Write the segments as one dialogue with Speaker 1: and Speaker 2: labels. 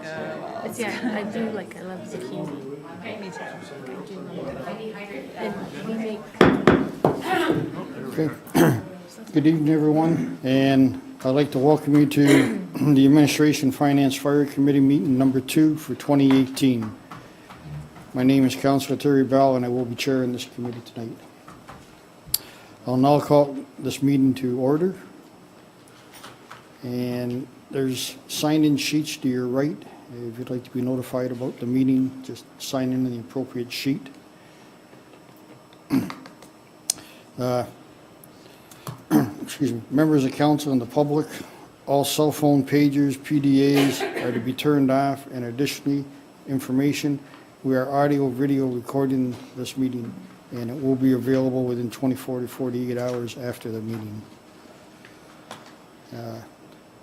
Speaker 1: like, well.
Speaker 2: But yeah, I do like, I love zucchini.
Speaker 1: Me too.
Speaker 2: I do love it. And we make,
Speaker 3: Okay. Good evening, everyone, and I'd like to welcome you to the Administration Finance Fire Committee meeting number 2 for 2018. My name is Councilor Terry Bell, and I will be chairing this committee tonight. I'll now call this meeting to order. And there's sign-in sheets to your right. If you'd like to be notified about the meeting, just sign in the appropriate sheet. Excuse me, members of council and the public, all cell phone pagers, PDAs are to be turned off, and additionally, information, we are audio-video recording this meeting, and it will be available within 24 to 48 hours after the meeting.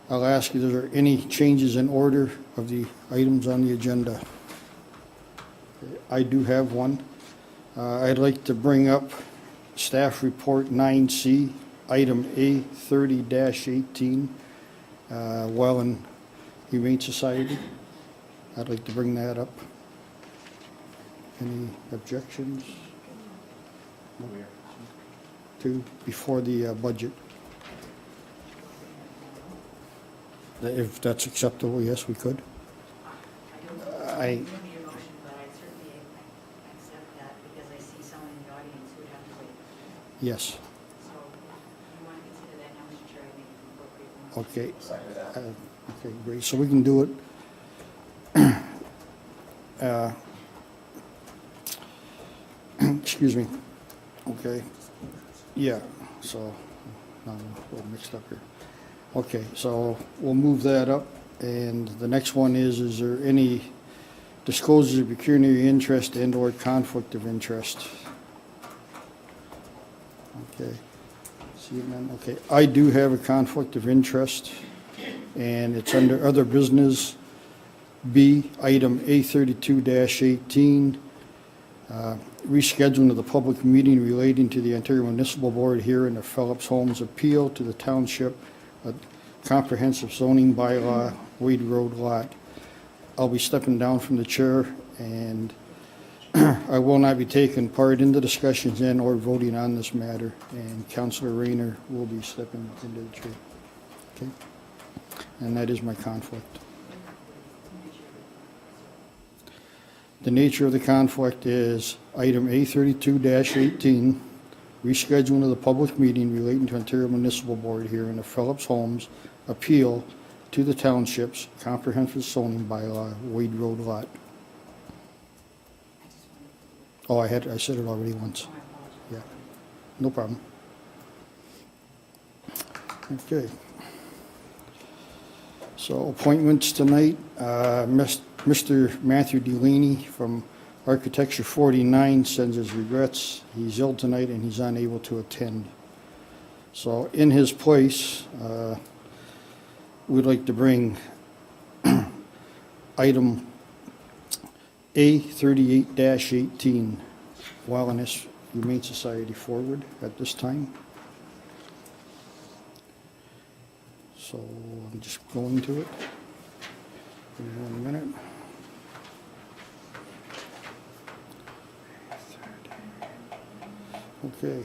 Speaker 3: I'll ask you, is there any changes in order of the items on the agenda? I do have one. I'd like to bring up Staff Report 9C, Item A30-18, Welland Humane Society. I'd like to bring that up. Any objections? To before the budget? If that's acceptable, yes, we could.
Speaker 4: I don't need a motion, but I'd certainly accept that because I see someone in the audience who would have to wait.
Speaker 3: Yes,
Speaker 4: So if you want to consider that now, Mr. Chair, I think it's an appropriate motion.
Speaker 3: okay. Okay, great, so we can do it. Excuse me. Okay, yeah, so, I'm a little mixed up here. Okay, so we'll move that up, and the next one is there any disclosures of pecuniary interest and/or conflict of interest? Okay, see it none, okay, I do have a conflict of interest, and it's under other business, B, item A32-18, rescheduling of the public meeting relating to the Ontario Municipal Board hearing of Phillips Homes appeal to the township comprehensive zoning bylaw, Wade Road lot. I'll be stepping down from the chair, and I will not be taking part in the discussions and or voting on this matter, and Councilor Rayner will be stepping into the chair. Okay? And that is my conflict. The nature of the conflict is item A32-18, rescheduling of the public meeting relating to Ontario Municipal Board hearing of Phillips Homes appeal to the township's comprehensive zoning bylaw, Wade Road lot. Oh, I said it already once. Yeah, no problem. Okay. So appointments tonight, Mr. Matthew Delaney from Architecture 49 sends his regrets. He's ill tonight and he's unable to attend. So in his place, we'd like to bring item A38-18, Wilderness Humane Society forward at this time. So I'm just going to it. Give me 1 minute. Okay.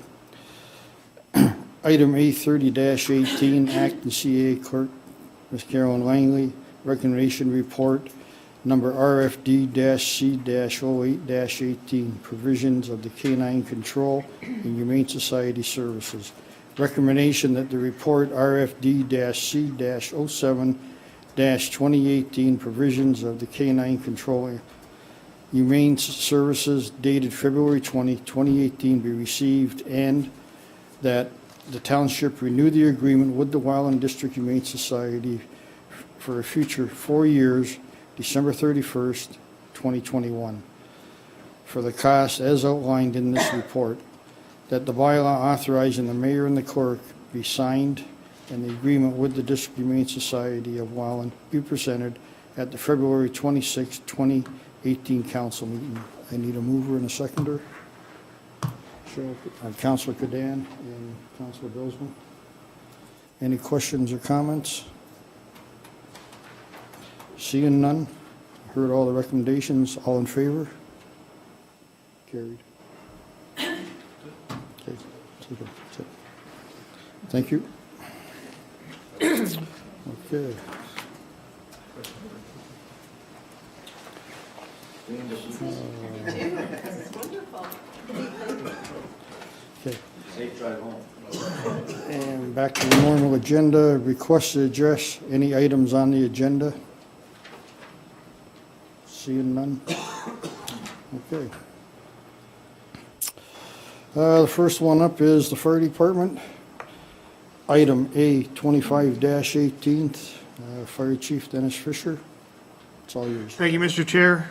Speaker 3: Item A30-18, Acting CA Clerk, Ms. Carolyn Langley, recommendation report number RFD-C-08-18, provisions of the Canine Control and Humane Society Services. Recommendation that the report RFD-C-07-2018, provisions of the Canine Control and Humane Services dated February 20, 2018 be received, and that the township renew the agreement with the Welland District Humane Society for a future 4 years, December 31st, 2021, for the cost as outlined in this report, that the bylaw authorizing the mayor and the clerk be signed and the agreement with the District Humane Society of Welland be presented at the February 26, 2018 council meeting. I need a mover and a seconder. Councilor Cadan and Councilor Billsman. Any questions or comments? Seeing none, Heard all the recommendations. All in favor? Carried. Okay, super. That's it. Thank you. Okay. Okay.
Speaker 1: Safe drive home.
Speaker 3: And back to the normal agenda, request to address any items on the agenda. Seeing none? Okay. The first one up is the fire department. Item A 25-18, Fire Chief Dennis Fisher. It's all yours.
Speaker 5: Thank you, Mr. Chair.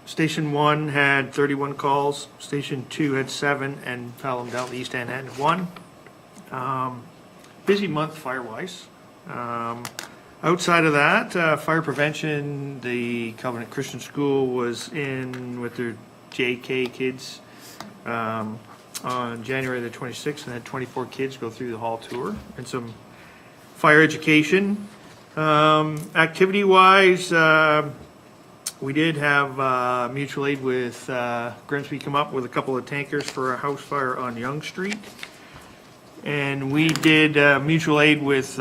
Speaker 5: Station 1 had 31 calls, Station 2 had 7, and Pelham Delta East End had 1. Busy month fire-wise. Outside of that, fire prevention, the Covenant Christian School was in with their JK kids on January the 26th, and had 24 kids go through the hall tour, and some fire education. Activity-wise, we did have mutual aid with Grimsby come up with a couple of tankers for a house fire on Young Street. And we did mutual aid with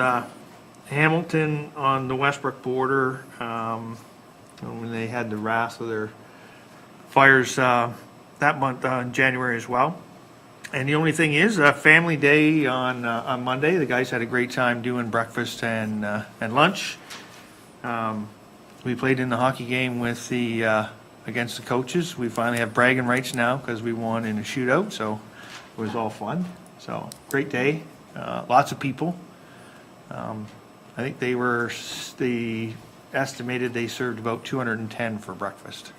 Speaker 5: Hamilton on the Westbrook border when they had the wrath of their fires that month in January as well. And the only thing is, Family Day on Monday. The guys had a great time doing breakfast and lunch. We played in the hockey game with the against the coaches. We finally have bragging rights now because we won in a shootout, so it was all fun. So great day, lots of people. I think they estimated they served about 210 for breakfast.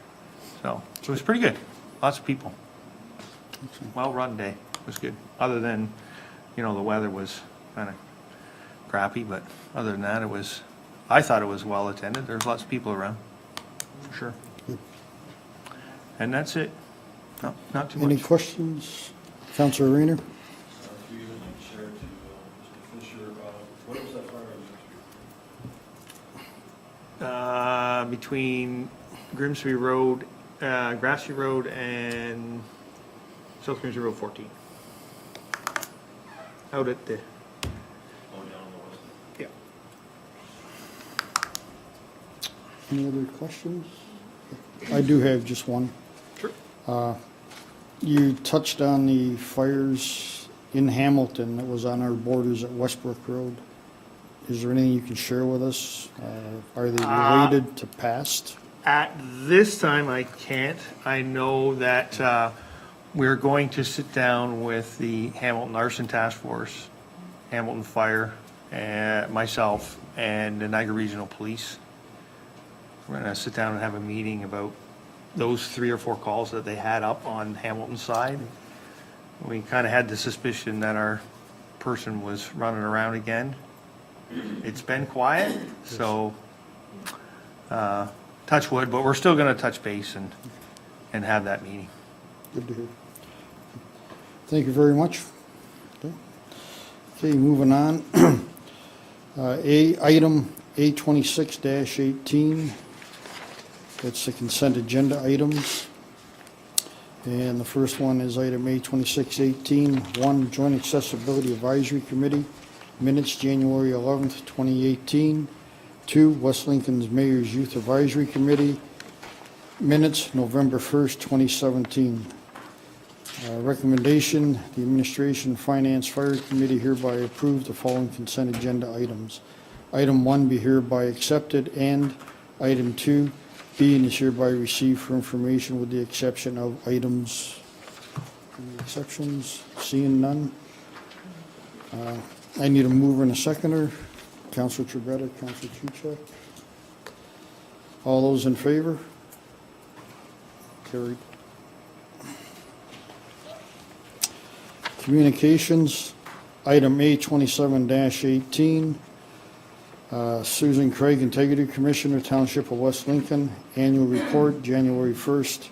Speaker 5: So it was pretty good. Lots of people. Well-run day. It was good. Other than, the weather was kind of crappy, but other than that, I thought it was well attended. There's lots of people around, for sure. And that's it. No, not too
Speaker 3: Any
Speaker 5: much.
Speaker 3: questions? Councilor Rayner?
Speaker 1: Through you, like, share to Mr. Fisher, what was that fire on Young Street?
Speaker 5: Between Grimsby Road, Grassy Road, and South Grimsby Road 14. Out at the,
Speaker 1: Oh, down on the west.
Speaker 5: yeah.
Speaker 3: Any other questions? I do have just one.
Speaker 5: Sure.
Speaker 3: You touched on the fires in Hamilton that was on our borders at Westbrook Road. Is there anything you can share with us? Are they related to past?
Speaker 5: At this time, I can't. I know that we're going to sit down with the Hamilton Arson Task Force, Hamilton Fire, myself, and the Niagara Regional Police. We're going to sit down and have a meeting about those 3 or 4 calls that they had up on Hamilton's side. We kind of had the suspicion that our person was running around again. It's been quiet, so touch wood, but we're still going to touch base and have that meeting.
Speaker 3: Good to hear. Thank you very much. Okay, moving on. Item A26-18. That's the consent agenda items. And the first one is item A26-18, 1, Joint Accessibility Advisory Committee, minutes January 11th, 2018. 2, West Lincoln's Mayor's Youth Advisory Committee, minutes November 1st, 2017. Recommendation, the Administration, Finance, Fire Committee hereby approve the following consent agenda items. Item 1 be hereby accepted, and item 2 be and is hereby received for information with the exception of items. Any exceptions? Seeing none. I need a mover and a seconder. Councilor Trabetta, Councilor Kuchek. All those in favor? Carried. Communications, item A27-18. Susan Craig, Integrity Commissioner, Township of West Lincoln, Annual Report, January 1st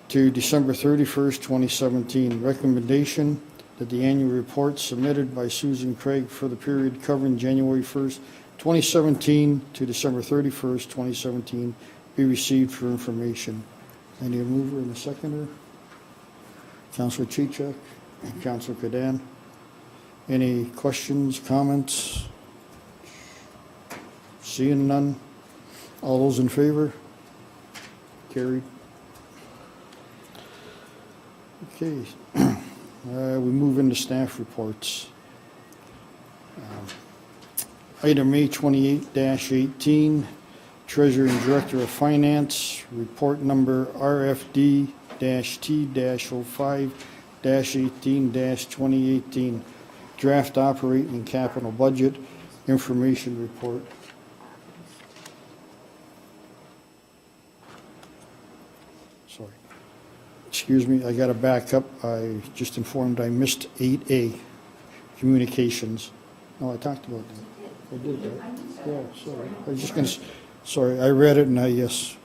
Speaker 3: to December 31st, 2017. Recommendation that the annual report submitted by Susan Craig for the period covering January 1st, 2017 to December 31st, 2017 be received for information. I need a mover and a seconder. Councilor Chichak and Councilor Cadan. Any questions, comments? Seeing none. All those in favor? Carried. Okay. We move into staff reports. Item A 28-18, Treasurer and Director of Finance, report number RFD-T-05-18-2018, draft operating and capital budget information report. Sorry. Excuse me, I got to back up. I just informed I missed 8A, communications. No, I talked about that. I did that. Yeah, sorry. I was just going to, sorry, I read it and yes,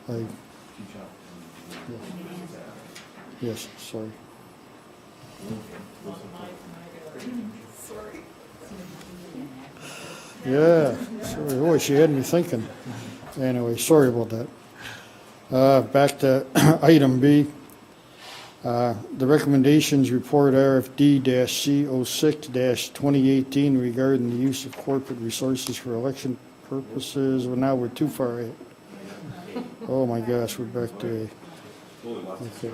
Speaker 3: sorry. Yeah, sorry. Oh, she had me thinking. Anyway, sorry about that. Back to item B. The recommendations report RFD-C06-2018 regarding the use of corporate resources for election purposes. Well, now we're too far ahead. Oh my gosh, we're back to A. Okay.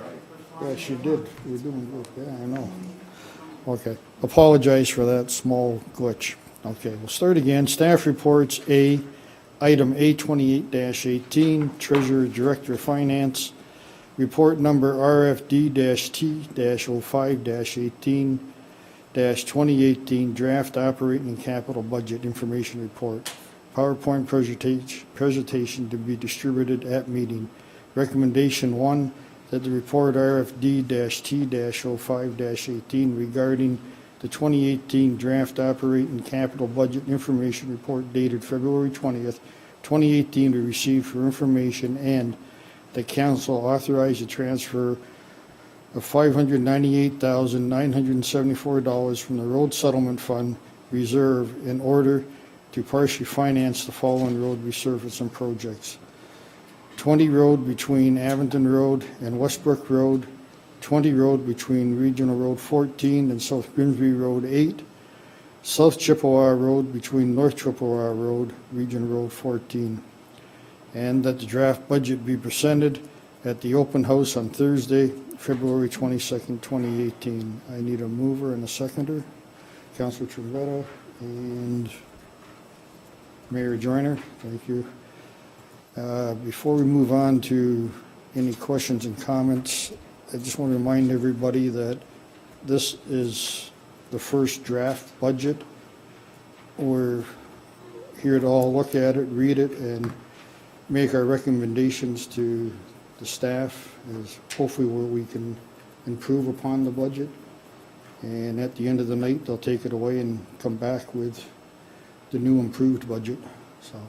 Speaker 3: Yeah, she did. We're doing good. Yeah, I know. Okay. Apologize for that small glitch. Okay, we'll start again. Staff reports A, item A 28-18, Treasurer, Director of Finance. Report number RFD-T-05-18-2018, draft operating and capital budget information report. PowerPoint presentation to be distributed at meeting. Recommendation 1, that the report RFD-T-05-18 regarding the 2018 draft operating and capital budget information report dated February 20th, 2018 be received for information, and the council authorized the transfer of $598,974 from the Road Settlement Fund Reserve in order to partially finance the following road resurfacing projects. 20 road between Avonton Road and Westbrook Road, 20 road between Regional Road 14 and South Grimsby Road 8, South Chippewa Road between North Chippewa Road, Regional Road 14. And that the draft budget be presented at the open house on Thursday, February 22nd, 2018. I need a mover and a seconder. Councilor Trivetta and Mayor Joyner, thank you. Before we move on to any questions and comments, I just want to remind everybody that this is the first draft budget. We're here to all look at it, read it, and make our recommendations to the staff as hopefully where we can improve upon the budget. And at the end of the night, they'll take it away and come back with the new improved budget. So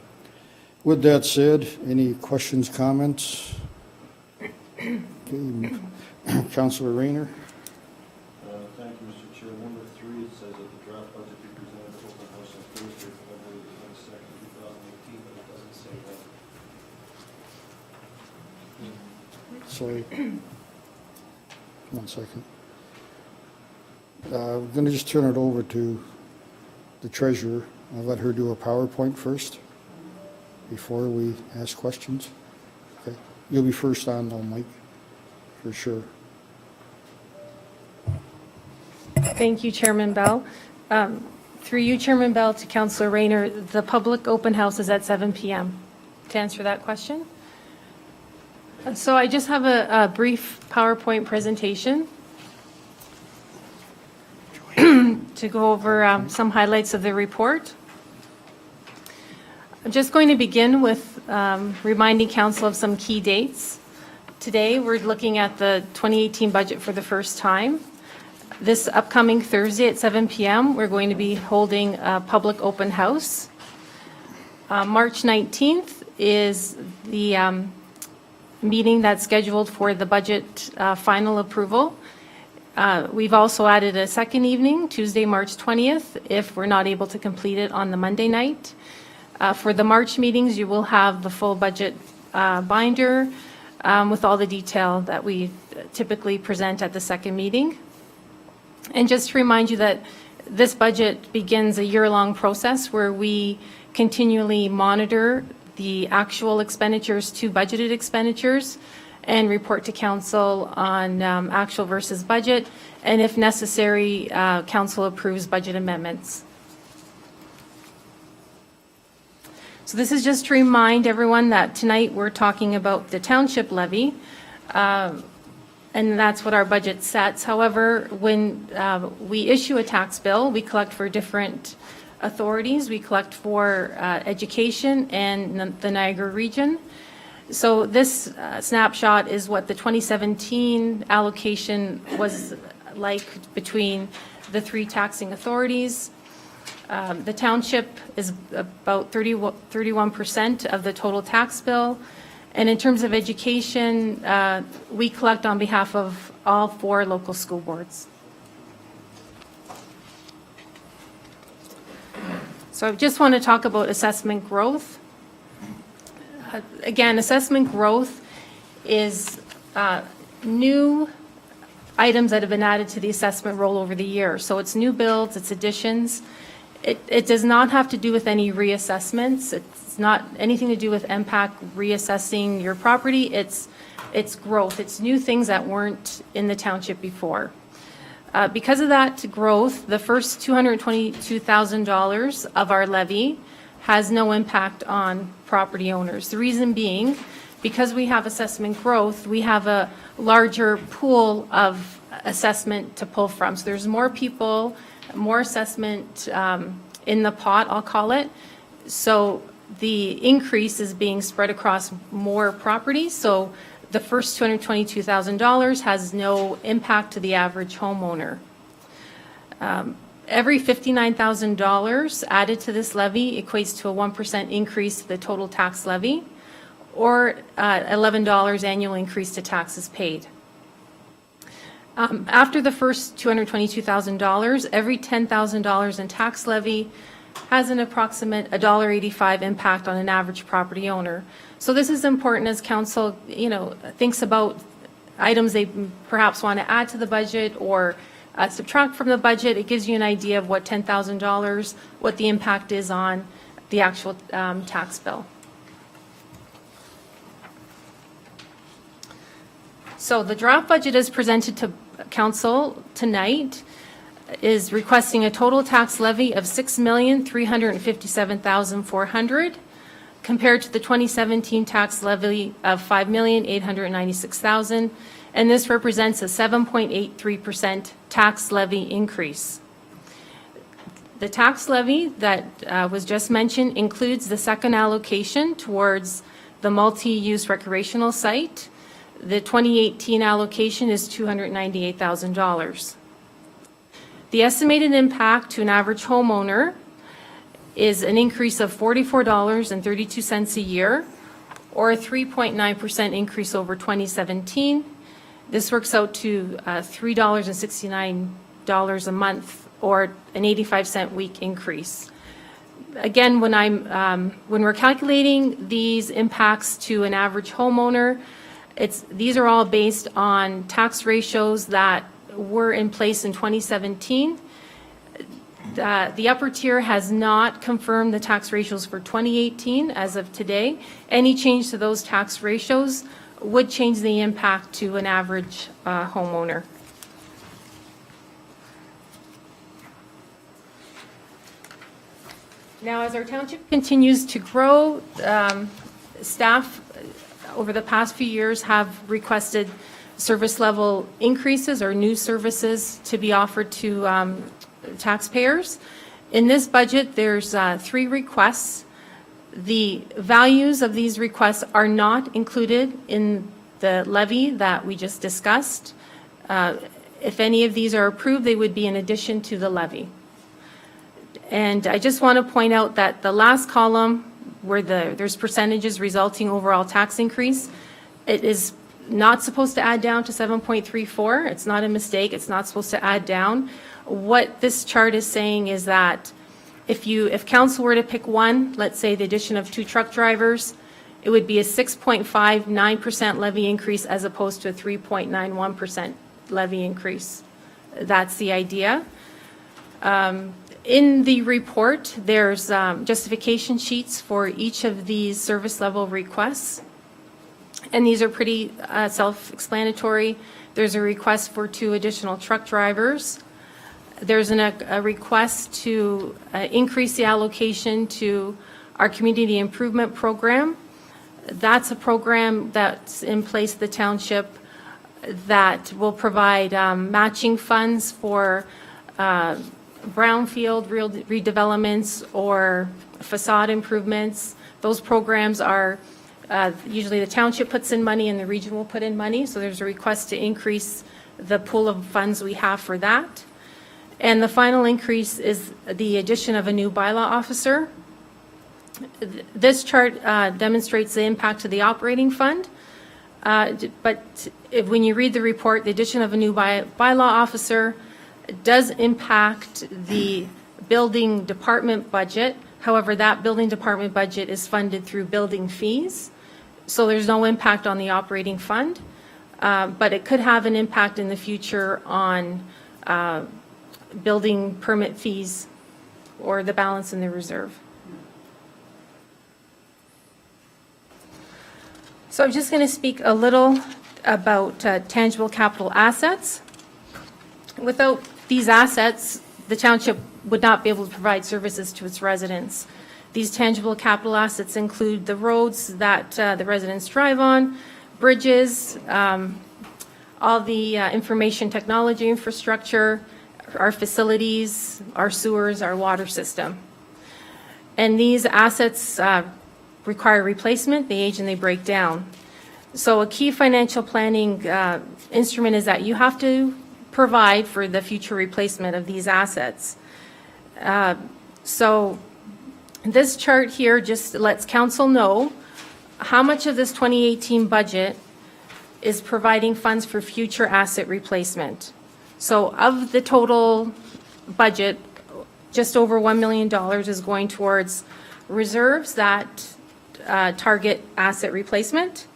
Speaker 3: with that said, any questions, comments? Okay. Councilor Rayner.
Speaker 1: Thank you, Mr. Chair. Number 3, it says that the draft budget be presented at open house on Thursday, February 22nd, 2018, but it doesn't say that.
Speaker 3: Sorry. 1 second. I'm going to just turn it over to the treasurer. I'll let her do a PowerPoint first before we ask questions. Okay. You'll be first on though, Mike, for sure.
Speaker 2: Thank you, Chairman Bell. Through you, Chairman Bell, to Councilor Rayner, the public open house is at 7 p.m. To answer that question. So I just have a brief PowerPoint presentation to go over some highlights of the report. I'm just going to begin with reminding Council of some key dates. Today, we're looking at the 2018 budget for the first time. This upcoming Thursday at 7 p.m., we're going to be holding a public open house. March 19th is the meeting that's scheduled for the budget final approval. We've also added a second evening, Tuesday, March 20th, if we're not able to complete it on the Monday night. For the March meetings, you will have the full budget binder with all the detail that we typically present at the second meeting. And just to remind you that this budget begins a year-long process where we continually monitor the actual expenditures to budgeted expenditures and report to council on actual versus budget, and if necessary, council approves budget amendments. So this is just to remind everyone that tonight we're talking about the township levy, and that's what our budget sets. However, when we issue a tax bill, we collect for different authorities. We collect for education and the Niagara region. So this snapshot is what the 2017 allocation was like between the three taxing authorities. The township is about 31% of the total tax bill. And in terms of education, we collect on behalf of all 4 local school boards. So I just want to talk about assessment growth. Again, assessment growth is new items that have been added to the assessment roll over the year. So it's new builds, it's additions. It does not have to do with any reassessments. It's not anything to do with MPAC reassessing your property. It's growth. It's new things that weren't in the township before. Because of that growth, the first $222,000 of our levy has no impact on property owners. The reason being, because we have assessment growth, we have a larger pool of assessment to pull from. So there's more people, more assessment in the pot, I'll call it. So the increase is being spread across more properties. So the first $222,000 has no impact to the average homeowner. Every $59,000 added to this levy equates to a 1% increase to the total tax levy, or $11 annual increase to taxes paid. After the first $222,000, every $10,000 in tax levy has an approximate $1.85 impact on an average property owner. So this is important as council, thinks about items they perhaps want to add to the budget or subtract from the budget. It gives you an idea of what $10,000, what the impact is on the actual tax bill. So the draft budget is presented to council tonight is requesting a total tax levy of $6,357,400 compared to the 2017 tax levy of $5,896,000, and this represents a 7.83% tax levy increase. The tax levy that was just mentioned includes the second allocation towards the multi-use recreational site. The 2018 allocation is $298,000. The estimated impact to an average homeowner is an increase of $44.32 a year, or a 3.9% increase over 2017. This works out to $3.69 a month, or an 85-cent week increase. Again, when we're calculating these impacts to an average homeowner, these are all based on tax ratios that were in place in 2017. The upper tier has not confirmed the tax ratios for 2018 as of today. Any change to those tax ratios would change the impact to an average homeowner. Now, as our township continues to grow, staff over the past few years have requested service level increases or new services to be offered to taxpayers. In this budget, there's 3 requests. The values of these requests are not included in the levy that we just discussed. If any of these are approved, they would be in addition to the levy. And I just want to point out that the last column where there's percentages resulting overall tax increase, it is not supposed to add down to 7.34. It's not a mistake. It's not supposed to add down. What this chart is saying is that If council were to pick one, let's say the addition of 2 truck drivers, it would be a 6.59% levy increase as opposed to a 3.91% levy increase. That's the idea. In the report, there's justification sheets for each of these service level requests, and these are pretty self-explanatory. There's a request for 2 additional truck drivers. There's a request to increase the allocation to our community improvement program. That's a program that's in place at the township that will provide matching funds for brownfield redevelopments or facade improvements. Those programs are usually the township puts in money and the region will put in money. So there's a request to increase the pool of funds we have for that. And the final increase is the addition of a new bylaw officer. This chart demonstrates the impact to the operating fund. But when you read the report, the addition of a new bylaw officer does impact the building department budget. However, that building department budget is funded through building fees. So there's no impact on the operating fund. But it could have an impact in the future on building permit fees or the balance in the reserve. So I'm just going to speak a little about tangible capital assets. Without these assets, the township would not be able to provide services to its residents. These tangible capital assets include the roads that the residents drive on, bridges, all the information technology infrastructure, our facilities, our sewers, our water system. And these assets require replacement, they age and they break down. So a key financial planning instrument is that you have to provide for the future replacement of these assets. So this chart here just lets council know how much of this 2018 budget is providing funds for future asset replacement. So of the total budget, just over $1 million is going towards reserves that target asset replacement.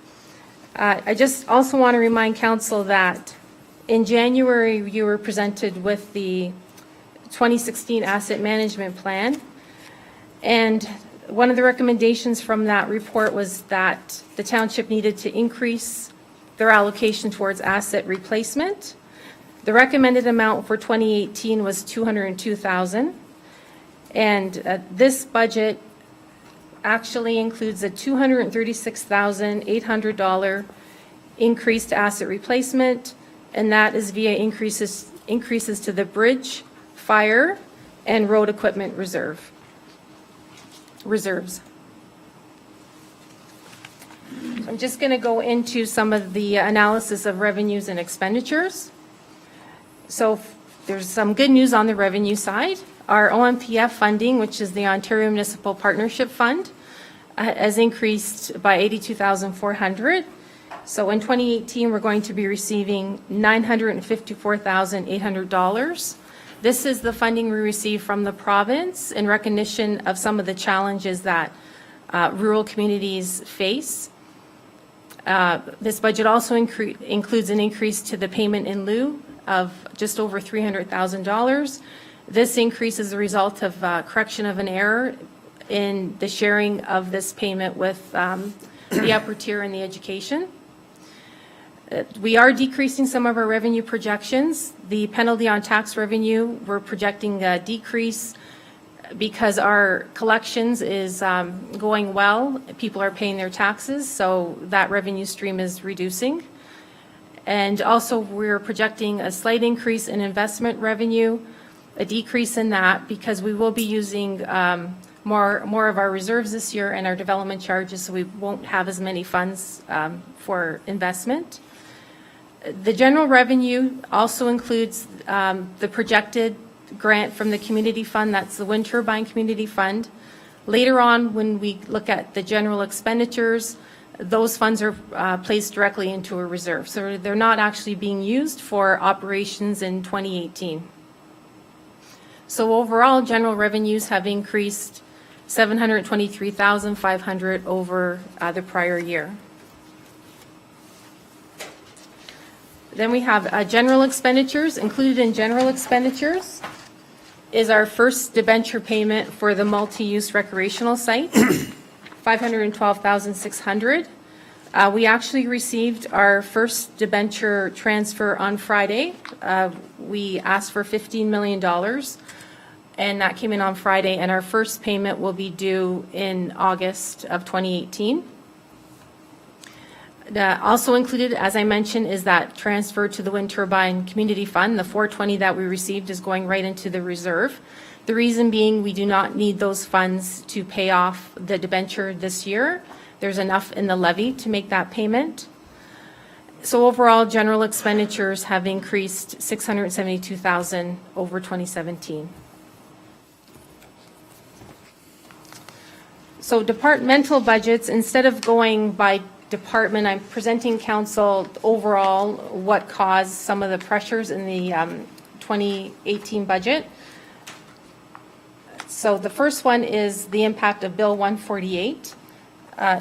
Speaker 2: I just also want to remind council that in January, you were presented with the 2016 asset management plan. And one of the recommendations from that report was that the township needed to increase their allocation towards asset replacement. The recommended amount for 2018 was $202,000. And this budget actually includes a $236,800 increase to asset replacement, and that is via increases to the bridge, fire, and road equipment reserves. I'm just going to go into some of the analysis of revenues and expenditures. So there's some good news on the revenue side. Our OMPF funding, which is the Ontario Municipal Partnership Fund, has increased by $82,400. So in 2018, we're going to be receiving $954,800. This is the funding we receive from the province in recognition of some of the challenges that rural communities face. This budget also includes an increase to the payment in lieu of just over $300,000. This increase is a result of correction of an error in the sharing of this payment with the upper tier in the education. We are decreasing some of our revenue projections. The penalty on tax revenue, we're projecting a decrease because our collections is going well. People are paying their taxes, so that revenue stream is reducing. And also, we're projecting a slight increase in investment revenue, a decrease in that because we will be using more of our reserves this year and our development charges, so we won't have as many funds for investment. The general revenue also includes the projected grant from the community fund, that's the wind turbine community fund. Later on, when we look at the general expenditures, those funds are placed directly into a reserve. So they're not actually being used for operations in 2018. So overall, general revenues have increased $723,500 over the prior year. Then we have general expenditures. Included in general expenditures is our first debenture payment for the multi-use recreational site, $512,600. We actually received our first debenture transfer on Friday. We asked for $15 million, and that came in on Friday, and our first payment will be due in August of 2018. Also included, as I mentioned, is that transfer to the Wind Turbine Community Fund. The $420 that we received is going right into the reserve. The reason being, we do not need those funds to pay off the debenture this year. There's enough in the levy to make that payment. So overall, general expenditures have increased $672,000 over 2017. So departmental budgets, instead of going by department, I'm presenting council overall what caused some of the pressures in the 2018 budget. So the first one is the impact of Bill 148.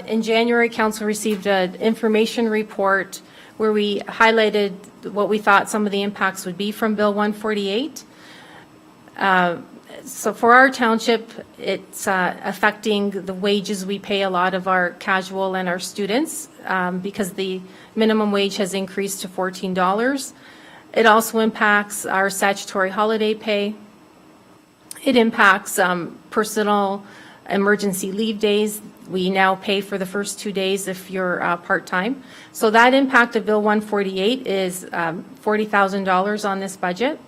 Speaker 2: In January, council received an information report where we highlighted what we thought some of the impacts would be from Bill 148. So for our township, it's affecting the wages we pay a lot of our casual and our students because the minimum wage has increased to $14. It also impacts our statutory holiday pay. It impacts personal emergency leave days. We now pay for the first 2 days if you're part-time. So that impact of Bill 148 is $40,000 on this budget.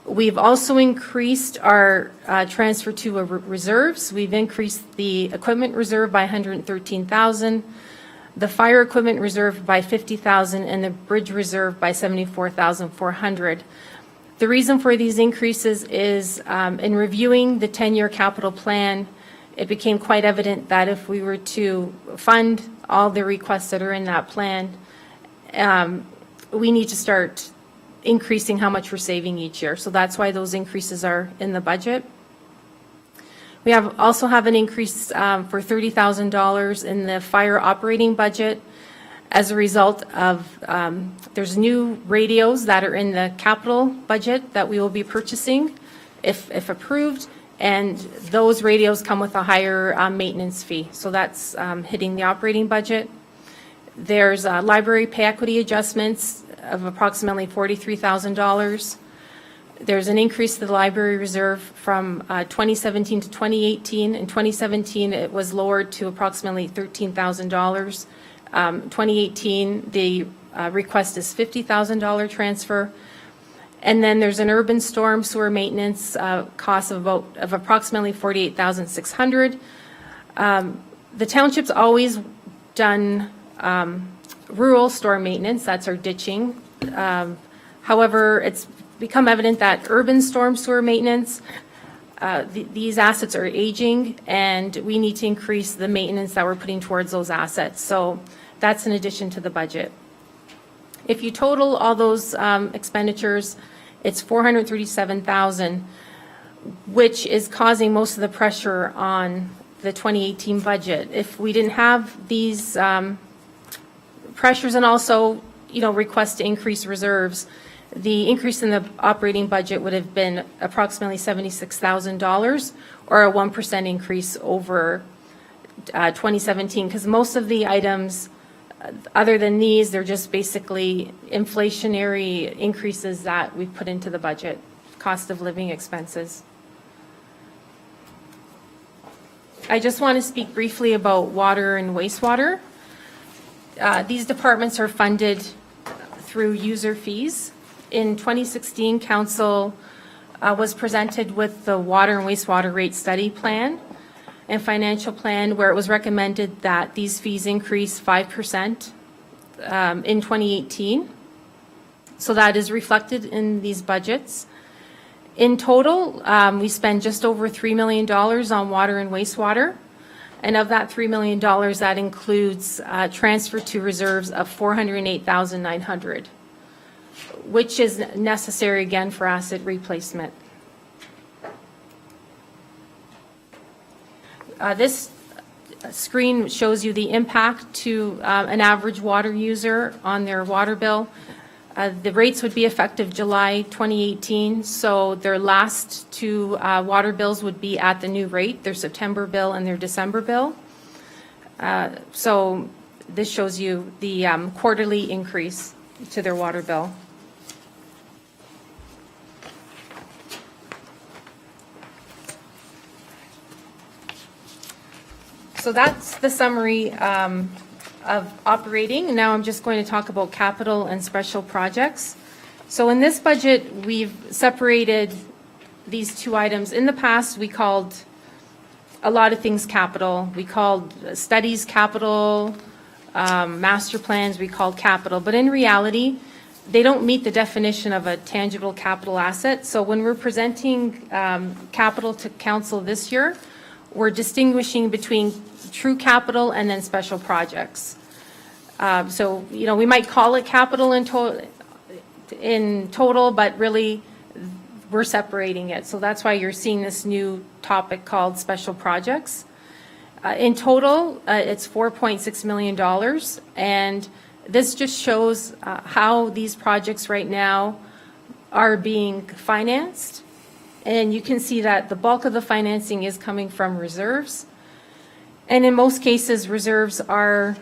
Speaker 2: We've also increased our transfer to reserves. We've increased the equipment reserve by $113,000, the fire equipment reserve by $50,000, and the bridge reserve by $74,400. The reason for these increases is in reviewing the 10-year capital plan, it became quite evident that if we were to fund all the requests that are in that plan, we need to start increasing how much we're saving each year. So that's why those increases are in the budget. We also have an increase for $30,000 in the fire operating budget as a result of there's new radios that are in the capital budget that we will be purchasing if approved, and those radios come with a higher maintenance fee. So that's hitting the operating budget. There's library pay equity adjustments of approximately $43,000. There's an increase to the library reserve from 2017 to 2018. In 2017, it was lowered to approximately $13,000. 2018, the request is $50,000 transfer. And then there's an urban storm sewer maintenance cost of approximately $48,600. The township's always done rural storm maintenance, that's our ditching. However, it's become evident that urban storm sewer maintenance, these assets are aging, and we need to increase the maintenance that we're putting towards those assets. So that's in addition to the budget. If you total all those expenditures, it's $437,000, which is causing most of the pressure on the 2018 budget. If we didn't have these pressures and also, requests to increase reserves, the increase in the operating budget would have been approximately $76,000, or a 1% increase over 2017, because most of the items, other than these, they're just basically inflationary increases that we've put into the budget, cost of living expenses. I just want to speak briefly about water and wastewater. These departments are funded through user fees. In 2016, council was presented with the water and wastewater rate study plan and financial plan, where it was recommended that these fees increase 5% in 2018. So that is reflected in these budgets. In total, we spend just over $3 million on water and wastewater. And of that $3 million, that includes transfer to reserves of $408,900, which is necessary again for asset replacement. This screen shows you the impact to an average water user on their water bill. The rates would be effective July 2018, so their last two water bills would be at the new rate, their September bill and their December bill. So this shows you the quarterly increase to their water bill. So that's the summary of operating. Now I'm just going to talk about capital and special projects. So in this budget, we've separated these two items. In the past, we called a lot of things capital. We called studies capital, master plans we called capital. But in reality, they don't meet the definition of a tangible capital asset. So when we're presenting capital to council this year, we're distinguishing between true capital and then special projects. So, you know, we might call it capital in total, but really we're separating it. So that's why you're seeing this new topic called special projects. In total, it's $4.6 million. And this just shows how these projects right now are being financed. And you can see that the bulk of the financing is coming from reserves. And in most cases, reserves are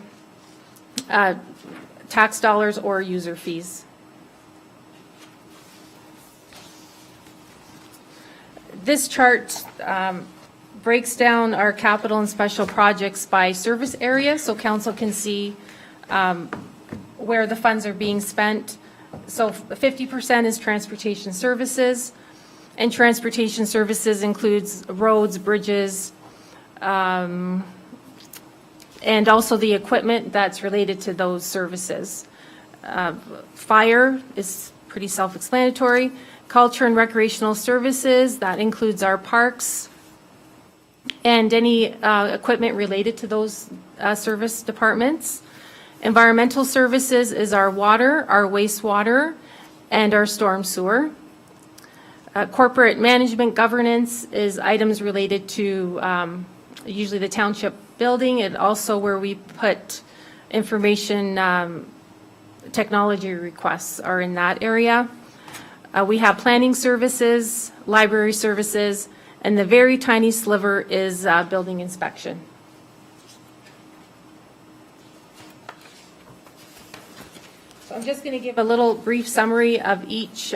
Speaker 2: tax dollars or user fees. This chart breaks down our capital and special projects by service area, so council can see where the funds are being spent. So 50% is transportation services, and transportation services includes roads, bridges, and also the equipment that's related to those services. Fire is pretty self-explanatory. Culture and recreational services, that includes our parks and any equipment related to those service departments. Environmental services is our water, our wastewater, and our storm sewer. Corporate management governance is items related to usually the township building, and also where we put information technology requests are in that area. We have planning services, library services, and the very tiny sliver is building inspection. So I'm just going to give a little brief summary of each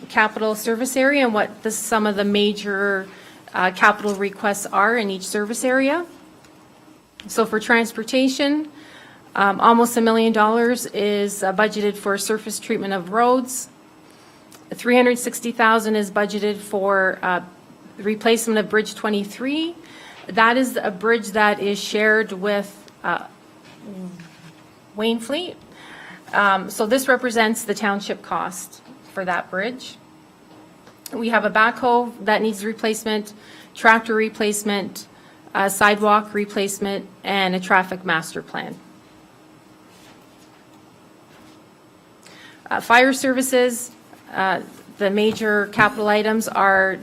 Speaker 2: capital service area and what some of the major capital requests are in each service area. So for transportation, almost $1 million is budgeted for surface treatment of roads. $360,000 is budgeted for the replacement of Bridge 23. That is a bridge that is shared with Wainfleet. So this represents the township cost for that bridge. We have a backhoe that needs replacement, tractor replacement, sidewalk replacement, and a traffic master plan. Fire services, the major capital items are,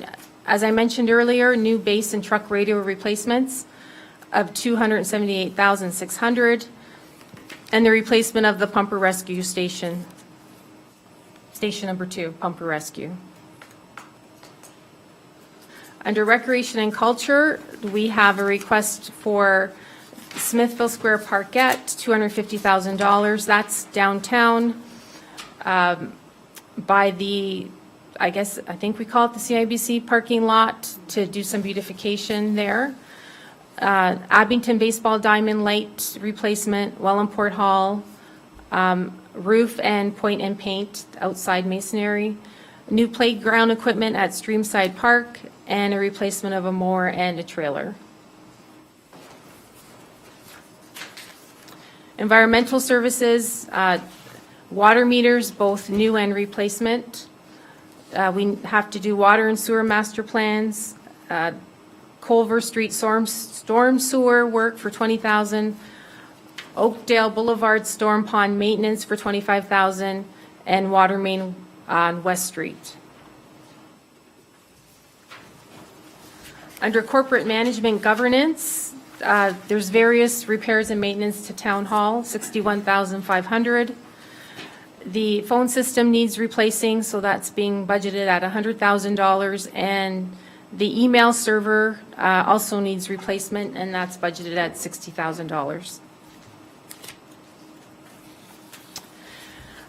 Speaker 2: as I mentioned earlier, new base and truck radio replacements of $278,600, and the replacement of the pumper rescue station, station number 2, pumper rescue. Under recreation and culture, we have a request for Smithville Square Parkette, $250,000. That's downtown by the, I think we call it the CIBC parking lot, to do some beautification there. Abington baseball diamond light replacement, Wellandport Hall, roof and point and paint outside masonry, new playground equipment at Streamside Park, and a replacement of a mower and a trailer. Environmental services, water meters, both new and replacement. We have to do water and sewer master plans, Culver Street storm sewer work for $20,000, Oakdale Boulevard storm pond maintenance for $25,000, and water main on West Street. Under corporate management governance, there's various repairs and maintenance to town hall, $61,500. The phone system needs replacing, so that's being budgeted at $100,000. And the email server also needs replacement, and that's budgeted at $60,000.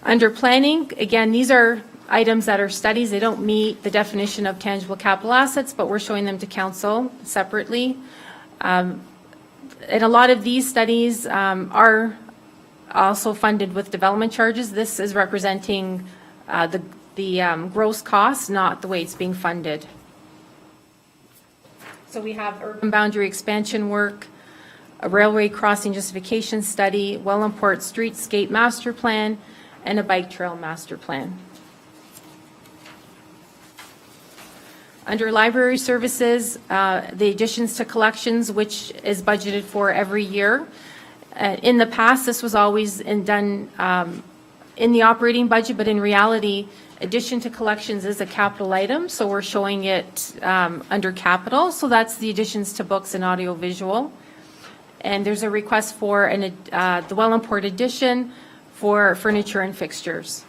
Speaker 2: Under planning, again, these are items that are studies. They don't meet the definition of tangible capital assets, but we're showing them to council separately. And a lot of these studies are also funded with development charges. This is representing the gross cost, not the way it's being funded. So we have urban boundary expansion work, a railway crossing justification study, Wellandport Streetscape Master Plan, and a bike trail master plan. Under library services, the additions to collections, which is budgeted for every year. In the past, this was always done in the operating budget, but in reality, addition to collections is a capital item, so we're showing it under capital. So that's the additions to books and audiovisual. And there's a request for the Wellandport addition for furniture and fixtures.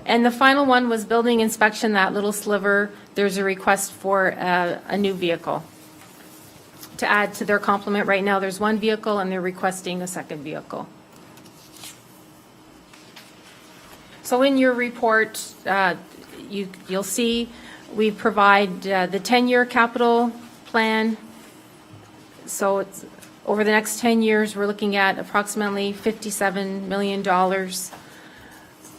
Speaker 2: And the final one was building inspection, that little sliver. There's a request for a new vehicle to add to their complement. Right now, there's one vehicle, and they're requesting a second vehicle. So in your report, you'll see we provide the 10-year capital plan. So it's over the next 10 years, we're looking at approximately $57 million.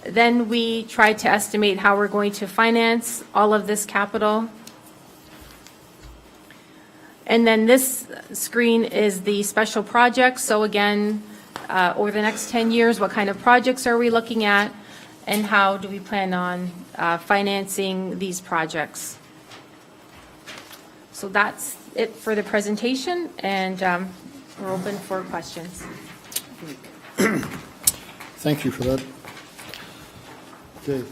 Speaker 2: Then we tried to estimate how we're going to finance all of this capital. And then this screen is the special projects. So again, over the next 10 years, what kind of projects are we looking at? And how do we plan on financing these projects? So that's it for the presentation, and we're open for questions.
Speaker 3: Thank you for that. Okay,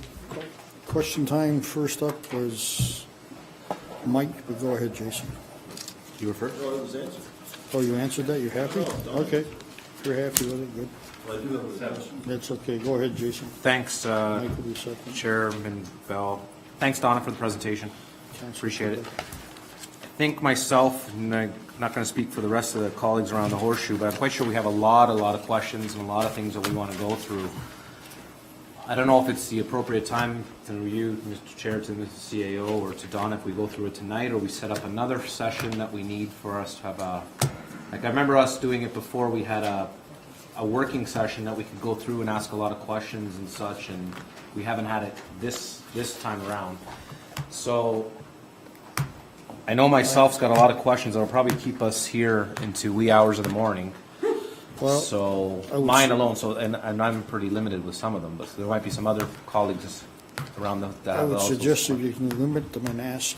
Speaker 3: question time. First up was Mike, but go ahead, Jason.
Speaker 6: You were first?
Speaker 1: Oh, it was answered.
Speaker 3: Oh, you answered that? You happy? Okay, if you're happy with it, good.
Speaker 1: Well, I do have a question.
Speaker 3: That's okay. Go ahead, Jason.
Speaker 6: Thanks,
Speaker 3: Mike will be second.
Speaker 6: Chairman Bell. Thanks, Donna, for the presentation.
Speaker 3: Thanks.
Speaker 6: Appreciate it. I think myself, and I'm not going to speak for the rest of the colleagues around the horseshoe, but I'm quite sure we have a lot of questions and a lot of things that we want to go through. I don't know if it's the appropriate time through you, Mr. Chair, to the CAO, or to Donna, if we go through it tonight, or we set up another session that we need for us to have like I remember us doing it before, we had a working session that we could go through and ask a lot of questions and such, and we haven't had it this time around. So I know myself's got a lot of questions that'll probably keep us here into wee hours of the morning.
Speaker 3: Well,
Speaker 6: So
Speaker 3: I would
Speaker 6: mine
Speaker 3: say-
Speaker 6: alone, so, and I'm pretty limited with some of them, but there might be some other colleagues around that
Speaker 3: I
Speaker 6: have
Speaker 3: would
Speaker 6: also.
Speaker 3: suggest if you can limit them and ask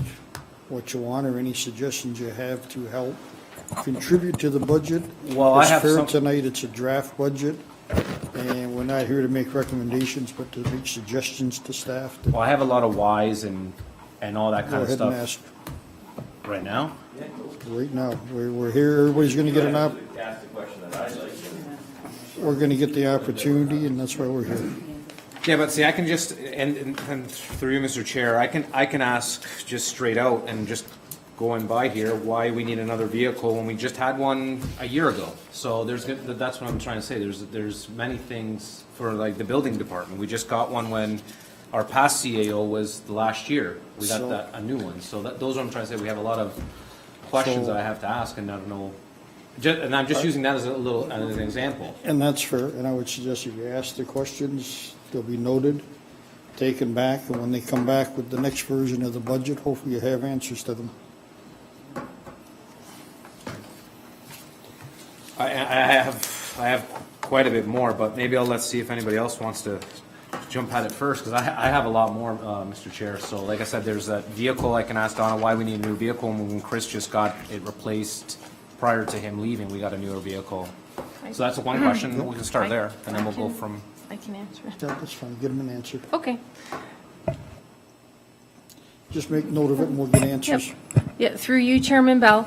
Speaker 3: what you want or any suggestions you have to help contribute to the budget.
Speaker 6: Well, I
Speaker 3: It's
Speaker 6: have
Speaker 3: fair
Speaker 6: some-
Speaker 3: tonight, it's a draft budget, and we're not here to make recommendations, but to make suggestions to staff.
Speaker 6: Well, I have a lot of whys and all that
Speaker 3: Go
Speaker 6: kind of
Speaker 3: ahead and
Speaker 6: stuff
Speaker 3: ask
Speaker 6: right now.
Speaker 3: right now. We're here, everybody's gonna get we're gonna get the opportunity, and that's why we're here.
Speaker 6: Yeah, but see, I can just, and through you, Mr. Chair, I can ask just straight out and just going by here, why we need another vehicle when we just had one a year ago. So that's what I'm trying to say. There's many things for like the building department. We just got one when our past CAO was the last year. We got
Speaker 3: So-
Speaker 6: a new one. So those are what I'm trying to say. We have a lot of questions
Speaker 3: So-
Speaker 6: that I have to ask and I don't know. And I'm just using that as an example.
Speaker 3: And that's fair, and I would suggest if you ask the questions, they'll be noted, taken back, and when they come back with the next version of the budget, hopefully you have answers to them.
Speaker 6: I have quite a bit more, but maybe let's see if anybody else wants to jump at it first, because I have a lot more, Mr. Chair. So like I said, there's that vehicle. I can ask Donna why we need a new vehicle, and when Chris just got it replaced prior to him leaving, we got a newer vehicle. So that's one question. We can start there, and then we'll go from.
Speaker 2: I can answer.
Speaker 3: Yeah, that's fine, get them an answer.
Speaker 2: Okay.
Speaker 3: Just make note of it and we'll get answers.
Speaker 2: Yeah, through you, Chairman Bell.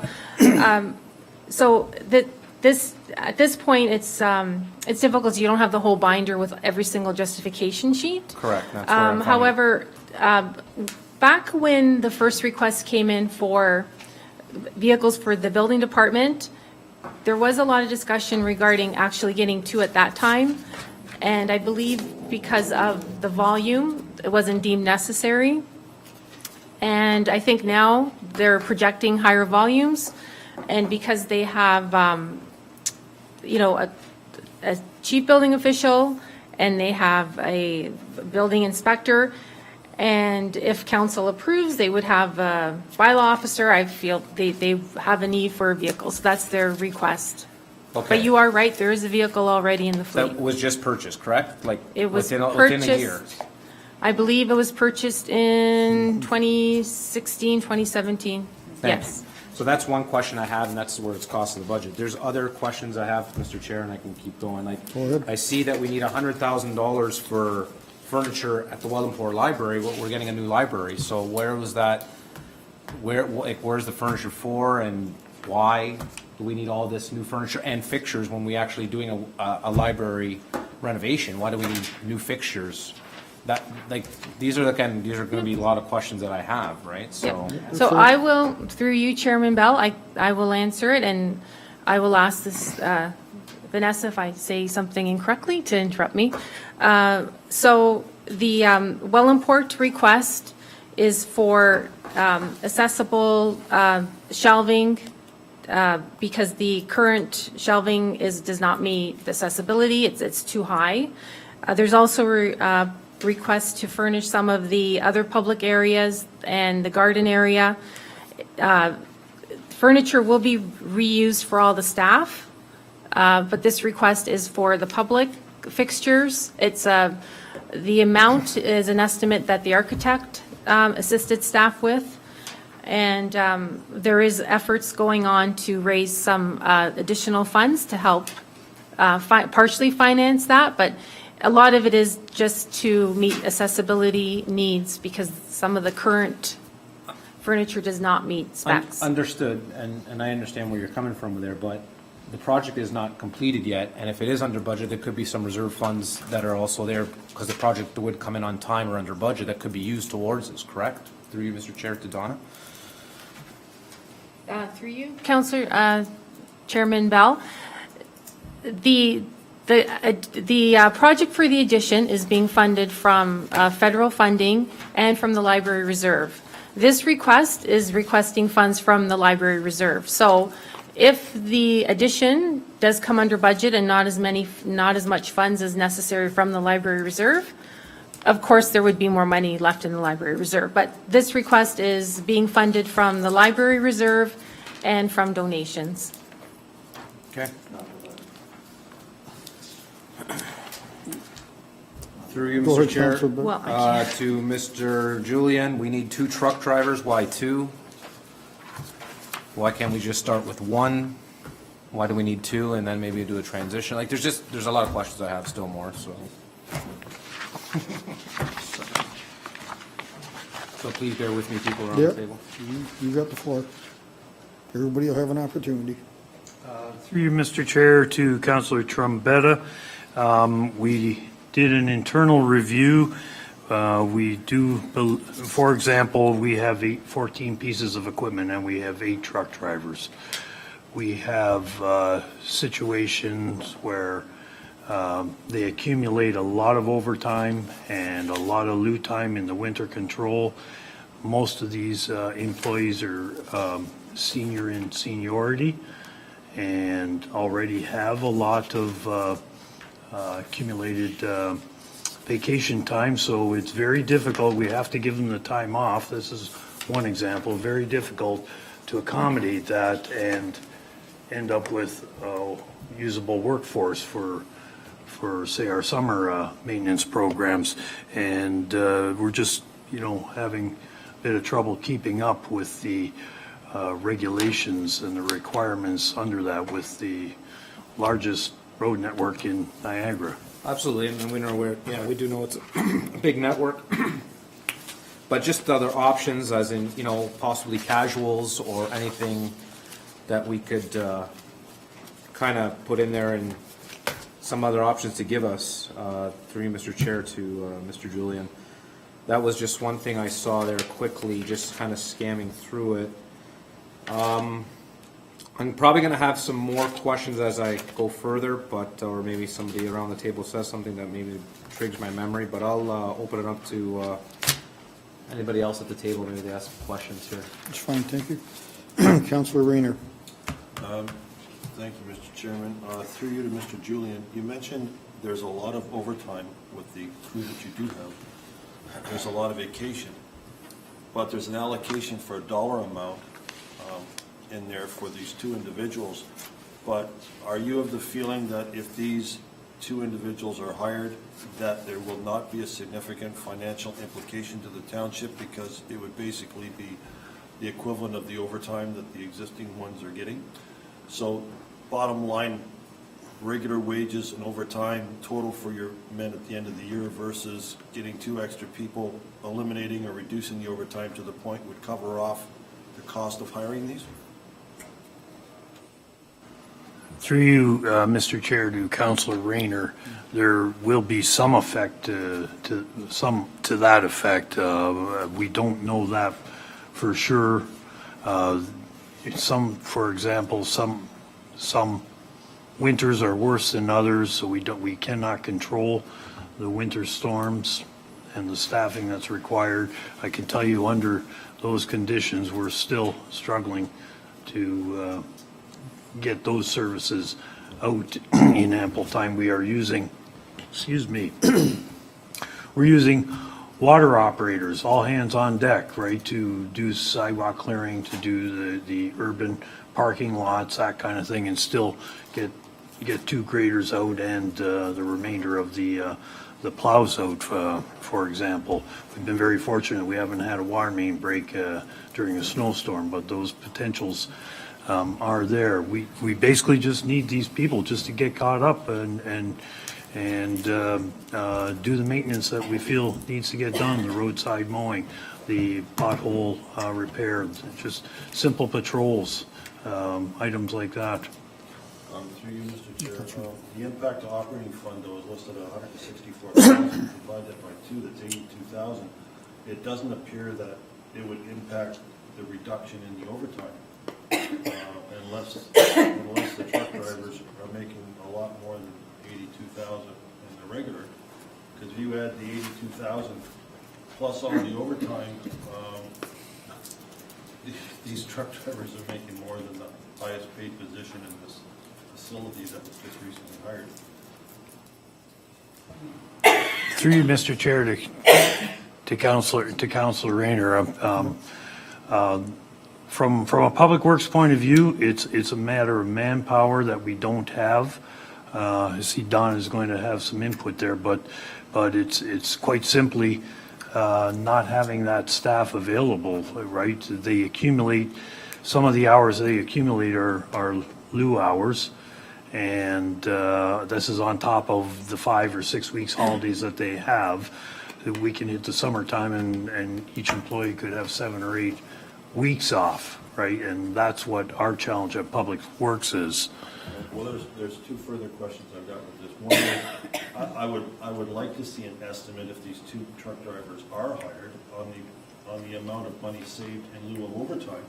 Speaker 2: So at this point, it's difficult, 'cause you don't have the whole binder with every single justification sheet.
Speaker 6: Correct, that's where I'm finding it.
Speaker 2: However, back when the first request came in for vehicles for the building department, there was a lot of discussion regarding actually getting two at that time. And I believe because of the volume, it wasn't deemed necessary. And I think now they're projecting higher volumes. And because they have, a chief building official, and they have a building inspector, and if council approves, they would have a bylaw officer. I feel they have a need for a vehicle, so that's their request.
Speaker 6: Okay.
Speaker 2: But you are right, there is a vehicle already in the fleet.
Speaker 6: That was just purchased, correct? Like,
Speaker 2: It was
Speaker 6: within a year?
Speaker 2: purchased, I believe it was purchased in 2016, 2017.
Speaker 6: Thanks.
Speaker 2: Yes.
Speaker 6: So that's one question I have, and that's where it's costing the budget. There's other questions I have, Mr. Chair, and I can keep going. Like,
Speaker 3: Go ahead.
Speaker 6: I see that we need $100,000 for furniture at the Wellingport Library. We're getting a new library, so where was that? Where's the furniture for, and why do we need all this new furniture and fixtures when we actually doing a library renovation? Why do we need new fixtures? That, like, these are going to be a lot of questions that I have, right? So.
Speaker 2: So I will, through you, Chairman Bell, I will answer it, and I will ask this, Vanessa, if I say something incorrectly, to interrupt me. So the Wellandport request is for accessible shelving, because the current shelving does not meet the accessibility, it's too high. There's also requests to furnish some of the other public areas and the garden area. Furniture will be reused for all the staff, but this request is for the public fixtures. It's the amount is an estimate that the architect assisted staff with, and there is efforts going on to raise some additional funds to help partially finance that, but a lot of it is just to meet accessibility needs, because some of the current furniture does not meet specs.
Speaker 6: Understood, and I understand where you're coming from there, but the project is not completed yet, and if it is under budget, there could be some reserve funds that are also there, because the project would come in on time or under budget, that could be used towards this, correct? Through you, Mr. Chair, to Donna?
Speaker 2: Through you, Councillor, Chairman Bell, the project for the addition is being funded from federal funding and from the library reserve. This request is requesting funds from the library reserve. So if the addition does come under budget and not as much funds as necessary from the library reserve, of course, there would be more money left in the library reserve. But this request is being funded from the library reserve and from donations.
Speaker 6: Okay. Through you,
Speaker 3: Go
Speaker 6: Mr.
Speaker 3: ahead,
Speaker 6: Chair.
Speaker 3: Councilor Burke.
Speaker 2: Well, I can't.
Speaker 6: To Mr. Julian, we need 2 truck drivers. Why 2? Why can't we just start with 1? Why do we need 2 and then maybe do a transition? Like, there's a lot of questions I have, still more, so. So please bear with me, people around the
Speaker 3: Yep.
Speaker 6: table.
Speaker 3: You got the floor. Everybody will have an opportunity.
Speaker 7: Through you, Mr. Chair, to Councillor Trombetta. We did an internal review. We do, for example, we have 14 pieces of equipment and we have 8 truck drivers. We have situations where they accumulate a lot of overtime and a lot of loot time in the winter control. Most of these employees are senior in seniority and already have a lot of accumulated vacation time, so it's very difficult. We have to give them the time off. This is one example, very difficult to accommodate that and end up with usable workforce for say our summer maintenance programs. And we're just, having a bit of trouble keeping up with the regulations and the requirements under that with the largest road network in Niagara.
Speaker 6: Absolutely, and we know we do know it's a big network. But just other options, as in, you know, possibly casuals or anything that we could kind of put in there, and some other options to give us, through you, Mr. Chair, to Mr. Julian. That was just one thing I saw there quickly, just kind of scamming through it. I'm probably going to have some more questions as I go further, but, or maybe somebody around the table says something that maybe triggers my memory, but I'll open it up to anybody else at the table, maybe they ask questions here.
Speaker 3: That's fine, thank you. Councillor Rayner.
Speaker 1: Thank you, Mr. Chairman. Through you to Mr. Julian, you mentioned there's a lot of overtime with the crew that you do have. There's a lot of vacation, but there's an allocation for a dollar amount in there for these two individuals. But are you of the feeling that if these two individuals are hired, that there will not be a significant financial implication to the township, because it would basically be the equivalent of the overtime that the existing ones are getting? So bottom line, regular wages and overtime total for your men at the end of the year versus getting two extra people, eliminating or reducing the overtime to the point would cover off the cost of hiring these?
Speaker 7: Through you, Mr. Chair, to Councillor Rayner, there will be some effect to that effect. We don't know that for sure. For example, some winters are worse than others, so we cannot control the winter storms and the staffing that's required. I can tell you, under those conditions, we're still struggling to get those services out in ample time. We are using, we're using water operators, all hands on deck, right, to do sidewalk clearing, to do the urban parking lots, that kind of thing, and still get two graders out and the remainder of the plows out, for example. We've been very fortunate. We haven't had a water main break during a snowstorm, but those potentials are there. We basically just need these people just to get caught up and do the maintenance that we feel needs to get done, the roadside mowing, the pothole repair, just simple patrols, items like that.
Speaker 1: Through you, Mr. Chair, the impact to operating fund, though, is listed at 164,000, divided by 2, that's 82,000. It doesn't appear that it would impact the reduction in the overtime, unless the truck drivers are making a lot more than 82,000 in the regular. Because if you add the 82,000 plus all the overtime, these truck drivers are making more than the highest paid position in this facility that was just recently hired.
Speaker 7: Through you, Mr. Chair, to Councillor Rayner, from a public works point of view, it's a matter of manpower that we don't have. I see Don is going to have some input there, but it's quite simply not having that staff available, right? They accumulate, some of the hours they accumulate are lieu hours, and this is on top of the 5 or 6 weeks holidays that they have. We can hit the summertime and each employee could have 7 or 8 weeks off, right? And that's what our challenge at Public Works is.
Speaker 1: Well, there's two further questions I've got with this. One is, I would like to see an estimate if these two truck drivers are hired on the amount of money saved in lieu of overtime,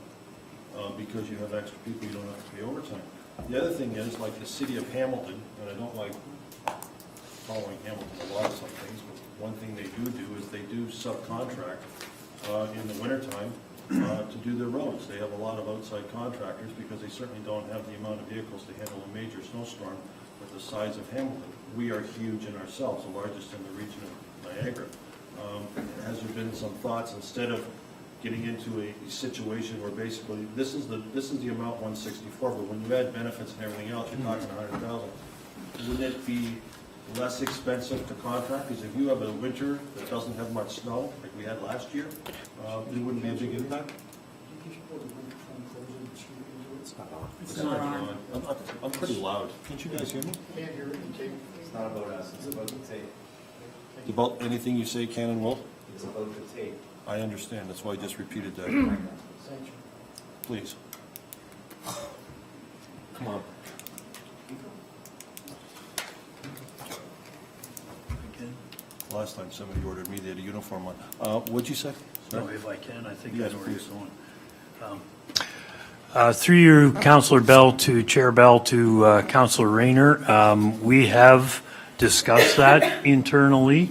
Speaker 1: because you have extra people, you don't have to pay overtime. The other thing is, like the city of Hamilton, and I don't like following Hamilton a lot of some things, but one thing they do is they do subcontract in the wintertime to do their roads. They have a lot of outside contractors because they certainly don't have the amount of vehicles to handle a major snowstorm with the size of Hamilton. We are huge in ourselves, the largest in the region of Niagara. Has there been some thoughts, instead of getting into a situation where basically this is the amount 164, but when you add benefits and everything else, you're talking 100,000. Wouldn't it be less expensive to contract? Because if you have a winter that doesn't have much snow, like we had last year, it wouldn't be a big impact? It's not on. I'm pretty loud. Can't you guys hear me?
Speaker 8: It's not about us, it's about the tape.
Speaker 1: About anything you say can and will?
Speaker 8: It's about the tape.
Speaker 1: I understand, that's why I just repeated that. Please. Come on. Last time somebody ordered me, they had a uniform on. What'd you say?
Speaker 8: No, if I can, I think I
Speaker 1: Yes,
Speaker 8: know where you're
Speaker 1: please.
Speaker 8: going.
Speaker 7: Through you, Councillor Bell, to Chair Bell, to Councillor Rayner, we have discussed that internally.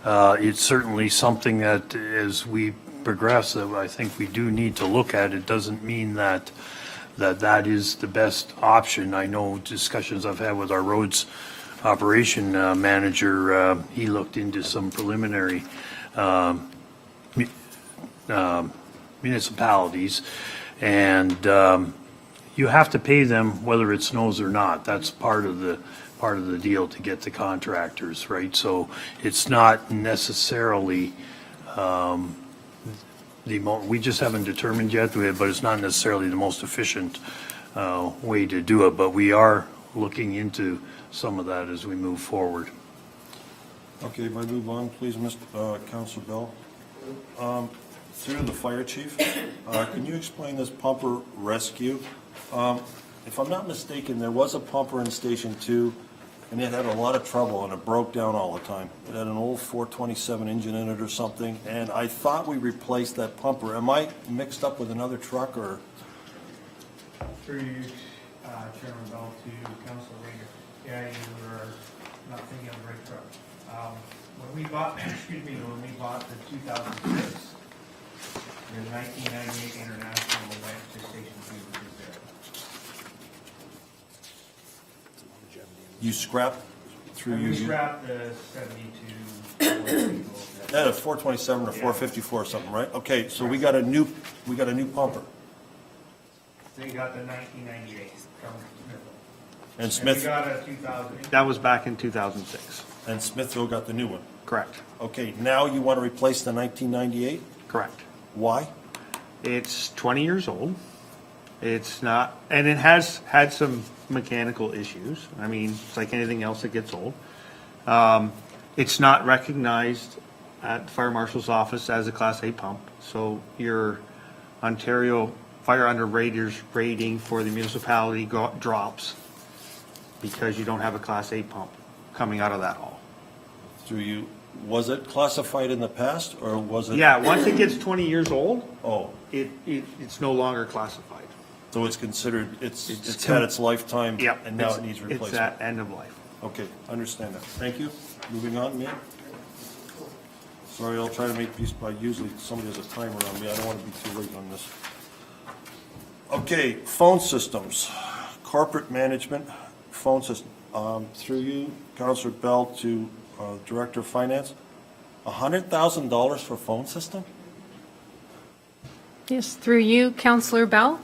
Speaker 7: It's certainly something that as we progress, that I think we do need to look at. It doesn't mean that is the best option. I know discussions I've had with our roads operation manager, he looked into some preliminary municipalities, and you have to pay them whether it snows or not. That's part of the deal to get the contractors, right? So it's not necessarily we just haven't determined yet, but it's not necessarily the most efficient way to do it. But we are looking into some of that as we move forward.
Speaker 1: Okay, if I move on, please, Councilor Bell. Through the fire chief, can you explain this pumper rescue? If I'm not mistaken, there was a pumper in Station 2, and it had a lot of trouble, and it broke down all the time. It had an old 427 engine in it or something, and I thought we replaced that pumper. Am I mixed up with another truck, or?
Speaker 5: Through you, Chairman Bell, to Councilor Rayner. Yeah, you are not thinking of the right truck. When we bought, when we bought the 2006, the 1998 International went to Station 2, which is there.
Speaker 1: You scrapped through
Speaker 5: And
Speaker 1: you?
Speaker 5: we scrapped the 72.
Speaker 1: That a 427 or 454 or something, right? Okay, so we got a new pumper.
Speaker 5: So you got the 1998 from Smithville.
Speaker 1: And
Speaker 5: And we
Speaker 1: Smith,
Speaker 5: got a 2000.
Speaker 9: That was back in 2006.
Speaker 1: and Smithville got the new one.
Speaker 9: Correct.
Speaker 1: Okay, now you want to replace the 1998?
Speaker 9: Correct.
Speaker 1: Why?
Speaker 9: It's 20 years old. It's not, and it has had some mechanical issues. I mean, it's like anything else that gets old. It's not recognized at the fire marshal's office as a Class A pump. So your Ontario Fire Under Raters rating for the municipality drops because you don't have a Class A pump coming out of that hall.
Speaker 1: Through you, was it classified in the past, or was it?
Speaker 9: Yeah, once it gets 20 years old,
Speaker 1: Oh,
Speaker 9: it's no longer classified.
Speaker 1: so it's considered, it's
Speaker 9: It's
Speaker 1: had its lifetime,
Speaker 9: Yep.
Speaker 1: and now
Speaker 9: it's-
Speaker 1: it needs
Speaker 9: It's
Speaker 1: replacement?
Speaker 9: at end of life.
Speaker 1: Okay, understand that. Thank you. Moving on, Mia? Sorry, I'll try to make these, usually somebody has a timer on me, I don't want to be too late on this. Okay, phone systems, corporate management, phone system. Through you, Councilor Bell, to Director of Finance, $100,000 for phone system?
Speaker 2: Yes, through you, Councillor Bell.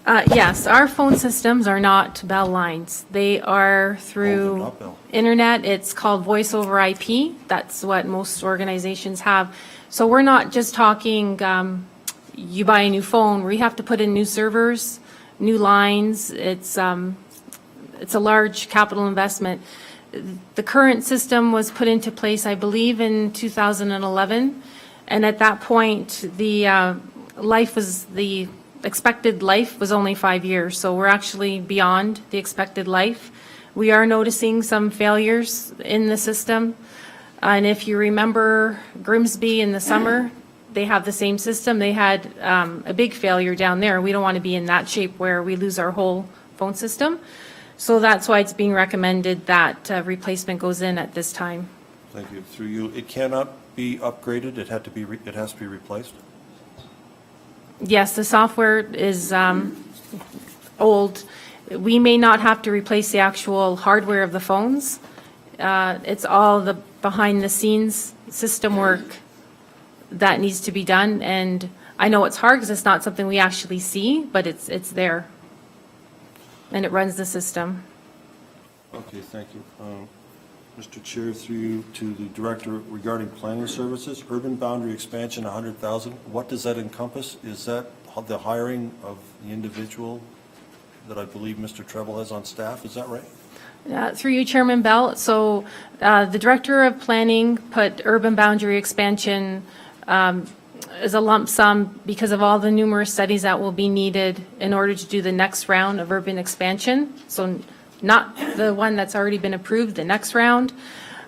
Speaker 2: Yes, our phone systems are not Bell lines. They are through
Speaker 1: not Bell.
Speaker 2: internet. It's called voice over IP. That's what most organizations have. So we're not just talking, you buy a new phone, where you have to put in new servers, new lines. It's a large capital investment. The current system was put into place, I believe, in 2011. And at that point, the expected life was only 5 years. So we're actually beyond the expected life. We are noticing some failures in the system. And if you remember Grimsby in the summer, they have the same system. They had a big failure down there. We don't want to be in that shape where we lose our whole phone system. So that's why it's being recommended that replacement goes in at this time.
Speaker 1: Thank you. Through you, it cannot be upgraded, it has to be replaced?
Speaker 2: Yes, the software is old. We may not have to replace the actual hardware of the phones. It's all the behind-the-scenes system work that needs to be done. And I know it's hard because it's not something we actually see, but it's there. And it runs the system.
Speaker 1: Okay, thank you. Mr. Chair, through you to the Director regarding planning services, urban boundary expansion, 100,000. What does that encompass? Is that the hiring of the individual that I believe Mr. Treble has on staff? Is that right?
Speaker 2: Through you, Chairman Bell. So the Director of Planning put urban boundary expansion is a lump sum because of all the numerous studies that will be needed in order to do the next round of urban expansion. So not the one that's already been approved, the next round.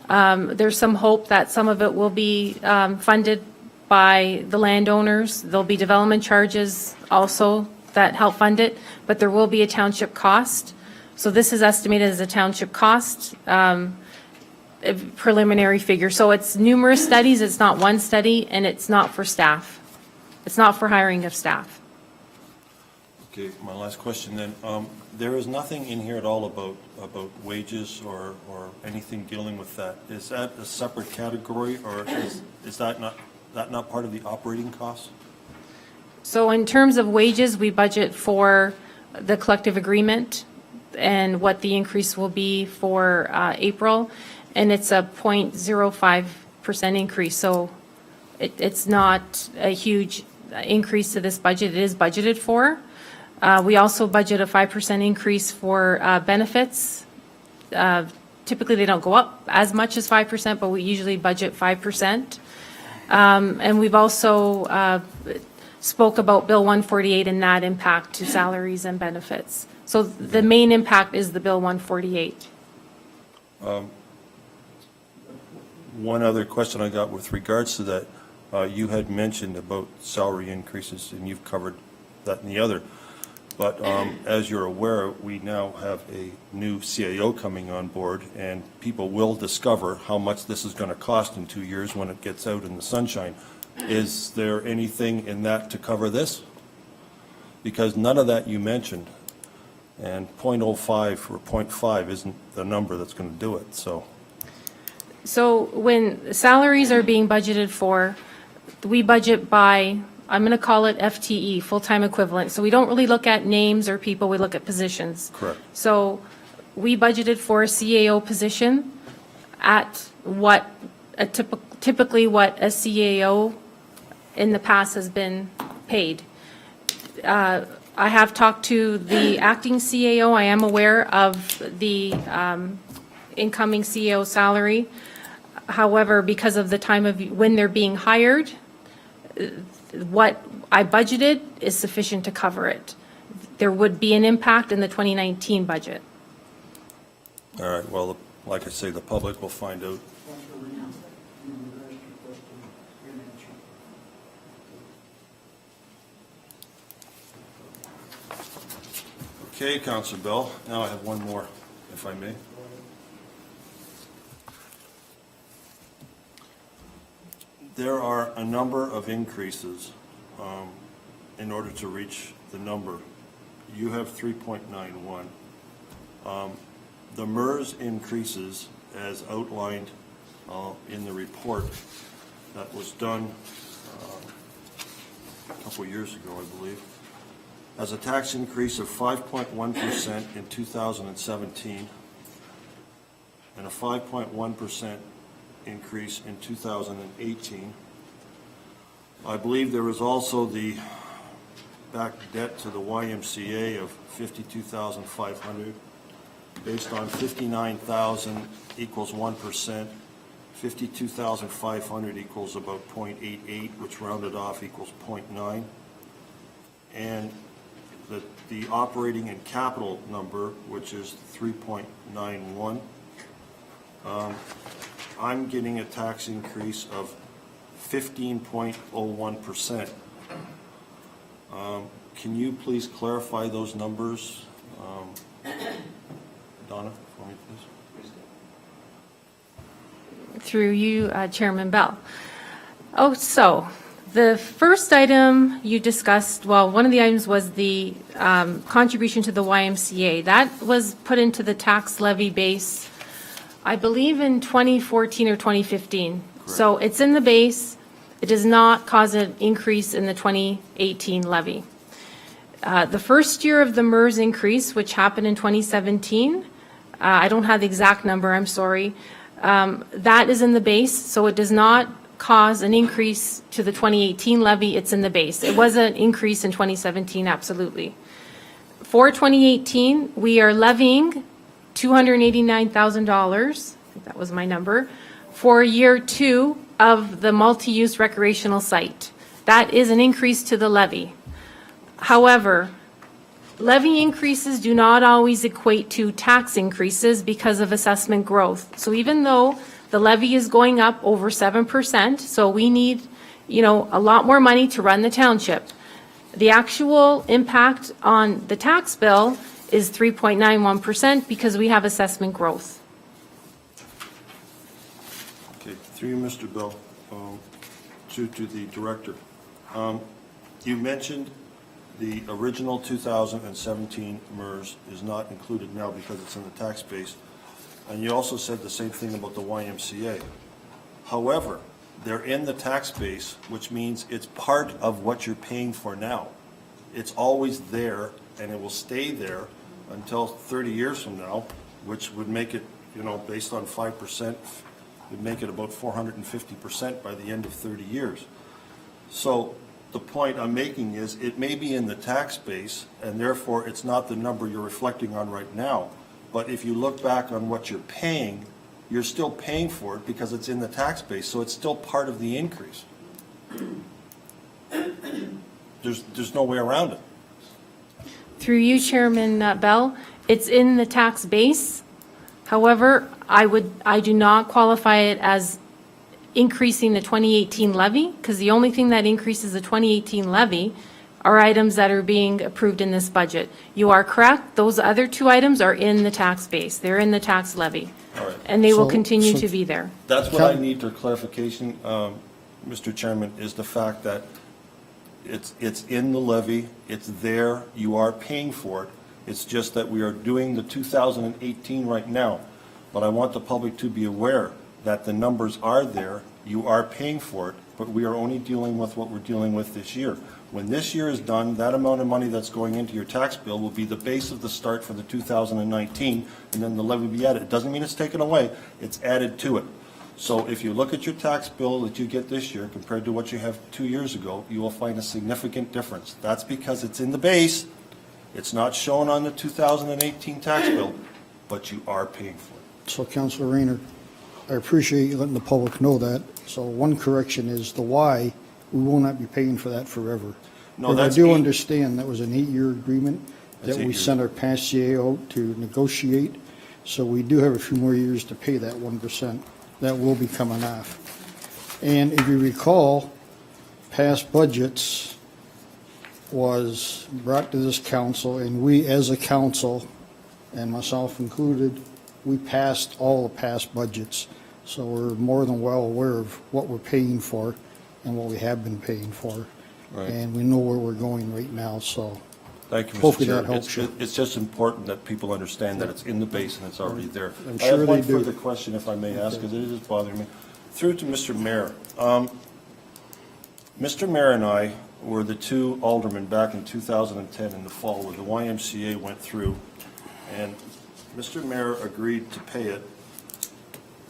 Speaker 2: There's some hope that some of it will be funded by the landowners. There'll be development charges also that help fund it, but there will be a township cost. So this is estimated as a township cost, a preliminary figure. So it's numerous studies, it's not one study, and it's not for staff. It's not for hiring of staff.
Speaker 1: Okay, my last question then. There is nothing in here at all about wages or anything dealing with that. Is that a separate category, or is that not part of the operating costs?
Speaker 2: So in terms of wages, we budget for the collective agreement and what the increase will be for April, and it's a 0.05% increase. So it's not a huge increase to this budget. It is budgeted for. We also budget a 5% increase for benefits. Typically, they don't go up as much as 5%, but we usually budget 5%. And we've also spoke about Bill 148 and that impact to salaries and benefits. So the main impact is the Bill 148.
Speaker 1: One other question I got with regards to that, you had mentioned about salary increases, and you've covered that and the other. But as you're aware, we now have a new CAO coming on board, and people will discover how much this is going to cost in 2 years when it gets out in the sunshine. Is there anything in that to cover this? Because none of that you mentioned, and 0.05 or 0.5 isn't the number that's going to do it, so.
Speaker 2: So when salaries are being budgeted for, we budget by, I'm going to call it FTE, full-time equivalent. So we don't really look at names or people, we look at positions.
Speaker 1: Correct.
Speaker 2: So we budgeted for a CAO position at what, typically what a CAO in the past has been paid. I have talked to the acting CAO. I am aware of the incoming CAO salary. However, because of the time of when they're being hired, what I budgeted is sufficient to cover it. There would be an impact in the 2019 budget.
Speaker 1: All right, well, like I say, the public will find out. Okay, Councilor Bell, now I have one more, if I may. There are a number of increases in order to reach the number. You have 3.91. The MERS increases, as outlined in the report that was done a couple years ago, I believe, as a tax increase of 5.1% in 2017 and a 5.1% increase in 2018. I believe there was also the back debt to the YMCA of $52,500 based on 59,000 equals 1%, 52,500 equals about 0.88, which rounded off equals 0.9. And the operating and capital number, which is 3.91, I'm getting a tax increase of 15.01%. Can you please clarify those numbers? Donna, for me, please.
Speaker 2: Through you, Chairman Bell. Oh, so the first item you discussed, well, one of the items was the contribution to the YMCA. That was put into the tax levy base, I believe, in 2014 or 2015. Correct. So it's in the base. It does not cause an increase in the 2018 levy. The first year of the MERS increase, which happened in 2017, I don't have the exact number, I'm sorry. That is in the base, so it does not cause an increase to the 2018 levy. It's in the base. It was an increase in 2017, absolutely. For 2018, we are levying $289,000, I think that was my number, for year 2 of the multi-use recreational site. That is an increase to the levy. However, levy increases do not always equate to tax increases because of assessment growth. So even though the levy is going up over 7%, so we need, a lot more money to run the township, the actual impact on the tax bill is 3.91% because we have assessment growth.
Speaker 1: Okay, through you, Mr. Bell, to the director. You mentioned the original 2017 MERS is not included now because it's in the tax base, and you also said the same thing about the YMCA. However, they're in the tax base, which means it's part of what you're paying for now. It's always there, and it will stay there until 30 years from now, which would make it, based on 5%, would make it about 450% by the end of 30 years. So the point I'm making is it may be in the tax base, and therefore it's not the number you're reflecting on right now. But if you look back on what you're paying, you're still paying for it because it's in the tax base, so it's still part of the increase. There's no way around it.
Speaker 2: Through you, Chairman Bell, it's in the tax base. However, I do not qualify it as increasing the 2018 levy, because the only thing that increases the 2018 levy are items that are being approved in this budget. You are correct, those other two items are in the tax base. They're in the tax levy.
Speaker 1: All right.
Speaker 2: And they will
Speaker 3: So-
Speaker 2: continue
Speaker 3: so-
Speaker 2: to be there.
Speaker 1: That's what I need for clarification, Mr. Chairman, is the fact that it's in the levy, it's there, you are paying for it. It's just that we are doing the 2018 right now. But I want the public to be aware that the numbers are there, you are paying for it, but we are only dealing with what we're dealing with this year. When this year is done, that amount of money that's going into your tax bill will be the base of the start for the 2019, and then the levy will be added. It doesn't mean it's taken away, it's added to it. So if you look at your tax bill that you get this year compared to what you have 2 years ago, you will find a significant difference. That's because it's in the base, it's not shown on the 2018 tax bill, but you are paying for it.
Speaker 3: So Councilor Rayner, I appreciate you letting the public know that. So one correction is the why, we will not be paying for that forever.
Speaker 1: No,
Speaker 3: But I
Speaker 1: that's
Speaker 3: do
Speaker 1: 8
Speaker 3: understand that was an 8-year agreement
Speaker 1: That's
Speaker 3: that
Speaker 1: 8
Speaker 3: we
Speaker 1: years.
Speaker 3: sent our past CA out to negotiate. So we do have a few more years to pay that 1%. That will be coming off. And if you recall, past budgets was brought to this council, and we as a council, and myself included, we passed all the past budgets. So we're more than well aware of what we're paying for and what we have been paying for.
Speaker 1: Right.
Speaker 3: And we know where we're going right now, so.
Speaker 1: Thank you, Mr.
Speaker 3: Hopefully
Speaker 1: Chair.
Speaker 3: that helps you.
Speaker 1: It's just important that people understand that it's in the base and it's already there.
Speaker 3: I'm
Speaker 1: I
Speaker 3: sure
Speaker 1: have one
Speaker 3: they do.
Speaker 1: further question, if I may ask, because it is bothering me. Through to Mr. Mayor. Mr. Mayor and I were the two aldermen back in 2010 in the fall where the YMCA went through, and Mr. Mayor agreed to pay it,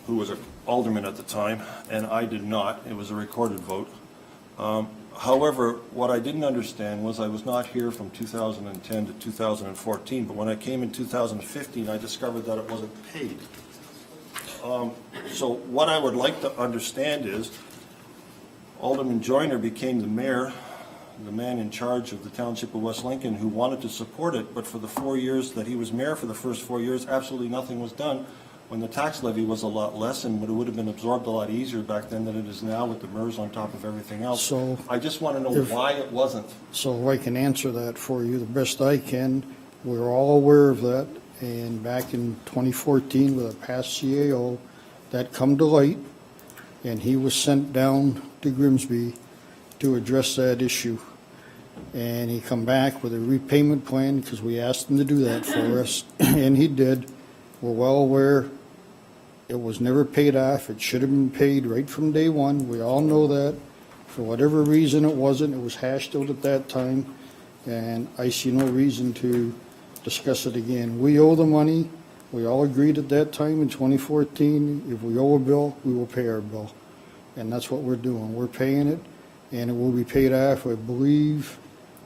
Speaker 1: who was an alderman at the time, and I did not. It was a recorded vote. However, what I didn't understand was I was not here from 2010 to 2014, but when I came in 2015, I discovered that it wasn't paid. So what I would like to understand is, Alderman Joyner became the mayor, the man in charge of the Township of West Lincoln, who wanted to support it, but for the 4 years that he was mayor, for the first 4 years, absolutely nothing was done, when the tax levy was a lot less and it would have been absorbed a lot easier back then than it is now with the MERS on top of everything else.
Speaker 3: So
Speaker 1: I just want to know
Speaker 3: if-
Speaker 1: why it wasn't.
Speaker 3: So if I can answer that for you the best I can, we're all aware of that. And back in 2014 with a past CAO, that come to light, and he was sent down to Grimsby to address that issue. And he come back with a repayment plan because we asked him to do that for us, and he did. We're well aware it was never paid off. It should have been paid right from day one. We all know that. For whatever reason, it wasn't. It was hashed out at that time, and I see no reason to discuss it again. We owe the money. We all agreed at that time in 2014, if we owe a bill, we will pay our bill. And that's what we're doing. We're paying it, and it will be paid off, I believe,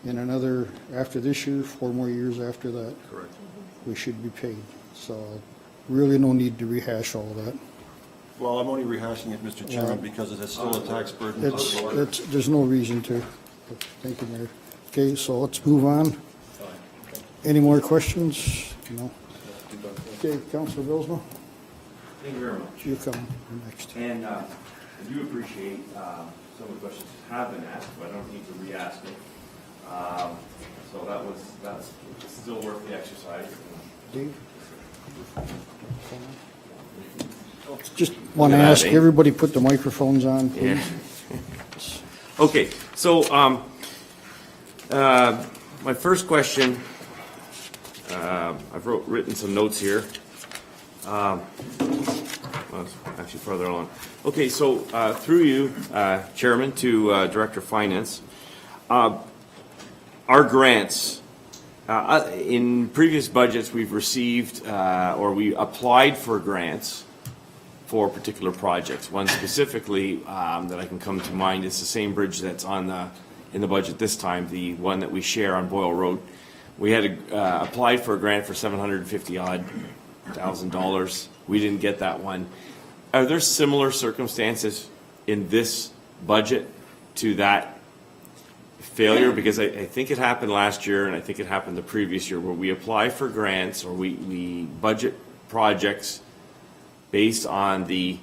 Speaker 3: in another, after this year, 4 more years after that.
Speaker 1: Correct.
Speaker 3: We should be paid. So really no need to rehash all that.
Speaker 1: Well, I'm only rehashing it, Mr. Chairman, because it is still a tax burden on the board.
Speaker 3: There's no reason to. Thank you, Mayor. Okay, so let's move on. Any more questions? No. Okay, Councilor Bilsma,
Speaker 8: Thank you very much.
Speaker 3: you come next.
Speaker 8: And I do appreciate some of the questions that have been asked, but I don't need to re-ask it. So that's still worth the exercise.
Speaker 3: Dave? Just want to ask everybody put the microphones on, please.
Speaker 8: Okay, so my first question, I've written some notes here. Well, it's actually further on. Okay, so through you, Chairman, to Director of Finance, our grants, in previous budgets, we've received or we applied for grants for particular projects. One specifically that I can come to mind is the same bridge that's on in the budget this time, the one that we share on Boyle Road. We had applied for a grant for $750,000. We didn't get that one. Are there similar circumstances in this budget to that failure? Because I think it happened last year, and I think it happened the previous year, where we apply for grants or we budget projects based on the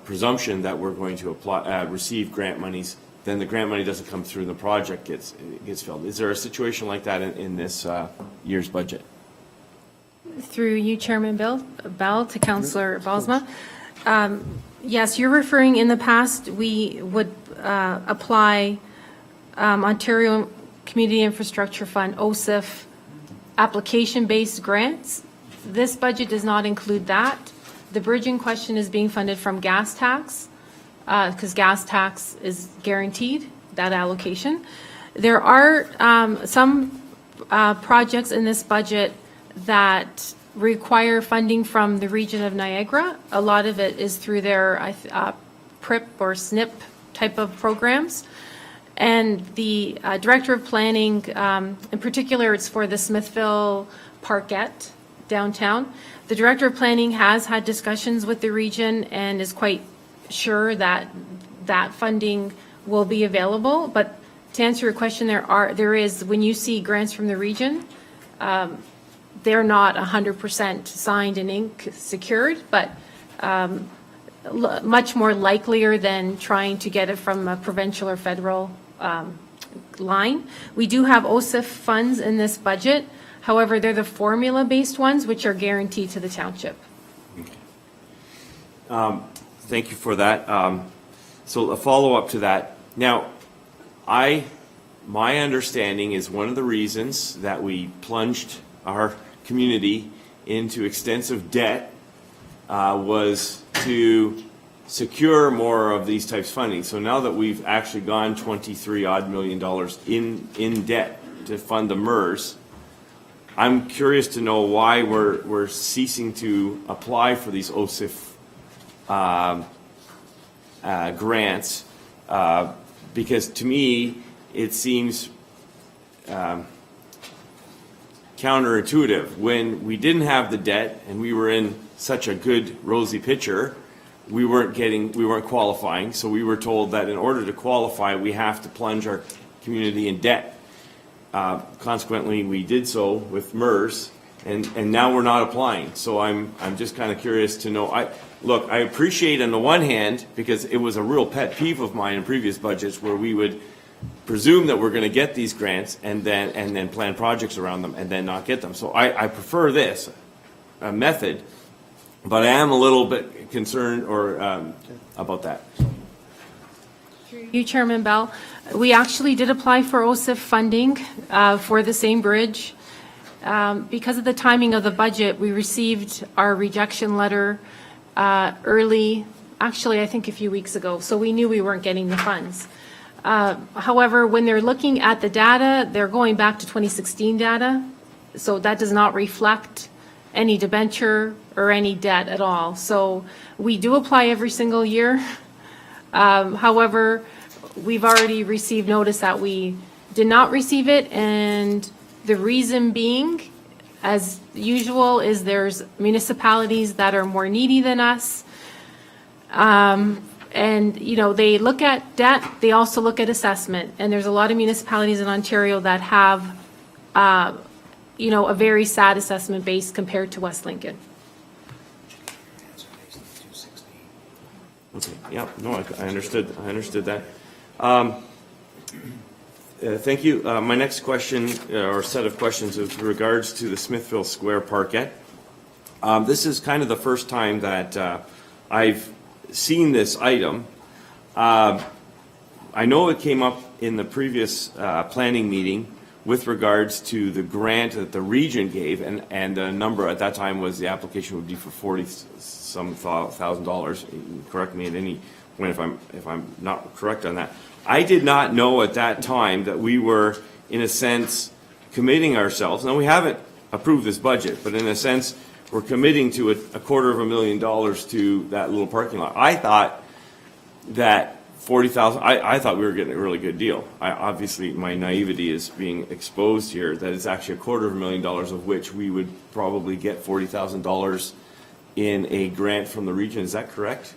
Speaker 8: presumption that we're going to receive grant monies, then the grant money doesn't come through and the project gets filled. Is there a situation like that in this year's budget?
Speaker 2: Through you, Chairman Bell, to Councillor Balsma. Yes, you're referring in the past, we would apply Ontario Community Infrastructure Fund, OSIF, application-based grants. This budget does not include that. The bridge in question is being funded from gas tax, because gas tax is guaranteed, that allocation. There are some projects in this budget that require funding from the region of Niagara. A lot of it is through their PRIP or SNP type of programs. And the Director of Planning, in particular, it's for the Smithville Parkette downtown. The Director of Planning has had discussions with the region and is quite sure that that funding will be available. But to answer your question, there is, when you see grants from the region, they're not 100% signed and ink secured, but much more likelier than trying to get it from a provincial or federal line. We do have OSIF funds in this budget. However, they're the formula-based ones, which are guaranteed to the township.
Speaker 8: Thank you for that. So a follow-up to that. Now, my understanding is one of the reasons that we plunged our community into extensive debt was to secure more of these types of funding. So now that we've actually gone $23-odd million in debt to fund the MERS, I'm curious to know why we're ceasing to apply for these OSIF grants, because to me it seems counterintuitive. When we didn't have the debt and we were in such a good rosy picture, we weren't qualifying. So we were told that in order to qualify, we have to plunge our community in debt. Consequently, we did so with MERS, and now we're not applying. So I'm just kind of curious to know. I appreciate on the one hand, because it was a real pet peeve of mine in previous budgets where we would presume that we're going to get these grants and then plan projects around them and then not get them. So I prefer this method, but I am a little bit concerned about that.
Speaker 2: Through you, Chairman Bell, we actually did apply for OSIF funding for the same bridge. Because of the timing of the budget, we received our rejection letter early, actually I think a few weeks ago, so we knew we weren't getting the funds. However, when they're looking at the data, they're going back to 2016 data, so that does not reflect any debenture or any debt at all. So we do apply every single year. However, we've already received notice that we did not receive it, and the reason being, as usual, is there's municipalities that are more needy than us. And, you know, they look at debt, they also look at assessment. And there's a lot of municipalities in Ontario that have, you know, a very sad assessment base compared to West Lincoln.
Speaker 8: Okay, yeah, no, I understood that. Thank you. My next question, or set of questions, is with regards to the Smithville Square Parkette. This is kind of the first time that I've seen this item. I know it came up in the previous planning meeting with regards to the grant that the region gave, and the number at that time was the application would be for $40-some thousand. Correct me at any point if I'm not correct on that. I did not know at that time that we were, in a sense, committing ourselves. Now, we haven't approved this budget, but in a sense, we're committing to a $250,000 to that little parking lot. I thought that 40,000, I thought we were getting a really good deal. Obviously, my naivety is being exposed here, that it's actually $250,000, of which we would probably get $40,000 in a grant from the region. Is that correct?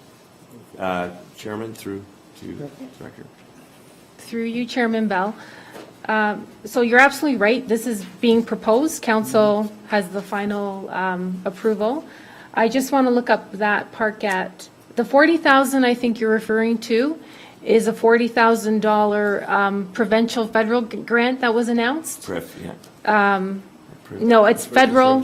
Speaker 8: Chairman, through to Director.
Speaker 2: Through you, Chairman Bell. So you're absolutely right. This is being proposed. Council has the final approval. I just want to look up that parkette. The $40,000 I think you're referring to is a $40,000 provincial federal grant that was announced. No, it's federal.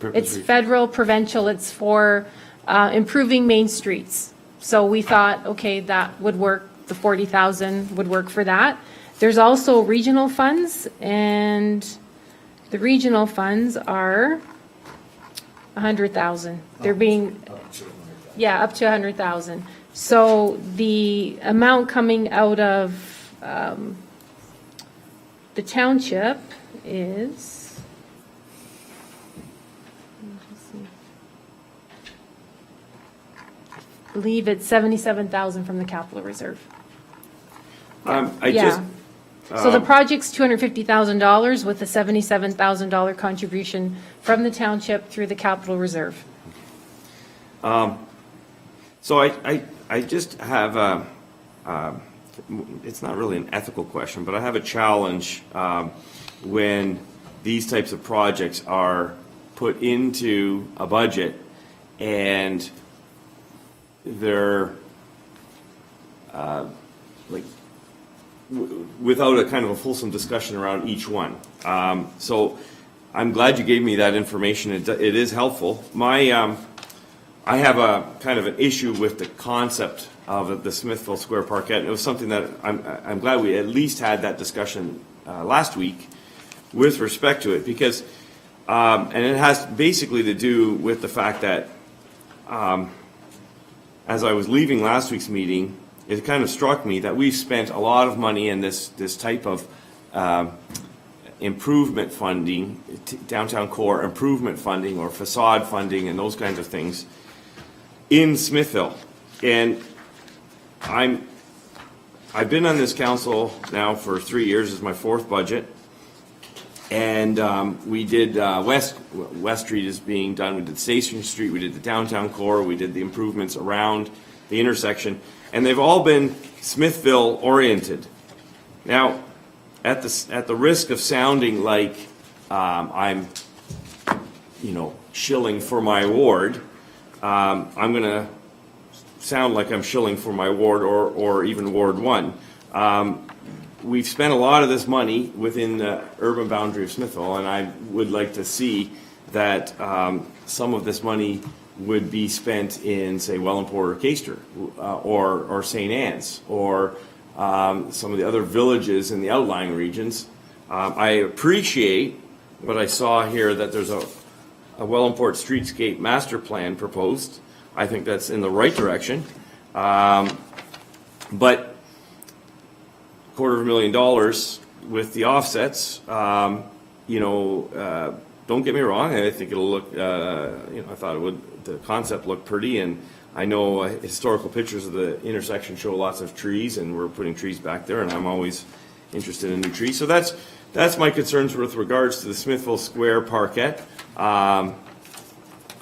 Speaker 2: It's federal, provincial. It's for improving main streets. So we thought, okay, that would work. The $40,000 would work for that. There's also regional funds, and the regional funds are $100,000. They're being, yeah, up to $100,000. So the amount coming out of the township is, I believe it's $77,000 from the capital reserve. Yeah. So the project's $250,000 with a $77,000 contribution from the township through the capital reserve.
Speaker 8: So I just have it's not really an ethical question, but I have a challenge when these types of projects are put into a budget and they're without a kind of a fulsome discussion around each one. So I'm glad you gave me that information. It is helpful. I have a kind of an issue with the concept of the Smithville Square Parkette. It was something that I'm glad we at least had that discussion last week with respect to it, because and it has basically to do with the fact that as I was leaving last week's meeting, it kind of struck me that we've spent a lot of money in this type of improvement funding, downtown core improvement funding or facade funding and those kinds of things in Smithville. And I've been on this council now for 3 years. It's my fourth budget. And we did West Street is being done. We did Station Street. We did the downtown core. We did the improvements around the intersection. And they've all been Smithville oriented. Now, at the risk of sounding like I'm, shilling for my ward, I'm going to sound like I'm shilling for my ward or even Ward 1. We've spent a lot of this money within the urban boundary of Smithville, and I would like to see that some of this money would be spent in, say, Wellandport or Caister, or St. Anne's, or some of the other villages in the outlying regions. I appreciate what I saw here, that there's a Wellandport streetscape master plan proposed. I think that's in the right direction. But $250,000 with the offsets, don't get me wrong. I think it'll look, I thought it would, the concept looked pretty, and I know historical pictures of the intersection show lots of trees, and we're putting trees back there, and I'm always interested in new trees. So that's that's my concerns with regards to the Smithville Square parquet. I'm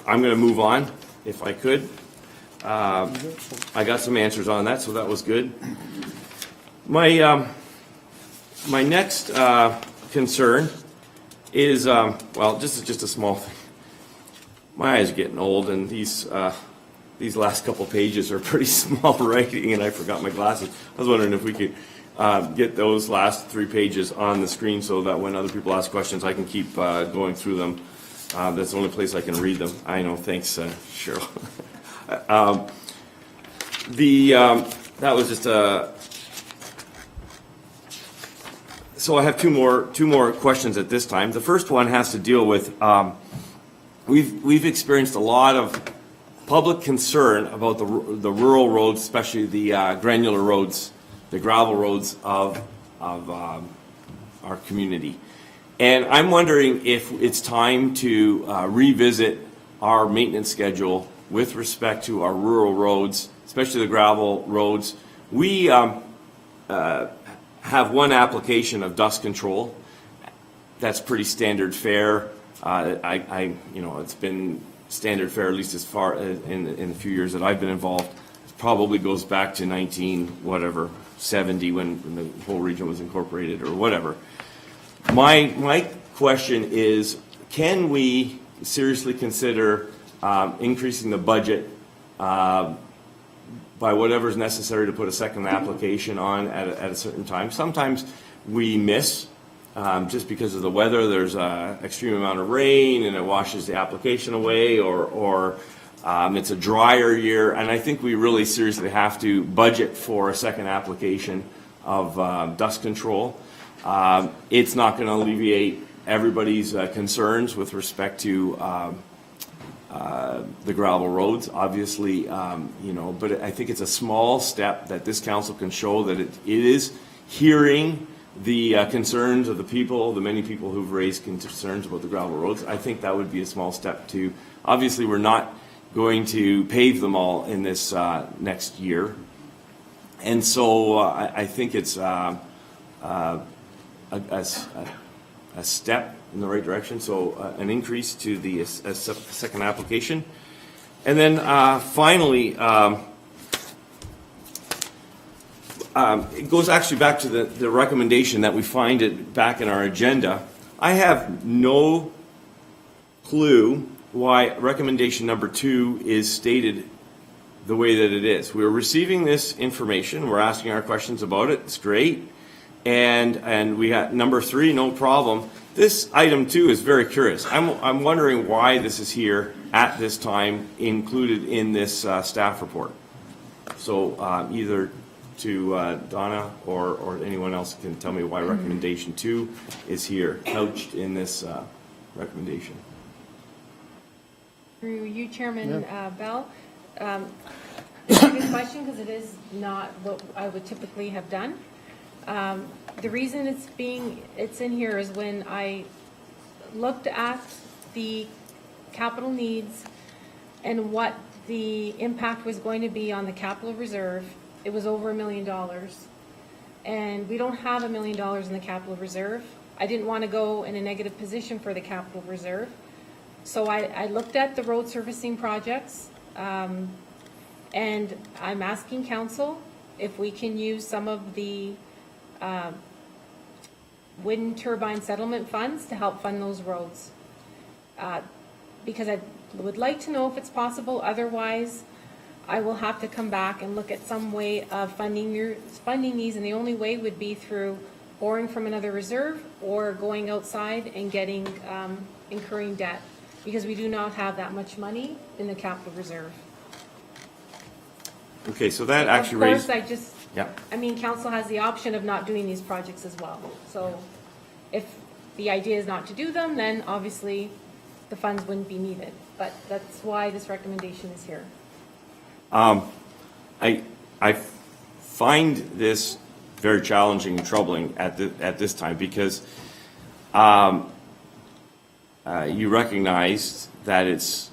Speaker 8: going to move on, if I could. I got some answers on that, so that was good. My next concern is, well, this is just a small thing. My eyes are getting old, and these last couple pages are pretty small writing, and I forgot my glasses. I was wondering if we could get those last 3 pages on the screen so that when other people ask questions, I can keep going through them. That's the only place I can read them. I know, thanks, Cheryl. That was just a. So I have two more questions at this time. The first one has to deal with we've experienced a lot of public concern about the rural roads, especially the granular roads, the gravel roads of our community. And I'm wondering if it's time to revisit our maintenance schedule with respect to our rural roads, especially the gravel roads. We have one application of dust control. That's pretty standard fare. It's been standard fare at least as far in the few years that I've been involved. It probably goes back to 1970 when the whole region was incorporated or whatever. My question is, can we seriously consider increasing the budget by whatever is necessary to put a second application on at a certain time? Sometimes we miss just because of the weather. There's an extreme amount of rain and it washes the application away, or it's a drier year. And I think we really seriously have to budget for a second application of dust control. It's not going to alleviate everybody's concerns with respect to the gravel roads, obviously, but I think it's a small step that this council can show that it is hearing the concerns of the many people who've raised concerns about the gravel roads. I think that would be a small step to, obviously we're not going to pave them all in this next year. And so I think it's a step in the right direction, so an increase to the second application. And then finally, it goes actually back to the recommendation that we find it back in our agenda. I have no clue why recommendation number 2 is stated the way that it is. We're receiving this information, we're asking our questions about it, it's great. And we got number 3, no problem. This item 2 is very curious. I'm wondering why this is here at this time, included in this staff report. So either to Donna or anyone else can tell me why recommendation 2 is here, couched in this recommendation.
Speaker 2: Through you, Chairman Bell. It's a good question because it is not what I would typically have done. The reason it's in here is when I looked at the capital needs and what the impact was going to be on the capital reserve, it was over $1 million. And we don't have $1 million in the capital reserve. I didn't want to go in a negative position for the capital reserve. So I looked at the road surfacing projects, and I'm asking council if we can use some of the wind turbine settlement funds to help fund those roads. Because I would like to know if it's possible. Otherwise, I will have to come back and look at some way of funding these, and the only way would be through borrowing from another reserve or going outside and getting incurring debt, because we do not have that much money in the capital reserve.
Speaker 8: Okay, so that actually raised.
Speaker 2: Of course, council has the option of not doing these projects as well. So if the idea is not to do them, then obviously the funds wouldn't be needed. But that's why this recommendation is here.
Speaker 8: I find this very challenging and troubling at this time because you recognize that it's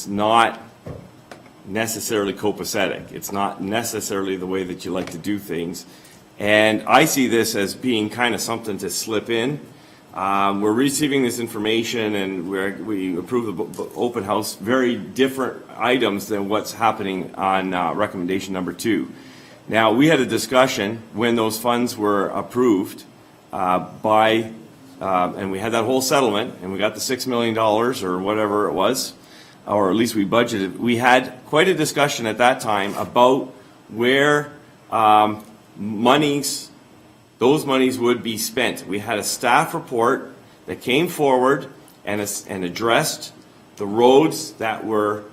Speaker 8: not necessarily copacetic. It's not necessarily the way that you like to do things. And I see this as being kind of something to slip in. We're receiving this information and we approve the open house, very different items than what's happening on recommendation number 2. Now, we had a discussion when those funds were approved and we had that whole settlement, and we got the $6 million or whatever it was, or at least we budgeted. We had quite a discussion at that time about where those monies would be spent. We had a staff report that came forward and addressed the roads that were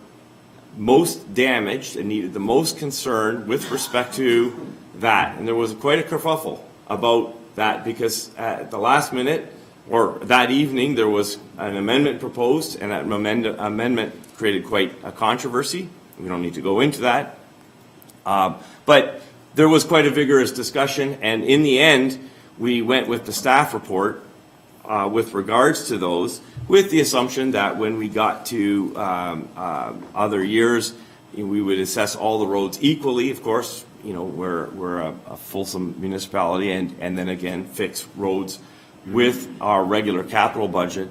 Speaker 8: most damaged and needed the most concern with respect to that. And there was quite a kerfuffle about that because at the last minute or that evening there was an amendment proposed, and that amendment created quite a controversy. We don't need to go into that. But there was quite a vigorous discussion, and in the end, we went with the staff report with regards to those, with the assumption that when we got to other years, we would assess all the roads equally. Of course, we're a fulsome municipality, and then again, fix roads with our regular capital budget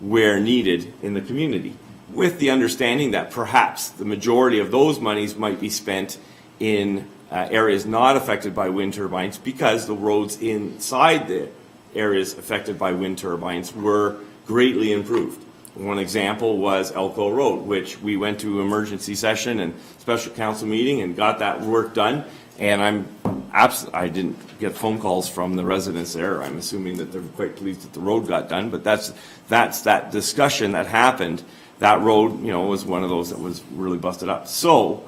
Speaker 8: where needed in the community, with the understanding that perhaps the majority of those monies might be spent in areas not affected by wind turbines, because the roads inside the areas affected by wind turbines were greatly improved. One example was Elko Road, which we went to emergency session and special council meeting and got that work done. And I didn't get phone calls from the residents there. I'm assuming that they're quite pleased that the road got done. But that's that discussion that happened. That road, was one of those that was really busted up. So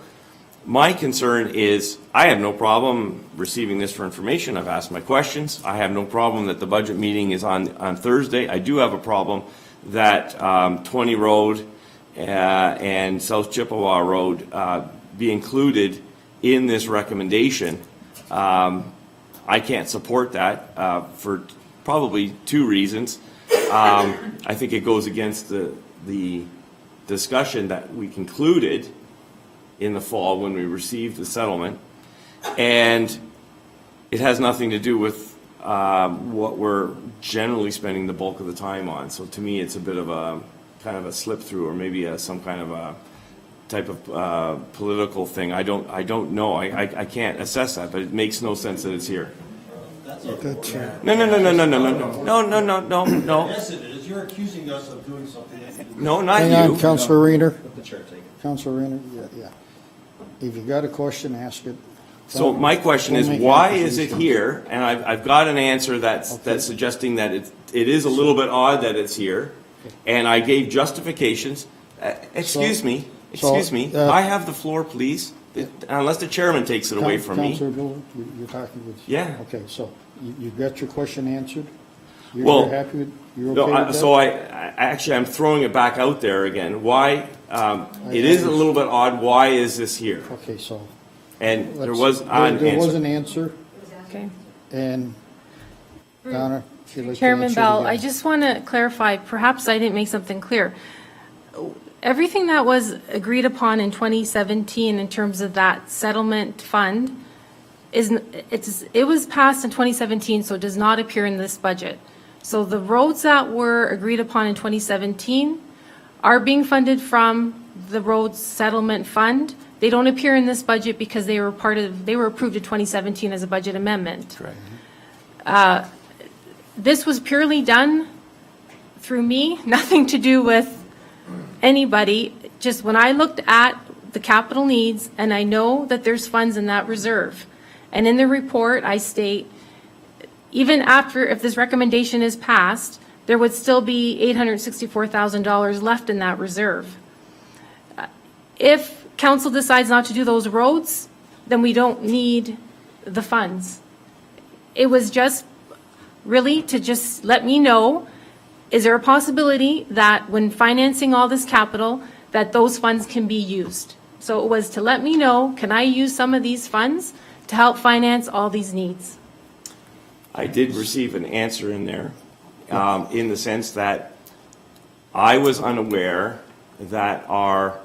Speaker 8: my concern is I have no problem receiving this for information. I've asked my questions. I have no problem that the budget meeting is on Thursday. I do have a problem that 20 Road and South Chippewa Road be included in this recommendation. I can't support that for probably 2 reasons. I think it goes against the discussion that we concluded in the fall when we received the settlement, and it has nothing to do with what we're generally spending the bulk of the time on. So to me, it's a bit of a kind of a slip through, or maybe some kind of a type of political thing. I don't know. I can't assess that, but it makes no sense that it's here. No.
Speaker 1: Yes, it is. You're accusing us of doing something.
Speaker 8: No, not
Speaker 3: Hang
Speaker 8: you.
Speaker 3: on, Councillor Rayner.
Speaker 1: Let the chair take it.
Speaker 3: Councillor Rayner, yeah. If you got a question, ask it.
Speaker 8: So my question is,
Speaker 3: Don't make
Speaker 8: why
Speaker 3: any
Speaker 8: is it
Speaker 3: accusations.
Speaker 8: here? And I've got an answer that's suggesting that it is a little bit odd that it's here. And I gave justifications. Excuse me. I have the floor, please. Unless the chairman takes it away from me.
Speaker 3: Councillor Miller, you're talking with...
Speaker 8: Yeah.
Speaker 3: Okay, so you got your question answered?
Speaker 8: Well,
Speaker 3: You're happy with, you're
Speaker 8: No,
Speaker 3: okay with that?
Speaker 8: so I'm throwing it back out there again. Why? It is a little bit odd. Why is this here?
Speaker 3: Okay, so...
Speaker 8: And there
Speaker 3: let's-
Speaker 8: was
Speaker 3: There was
Speaker 8: an
Speaker 3: an answer,
Speaker 2: Okay.
Speaker 3: and Donna, if you'd like to
Speaker 2: Chairman
Speaker 3: answer it
Speaker 2: Bell,
Speaker 3: again.
Speaker 2: I just want to clarify, perhaps I didn't make something clear. Everything that was agreed upon in 2017 in terms of that settlement fund it was passed in 2017, so it does not appear in this budget. So the roads that were agreed upon in 2017 are being funded from the roads settlement fund. They don't appear in this budget because they were approved in 2017 as a budget amendment.
Speaker 8: Correct.
Speaker 2: This was purely done through me, nothing to do with anybody. Just when I looked at the capital needs, and I know that there's funds in that reserve. And in the report, I state, even after, if this recommendation is passed, there would still be $864,000 left in that reserve. If council decides not to do those roads, then we don't need the funds. It was just really to just let me know, is there a possibility that when financing all this capital, that those funds can be used? So it was to let me know, can I use some of these funds to help finance all these needs?
Speaker 8: I did receive an answer in there, in the sense that I was unaware that our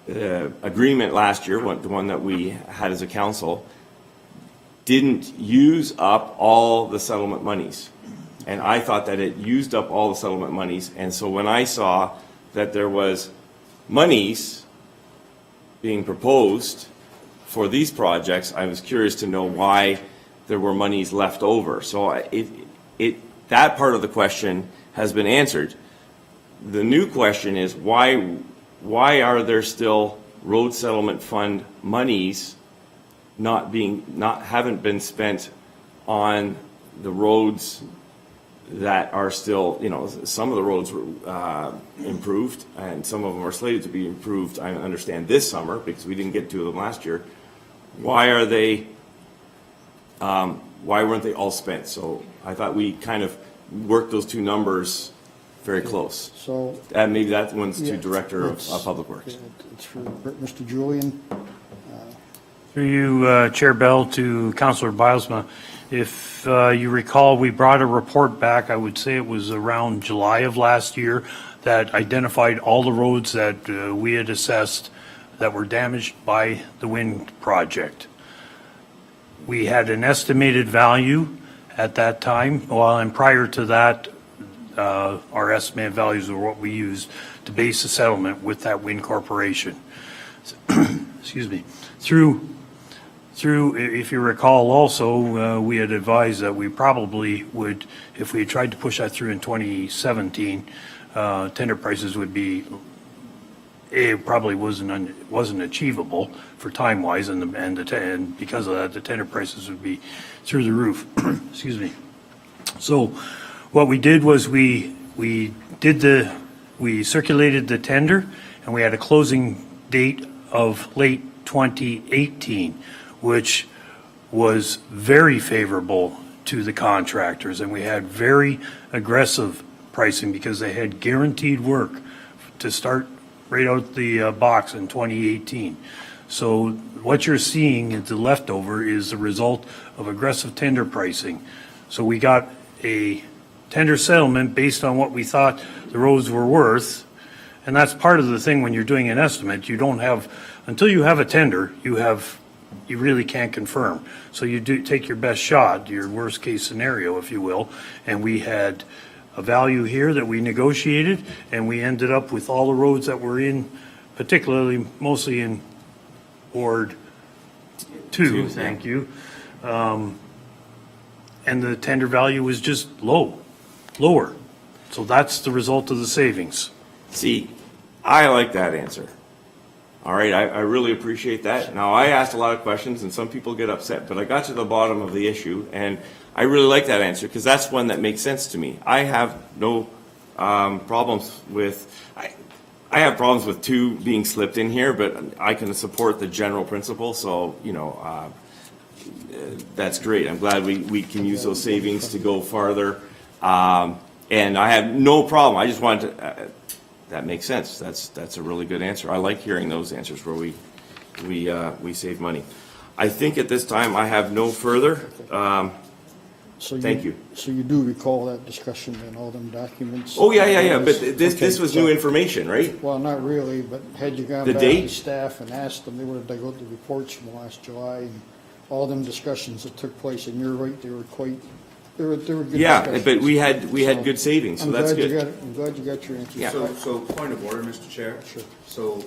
Speaker 8: agreement last year, the one that we had as a council, didn't use up all the settlement monies. And I thought that it used up all the settlement monies. And so when I saw that there was monies being proposed for these projects, I was curious to know why there were monies left over. So that part of the question has been answered. The new question is why are there still road settlement fund monies haven't been spent on the roads that are still, some of the roads were improved and some of them are slated to be improved, I understand, this summer because we didn't get to them last year. Why weren't they all spent? So I thought we kind of worked those two numbers very close.
Speaker 3: So,
Speaker 8: And maybe that one's to
Speaker 3: Yeah,
Speaker 8: Director of
Speaker 3: it's-
Speaker 8: Public Works.
Speaker 3: it's for Mr. Julian.
Speaker 7: Through you, Chair Bell, to Councillor Bilesma. If you recall, we brought a report back, I would say it was around July of last year, that identified all the roads that we had assessed that were damaged by the wind project. We had an estimated value at that time, and prior to that, our estimated values were what we used to base the settlement with that wind corporation. Excuse me. Through, if you recall also, we had advised that we probably would, if we had tried to push that through in 2017, tender prices would be, it probably wasn't achievable for time-wise, and because of that, the tender prices would be through the roof. Excuse me. So what we did was we circulated the tender, and we had a closing date of late 2018, which was very favorable to the contractors, and we had very aggressive pricing because they had guaranteed work to start right out the box in 2018. So what you're seeing at the leftover is the result of aggressive tender pricing. So we got a tender settlement based on what we thought the roads were worth, and that's part of the thing when you're doing an estimate. You don't have, until you have a tender, you really can't confirm. So you do take your best shot, your worst case scenario, if you will. And we had a value here that we negotiated, and we ended up with all the roads that were in, particularly mostly in Ward 2, thank you. And the tender value was just lower. So that's the result of the savings.
Speaker 8: See, I like that answer. All right, I really appreciate that. Now, I asked a lot of questions, and some people get upset, but I got to the bottom of the issue, and I really like that answer because that's one that makes sense to me. I have no problems with, I have problems with 2 being slipped in here, but I can support the general principle, so, that's great. I'm glad we can use those savings to go farther. And I have no problem. I just wanted to, that makes sense. That's a really good answer. I like hearing those answers where we save money. I think at this time I have no further. Thank you.
Speaker 3: So you do recall that discussion and all them documents?
Speaker 8: Oh, yeah. But this
Speaker 3: Okay,
Speaker 8: was
Speaker 3: so-
Speaker 8: new information, right?
Speaker 3: Well, not really, but had you gone
Speaker 8: The
Speaker 3: back
Speaker 8: date?
Speaker 3: to staff and asked them, they would have dug out the reports from last July and all them discussions that took place, and you're right, they were quite, they were good
Speaker 8: Yeah,
Speaker 3: discussions.
Speaker 8: but we had
Speaker 3: So,
Speaker 8: good savings, so
Speaker 3: I'm
Speaker 8: that's
Speaker 3: glad you
Speaker 8: good.
Speaker 3: got it. I'm glad you got your answer.
Speaker 8: Yeah.
Speaker 10: So point of order, Mr. Chair.
Speaker 3: Sure.
Speaker 10: So,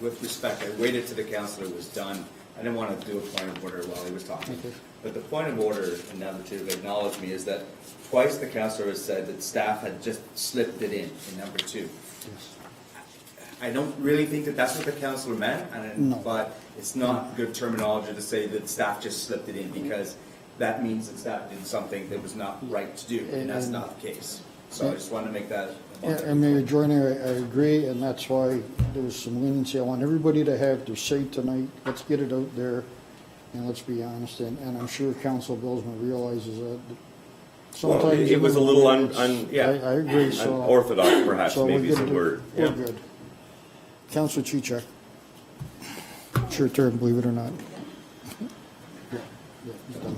Speaker 10: with respect, I waited till the councillor was done. I didn't want to do a point of order while he was talking.
Speaker 3: Okay.
Speaker 10: But the point of order, and now that you've acknowledged me, is that twice the councillor has said that staff had just slipped it in number 2. I don't really think that that's what the councillor meant,
Speaker 3: No.
Speaker 10: but it's not good terminology to say that staff just slipped it in, because that means that staff did something that was not right to do, and that's not the case. So I just wanted to make that.
Speaker 3: Yeah, and Mayor Joyner, I agree, and that's why there was some leniency. I want everybody to have their say tonight. Let's get it out there, and let's be honest, and I'm sure Council Bilsman realizes that.
Speaker 8: Well,
Speaker 3: Sometimes
Speaker 8: it was a little
Speaker 3: I agree, so.
Speaker 8: unorthodox, perhaps,
Speaker 3: so we're
Speaker 8: maybe is the
Speaker 3: good.
Speaker 8: word.
Speaker 3: We're
Speaker 8: Yeah.
Speaker 3: good. Councilor Chichak. It's your turn, believe it or not. Yeah, he's done.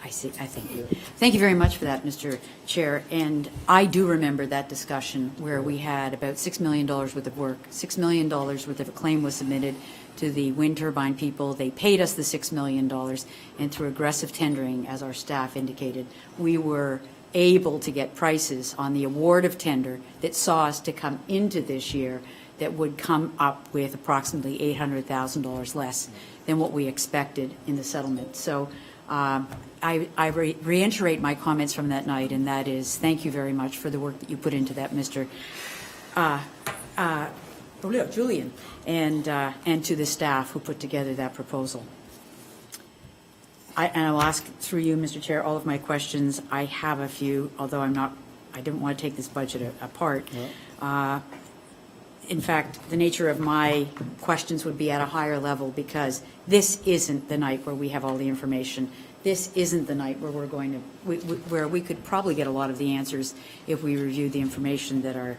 Speaker 4: I see, I think. Thank you very much for that, Mr. Chair. And I do remember that discussion where we had about $6 million worth of work. $6 million worth of a claim was submitted to the wind turbine people. They paid us the $6 million, and through aggressive tendering, as our staff indicated, we were able to get prices on the award of tender that saw us to come into this year that would come up with approximately $800,000 less than what we expected in the settlement. So I reiterate my comments from that night, and that is, thank you very much for the work that you put into that, Mr. Julian, and to the staff who put together that proposal. And I'll ask through you, Mr. Chair, all of my questions. I have a few, although I didn't want to take this budget apart. In fact, the nature of my questions would be at a higher level, because this isn't the night where we have all the information. This isn't the night where we're going to, where we could probably get a lot of the answers if we reviewed the information that our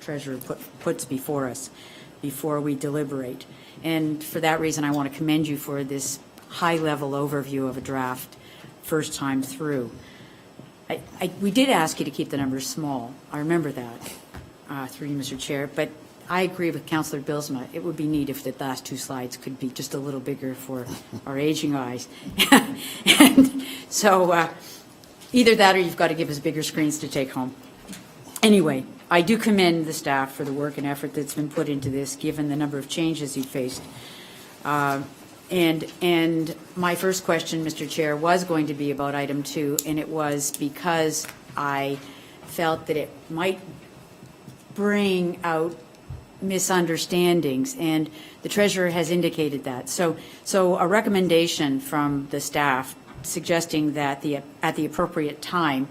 Speaker 4: treasurer puts before us before we deliberate. And for that reason, I want to commend you for this high-level overview of a draft first time through. We did ask you to keep the numbers small. I remember that, through you, Mr. Chair. But I agree with Councillor Bilsma. It would be neat if the last two slides could be just a little bigger for our aging eyes. And so either that or you've got to give us bigger screens to take home. Anyway, I do commend the staff for the work and effort that's been put into this, given the number of changes you faced. And my first question, Mr. Chair, was going to be about item 2, and it was because I felt that it might bring out misunderstandings, and the treasurer has indicated that. So a recommendation from the staff suggesting that at the appropriate time,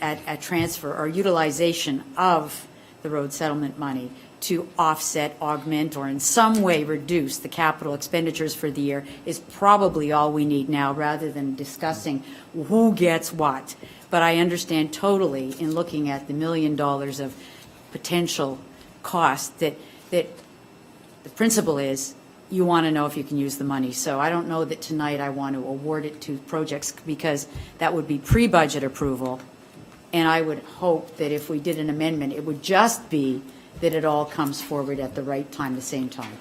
Speaker 4: at transfer or utilization of the road settlement money to offset, augment, or in some way reduce the capital expenditures for the year is probably all we need now, rather than discussing who gets what. But I understand totally, in looking at the $1 million of potential cost, that the principle is you want to know if you can use the money. So I don't know that tonight I want to award it to projects, because that would be pre-budget approval. And I would hope that if we did an amendment, it would just be that it all comes forward at the right time, the same time.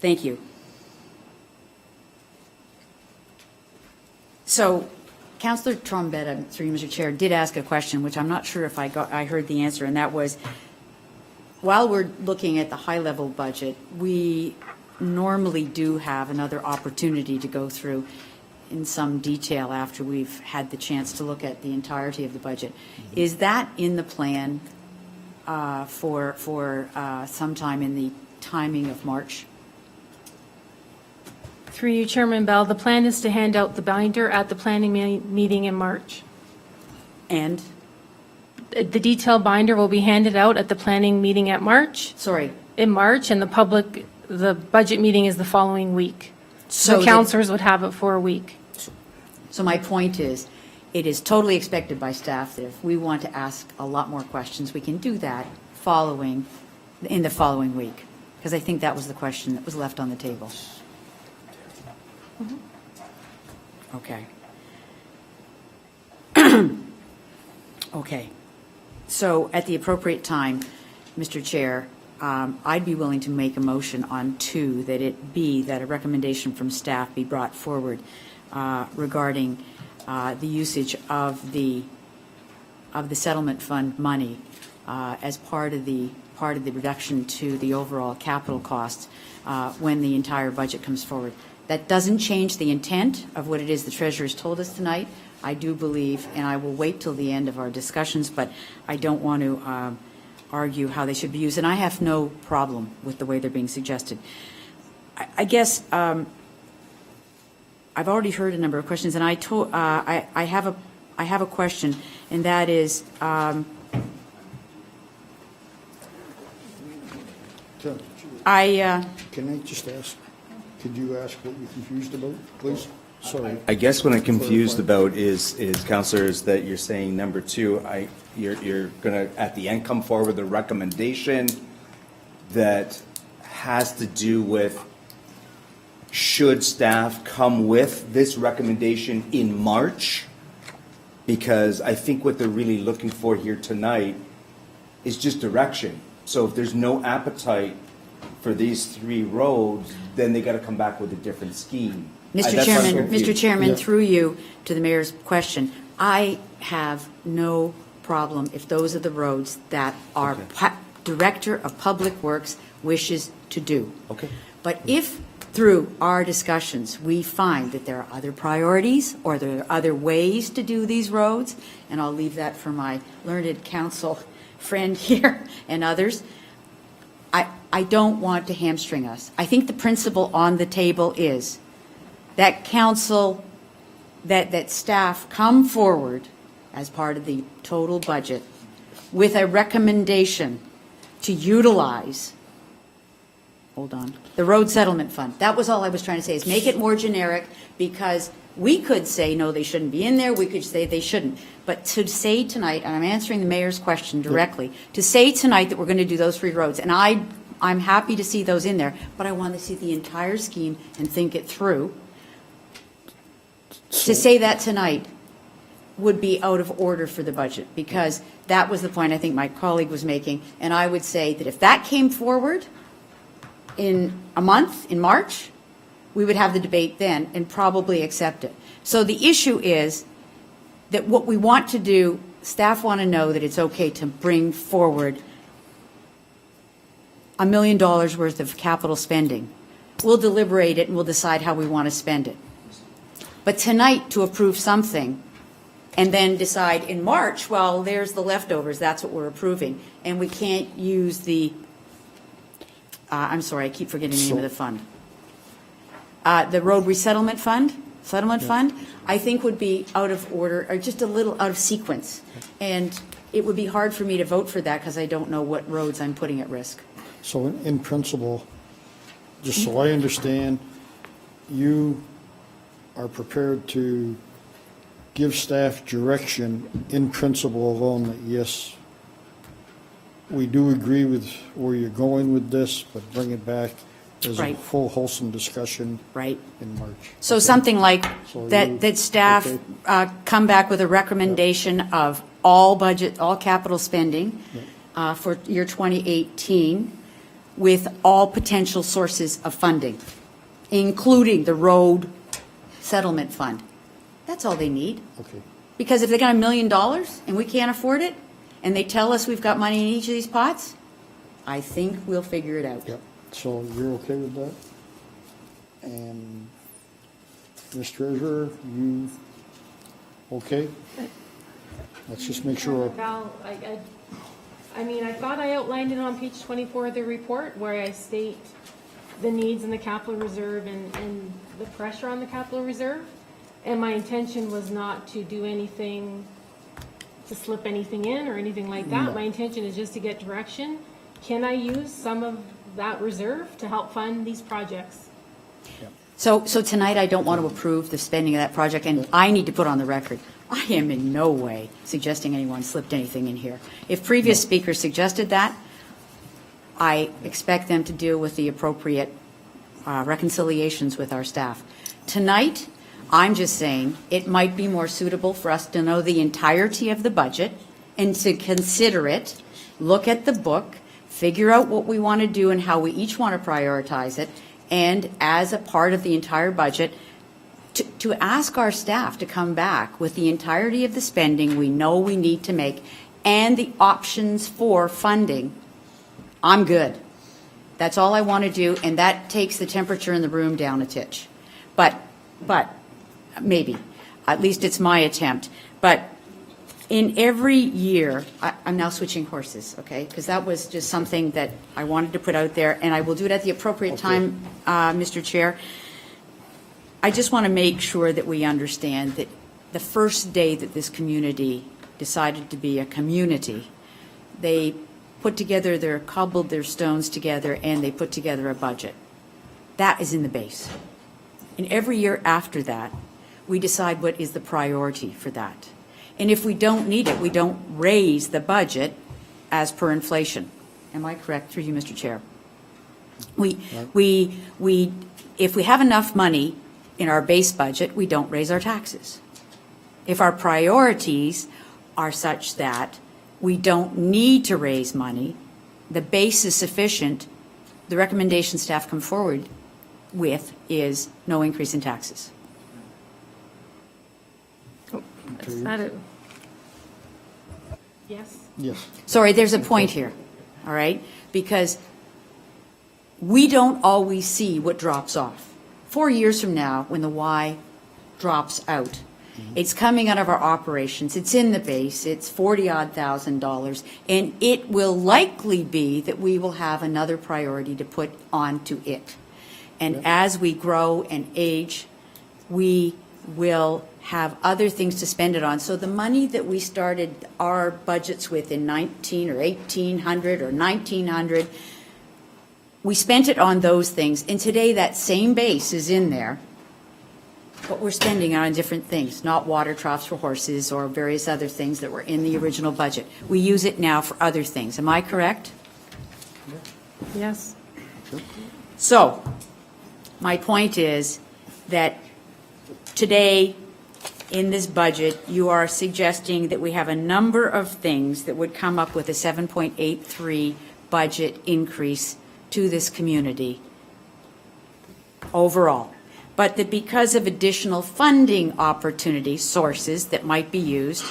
Speaker 4: Thank you. So Councillor Trombetta, through you, Mr. Chair, did ask a question, which I'm not sure if I heard the answer, and that was, while we're looking at the high-level budget, we normally do have another opportunity to go through in some detail after we've had the chance to look at the entirety of the budget. Is that in the plan for sometime in the timing of March?
Speaker 2: Through you, Chairman Bell, the plan is to hand out the binder at the planning meeting in March.
Speaker 4: And?
Speaker 2: The detailed binder will be handed out at the planning meeting at March.
Speaker 4: Sorry.
Speaker 2: In March, and the budget meeting is the following week.
Speaker 4: So
Speaker 2: the councillors would have it for a week.
Speaker 4: So my point is, it is totally expected by staff that if we want to ask a lot more questions, we can do that in the following week, because I think that was the question that was left on the table. Okay. Okay. So at the appropriate time, Mr. Chair, I'd be willing to make a motion on 2, that it be that a recommendation from staff be brought forward regarding the usage of the settlement fund money as part of the reduction to the overall capital costs when the entire budget comes forward. That doesn't change the intent of what it is the treasurer has told us tonight. I do believe, and I will wait till the end of our discussions, but I don't want to argue how they should be used, and I have no problem with the way they're being suggested. I guess I've already heard a number of questions, and I have a question, and that is,
Speaker 3: Can
Speaker 4: I
Speaker 3: just ask, could you ask what you're confused about, please? Sorry.
Speaker 10: I guess what I'm confused about is councillors, that you're saying number 2, you're going to at the end come forward with a recommendation that has to do with, should staff come with this recommendation in March? Because I think what they're really looking for here tonight is just direction. So if there's no appetite for these 3 roads, then they gotta come back with a different scheme.
Speaker 4: Mr.
Speaker 10: That's why I'm
Speaker 4: Chairman, Mr.
Speaker 10: confused.
Speaker 4: Chairman,
Speaker 3: Yeah.
Speaker 4: through you to the mayor's question, I have no problem if those are the roads that our
Speaker 10: Okay.
Speaker 4: Director of Public Works wishes to do.
Speaker 10: Okay.
Speaker 4: But if through our discussions, we find that there are other priorities or there are other ways to do these roads, and I'll leave that for my learned counsel friend here and others, I don't want to hamstring us. I think the principle on the table is that council, that staff come forward as part of the total budget with a recommendation to utilize, hold on, the road settlement fund. That was all I was trying to say, is make it more generic, because we could say, no, they shouldn't be in there, we could say they shouldn't. But to say tonight, and I'm answering the mayor's question directly, to say tonight that we're going to do those 3 roads, and I'm happy to see those in there, but I want to see the entire scheme and think it through. To say that tonight would be out of order for the budget, because that was the point I think my colleague was making. And I would say that if that came forward in a month, in March, we would have the debate then and probably accept it. So the issue is that what we want to do, staff want to know that it's okay to bring forward $1 million worth of capital spending. We'll deliberate it and we'll decide how we want to spend it. But tonight, to approve something and then decide in March, well, there's the leftovers, that's what we're approving. And we can't use the, I'm sorry, I keep forgetting the name of the fund. The road resettlement fund, settlement fund, I think would be out of order, or just a little out of sequence. And it would be hard for me to vote for that because I don't know what roads I'm putting at risk.
Speaker 3: So in principle, just so I understand, you are prepared to give staff direction in principle alone that, yes, we do agree with where you're going with this, but bring it back as a
Speaker 4: Right.
Speaker 3: full wholesome discussion
Speaker 4: Right.
Speaker 3: in March.
Speaker 4: So something like
Speaker 3: So you-
Speaker 4: that staff
Speaker 3: okay.
Speaker 4: come back with a recommendation of all budget, all capital spending for year 2018 with all potential sources of funding, including the road settlement fund. That's all they need.
Speaker 3: Okay.
Speaker 4: Because if they got $1 million and we can't afford it, and they tell us we've got money in each of these pots, I think we'll figure it out.
Speaker 3: Yep. So you're okay with that? And Ms. Treasurer, you okay? Let's just make sure.
Speaker 2: Val, I mean, I thought I outlined it on page 24 of the report, where I state the needs in the capital reserve and the pressure on the capital reserve. And my intention was not to do anything, to slip anything in or anything like that.
Speaker 3: No.
Speaker 2: My intention is just to get direction. Can I use some of that reserve to help fund these projects?
Speaker 4: So tonight, I don't want to approve the spending of that project, and I need to put on the record, I am in no way suggesting anyone slipped anything in here. If previous speakers suggested that, I expect them to deal with the appropriate reconciliations with our staff. Tonight, I'm just saying it might be more suitable for us to know the entirety of the budget and to consider it, look at the book, figure out what we want to do and how we each want to prioritize it, and as a part of the entire budget, to ask our staff to come back with the entirety of the spending we know we need to make and the options for funding. I'm good. That's all I want to do, and that takes the temperature in the room down a titch. But maybe, at least it's my attempt. But in every year, I'm now switching horses, okay? Because that was just something that I wanted to put out there, and I will do it at the appropriate time, Mr. Chair. I just want to make sure that we understand that the first day that this community decided to be a community, they cobbled their stones together, and they put together a budget. That is in the base. And every year after that, we decide what is the priority for that. And if we don't need it, we don't raise the budget as per inflation. Am I correct, through you, Mr. Chair? If we have enough money in our base budget, we don't raise our taxes. If our priorities are such that we don't need to raise money, the base is sufficient, the recommendation staff come forward with is no increase in taxes.
Speaker 2: Is that it? Yes?
Speaker 3: Yes.
Speaker 4: Sorry, there's a point here, all right? Because we don't always see what drops off. 4 years from now, when the Y drops out, it's coming out of our operations, it's in the base, it's $40-odd thousand, and it will likely be that we will have another priority to put onto it. And as we grow and age, we will have other things to spend it on. So the money that we started our budgets with in 19 or 1800 or 1900, we spent it on those things. And today that same base is in there, but we're spending it on different things, not water troughs for horses or various other things that were in the original budget. We use it now for other things. Am I correct?
Speaker 2: Yes.
Speaker 4: So, my point is that today, in this budget, you are suggesting that we have a number of things that would come up with a 7.83 budget increase to this community overall. But that because of additional funding opportunity sources that might be used,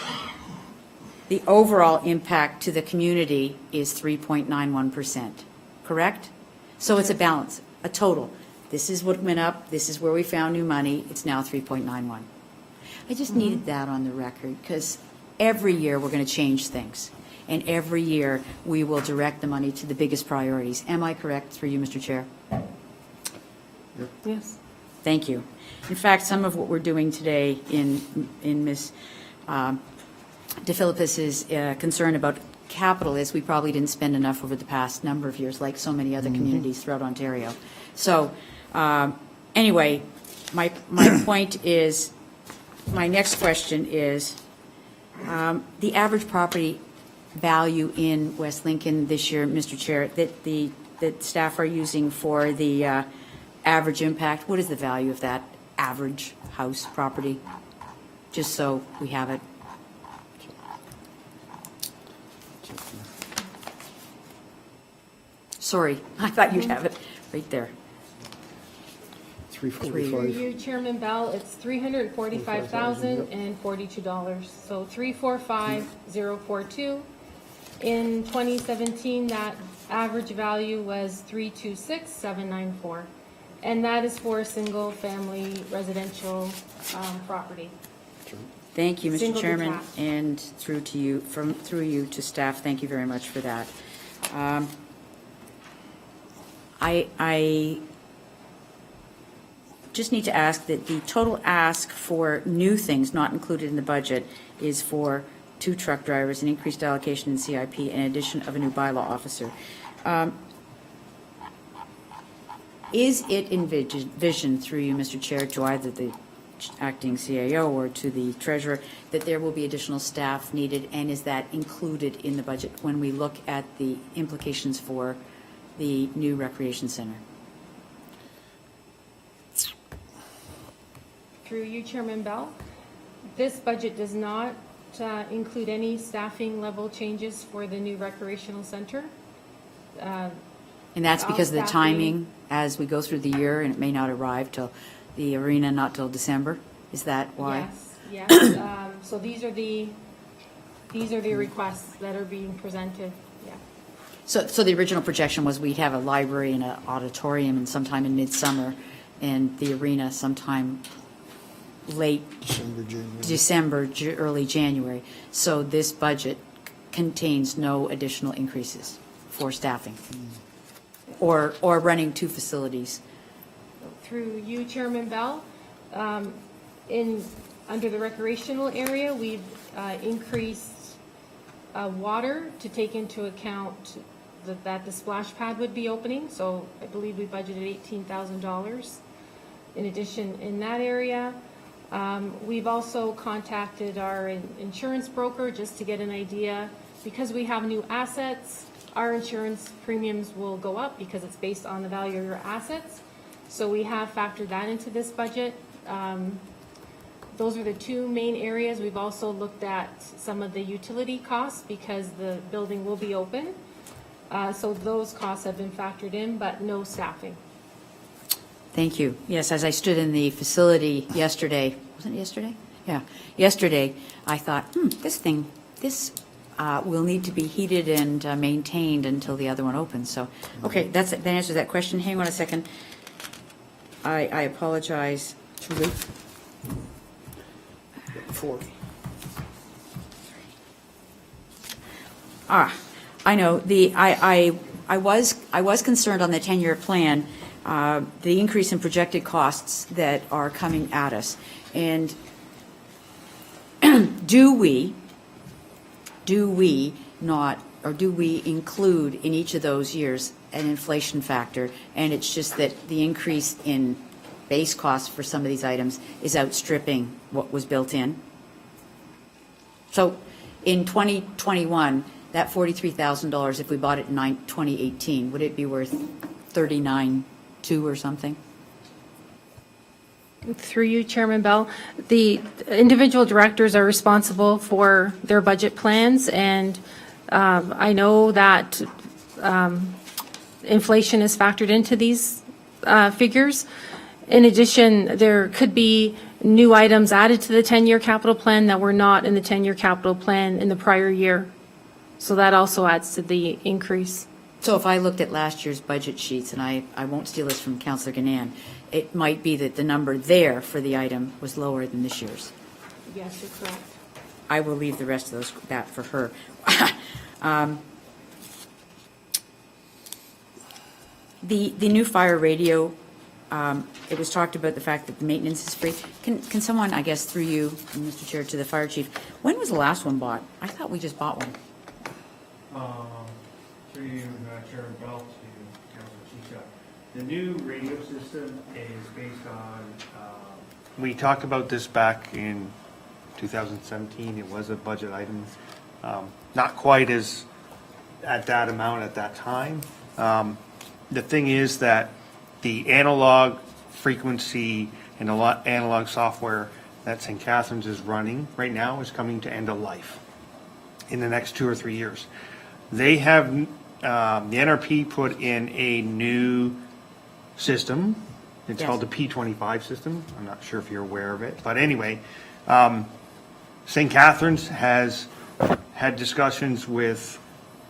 Speaker 4: the overall impact to the community is 3.91%, correct? So it's a balance, a total. This is what went up, this is where we found new money, it's now 3.91. I just needed that on the record, because every year we're going to change things. And every year, we will direct the money to the biggest priorities. Am I correct, through you, Mr. Chair?
Speaker 2: Yes.
Speaker 4: Thank you. In fact, some of what we're doing today in Ms. DeFilippis' concern about capital is we probably didn't spend enough over the past number of years, like so many other communities throughout Ontario. So anyway, my point is, my next question is, the average property value in West Lincoln this year, Mr. Chair, that staff are using for the average impact, what is the value of that average house property? Just so we have it. Sorry, I thought you'd have it right there.
Speaker 2: Through
Speaker 3: 345.
Speaker 2: you, Chairman Bell, it's $345,042. So 345,042. In 2017, that average value was 326,794. And that is for a single-family residential property.
Speaker 4: Thank you, Mr.
Speaker 2: Single
Speaker 4: Chairman,
Speaker 2: detached.
Speaker 4: and through you to staff, thank you very much for that. I just need to ask that the total ask for new things not included in the budget is for 2 truck drivers, an increased allocation in CIP, and addition of a new bylaw officer. Is it envisioned through you, Mr. Chair, to either the acting CAO or to the treasurer, that there will be additional staff needed, and is that included in the budget when we look at the implications for the new recreation center?
Speaker 2: Through you, Chairman Bell, this budget does not include any staffing level changes for the new recreational center.
Speaker 4: And that's because of the timing as we go through the year, and it may not arrive till the arena, not till December? Is that why?
Speaker 2: Yes, yes. So these are the requests that are being presented, yeah.
Speaker 4: So the original projection was we'd have a library and an auditorium and sometime in midsummer, and the arena sometime late December, early January. So this budget contains no additional increases for staffing or running 2 facilities.
Speaker 2: Through you, Chairman Bell, under the recreational area, we've increased water to take into account that the splash pad would be opening. So I believe we budgeted $18,000 in addition in that area. We've also contacted our insurance broker just to get an idea. Because we have new assets, our insurance premiums will go up because it's based on the value of your assets. So we have factored that into this budget. Those are the 2 main areas. We've also looked at some of the utility costs because the building will be open. So those costs have been factored in, but no staffing.
Speaker 4: Thank you. Yes, as I stood in the facility yesterday, wasn't it yesterday? Yeah, yesterday, I thought, this will need to be heated and maintained until the other one opens. So, okay, that answers that question. Hang on a second. I apologize. Truly.
Speaker 3: 40.
Speaker 4: I know, I was concerned on the 10-year plan, the increase in projected costs that are coming at us. And do we not, or do we include in each of those years an inflation factor? And it's just that the increase in base costs for some of these items is outstripping what was built in? So in 2021, that $43,000, if we bought it in 2018, would it be worth $39,200 or something?
Speaker 2: Through you, Chairman Bell, the individual directors are responsible for their budget plans, and I know that inflation is factored into these figures. In addition, there could be new items added to the 10-year capital plan that were not in the 10-year capital plan in the prior year. So that also adds to the increase.
Speaker 4: So if I looked at last year's budget sheets, and I won't steal this from Councillor Gannan, it might be that the number there for the item was lower than this year's.
Speaker 2: Yes, you're correct.
Speaker 4: I will leave the rest of that for her. The new fire radio, it was talked about the fact that the maintenance is free. Can someone, I guess through you, Mr. Chair, to the fire chief, when was the last one bought? I thought we just bought one.
Speaker 5: Through you, Chairman Bell, to Councilor Chicha. The new radio system is based on, we talked about this back in 2017. It was a budget item. Not quite as at that amount at that time. The thing is that the analog frequency and a lot analog software that St. Catharines is running right now is coming to end of life in the next 2 or 3 years. They have, the NRP put in a new system. It's
Speaker 4: Yes.
Speaker 5: called the P25 system. I'm not sure if you're aware of it. But anyway, St. Catharines has had discussions with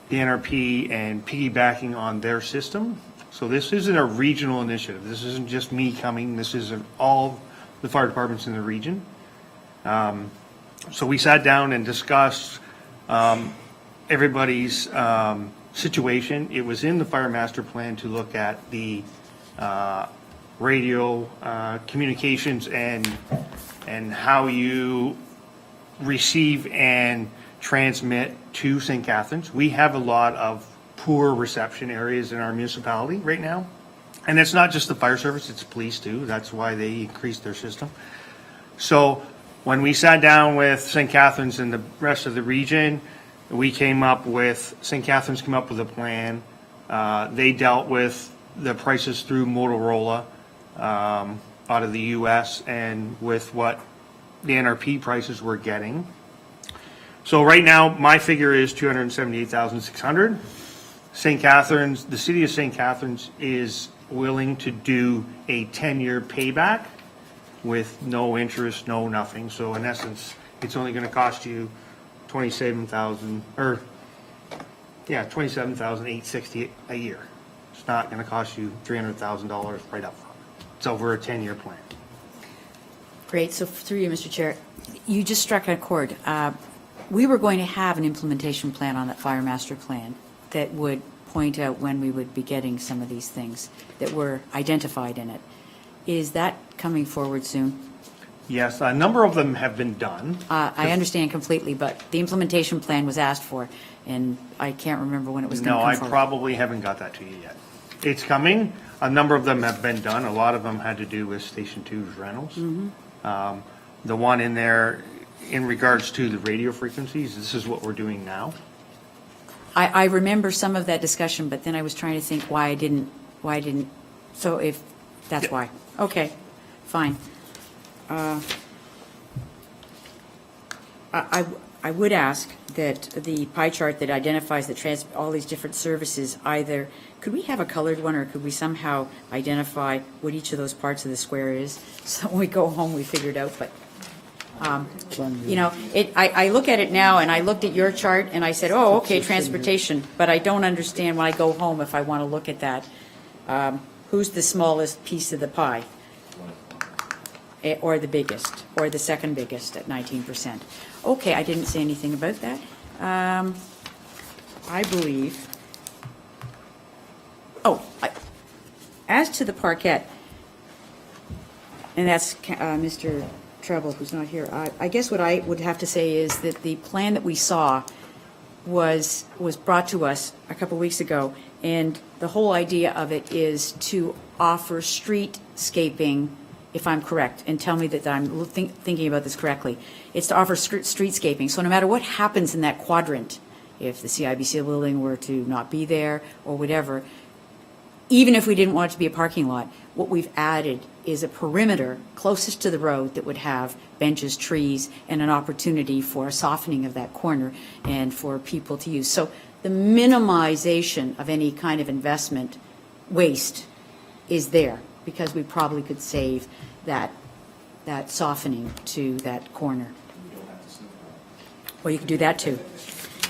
Speaker 5: the NRP and piggybacking on their system. So this isn't a regional initiative. This isn't just me coming. This is all the fire departments in the region. So we sat down and discussed everybody's situation. It was in the fire master plan to look at the radio communications and how you receive and transmit to St. Catharines. We have a lot of poor reception areas in our municipality right now. And it's not just the fire service, it's police too. That's why they increased their system. So when we sat down with St. Catharines and the rest of the region, we came up with, St. Catharines came up with a plan. They dealt with the prices through Motorola out of the US and with what the NRP prices were getting. So right now, my figure is $278,600. St. Catharines, the city of St. Catharines is willing to do a 10-year payback with no interest, no nothing. So in essence, it's only going to cost you $27,860 a year. It's not going to cost you $300,000 right up front. It's over a 10-year plan.
Speaker 4: Great, so through you, Mr. Chair, you just struck a chord. We were going to have an implementation plan on that fire master plan that would point out when we would be getting some of these things that were identified in it. Is that coming forward soon?
Speaker 5: Yes, a number of them have been done.
Speaker 4: I understand completely, but the implementation plan was asked for, and I can't remember when it was going to
Speaker 5: No,
Speaker 4: come
Speaker 5: I
Speaker 4: forward.
Speaker 5: probably haven't got that to you yet. It's coming. A number of them have been done. A lot of them had to do with Station 2's rentals. The one in there, in regards to the radio frequencies, this is what we're doing now.
Speaker 4: I remember some of that discussion, but then I was trying to think why I didn't, so if, that's
Speaker 5: Yeah.
Speaker 4: why. Okay, fine. I would ask that the pie chart that identifies all these different services, either, could we have a colored one, or could we somehow identify what each of those parts of the square is? So when we go home, we figure it out, but, you know, I look at it now, and I looked at your chart, and I said, oh, okay, transportation, but I don't understand when I go home if I want to look at that. Who's the smallest piece of the pie? Or the biggest, or the second biggest at 19%. Okay, I didn't say anything about that. I believe, as to the parquet, and that's Mr. Treble, who's not here, I guess what I would have to say is that the plan that we saw was brought to us a couple weeks ago, and the whole idea of it is to offer streetscaping, if I'm correct, and tell me that I'm thinking about this correctly. It's to offer streetscaping. So no matter what happens in that quadrant, if the CIBC building were to not be there or whatever, even if we didn't want it to be a parking lot, what we've added is a perimeter closest to the road that would have benches, trees, and an opportunity for a softening of that corner and for people to use. So the minimization of any kind of investment waste is there, because we probably could save that softening to that corner. Well, you could do that too.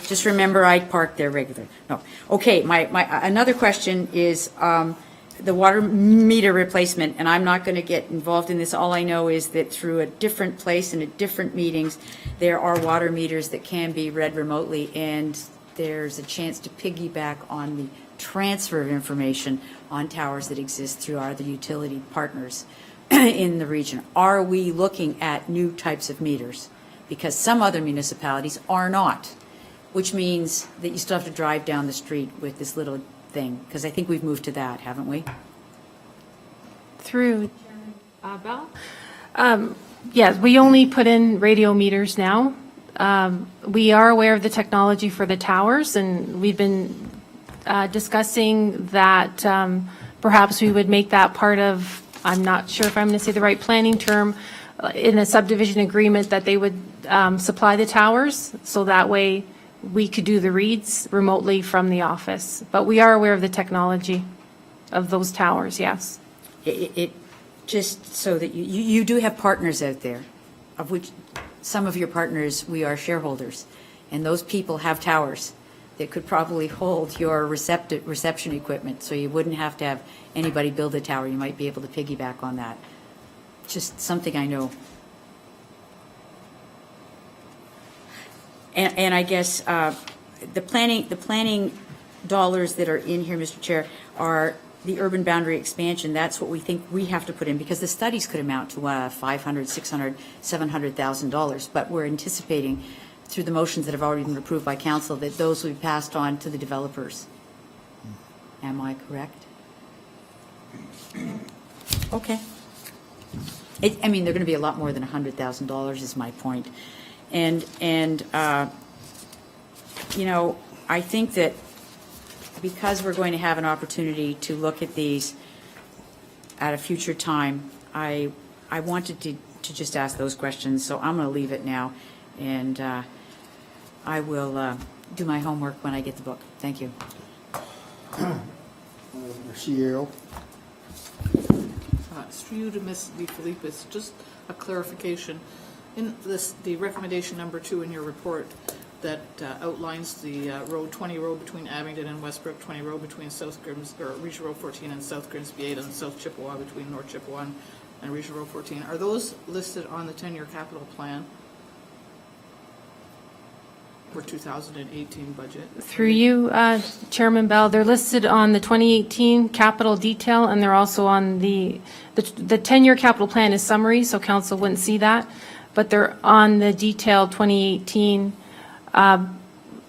Speaker 4: Just remember, I park there regularly. No. Okay, my another question is the water meter replacement, and I'm not going to get involved in this. All I know is that through a different place and at different meetings, there are water meters that can be read remotely, and there's a chance to piggyback on the transfer of information on towers that exist through our other utility partners in the region. Are we looking at new types of meters? Because some other municipalities are not, which means that you still have to drive down the street with this little thing, because I think we've moved to that, haven't we?
Speaker 2: Through Chairman Bell? Yes, we only put in radio meters now. We are aware of the technology for the towers, and we've been discussing that perhaps we would make that part of, I'm not sure if I'm going to say the right planning term, in a subdivision agreement that they would supply the towers, so that way we could do the reads remotely from the office. But we are aware of the technology of those towers, yes.
Speaker 4: It just so that you do have partners out there, of which some of your partners, we are shareholders, and those people have towers that could probably hold your reception equipment, so you wouldn't have to have anybody build a tower. You might be able to piggyback on that. Just something I know. And I guess the planning dollars that are in here, Mr. Chair, are the urban boundary expansion. That's what we think we have to put in, because the studies could amount to $500,000, $600,000, $700,000. But we're anticipating, through the motions that have already been approved by council, that those will be passed on to the developers. Am I correct? Okay. I mean, they're going to be a lot more than $100,000 is my point. And you know, I think that because we're going to have an opportunity to look at these at a future time, I wanted to just ask those questions, so I'm going to leave it now, and I will do my homework when I get the book. Thank you.
Speaker 3: CEO.
Speaker 11: Through you to Ms. DeFilippis, just a clarification. In the recommendation number 2 in your report that outlines the road 20 road between Abingdon and Westbrook, 20 road between South Grimsby, or Regional Road 14 and South Grimsby 8, and South Chippewa between North Chippewa and Regional Road 14. Are those listed on the 10-year capital plan for 2018 budget?
Speaker 2: Through you, Chairman Bell, they're listed on the 2018 capital detail, and they're also on the 10-year capital plan is summary, so council wouldn't see that, but they're on the detailed 2018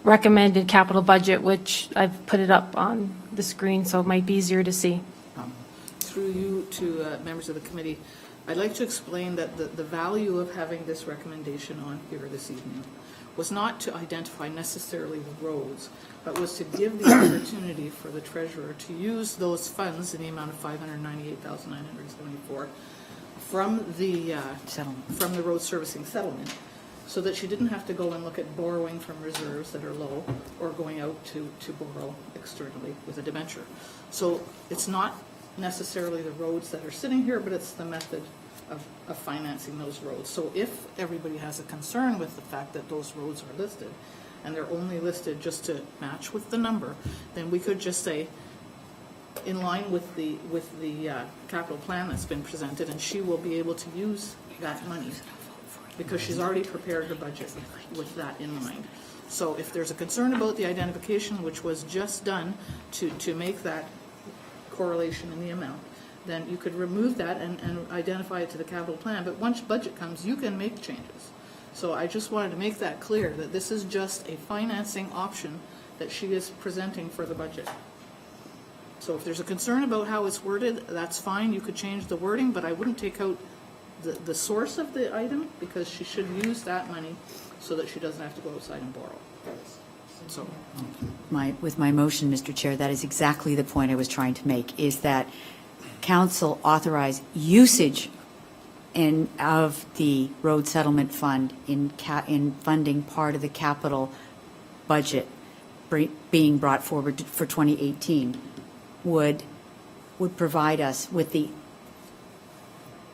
Speaker 2: recommended capital budget, which I've put it up on the screen, so it might be easier to see.
Speaker 11: Through you to members of the committee, I'd like to explain that the value of having this recommendation on here this evening was not to identify necessarily the roads, but was to give the opportunity for the treasurer to use those funds in the amount of $598,974 from the
Speaker 4: Settlement.
Speaker 11: from the road servicing settlement, so that she didn't have to go and look at borrowing from reserves that are low or going out to borrow externally with a debenture. So it's not necessarily the roads that are sitting here, but it's the method of financing those roads. So if everybody has a concern with the fact that those roads are listed, and they're only listed just to match with the number, then we could just say, in line with the capital plan that's been presented, and she will be able to use that money because she's already prepared her budget with that in mind. So if there's a concern about the identification, which was just done to make that correlation in the amount, then you could remove that and identify it to the capital plan. But once budget comes, you can make changes. So I just wanted to make that clear, that this is just a financing option that she is presenting for the budget. So if there's a concern about how it's worded, that's fine, you could change the wording, but I wouldn't take out the source of the item, because she should use that money so that she doesn't have to go outside and borrow. So,
Speaker 4: With my motion, Mr. Chair, that is exactly the point I was trying to make, is that council authorize usage of the road settlement fund in funding part of the capital budget being brought forward for 2018 would provide us with the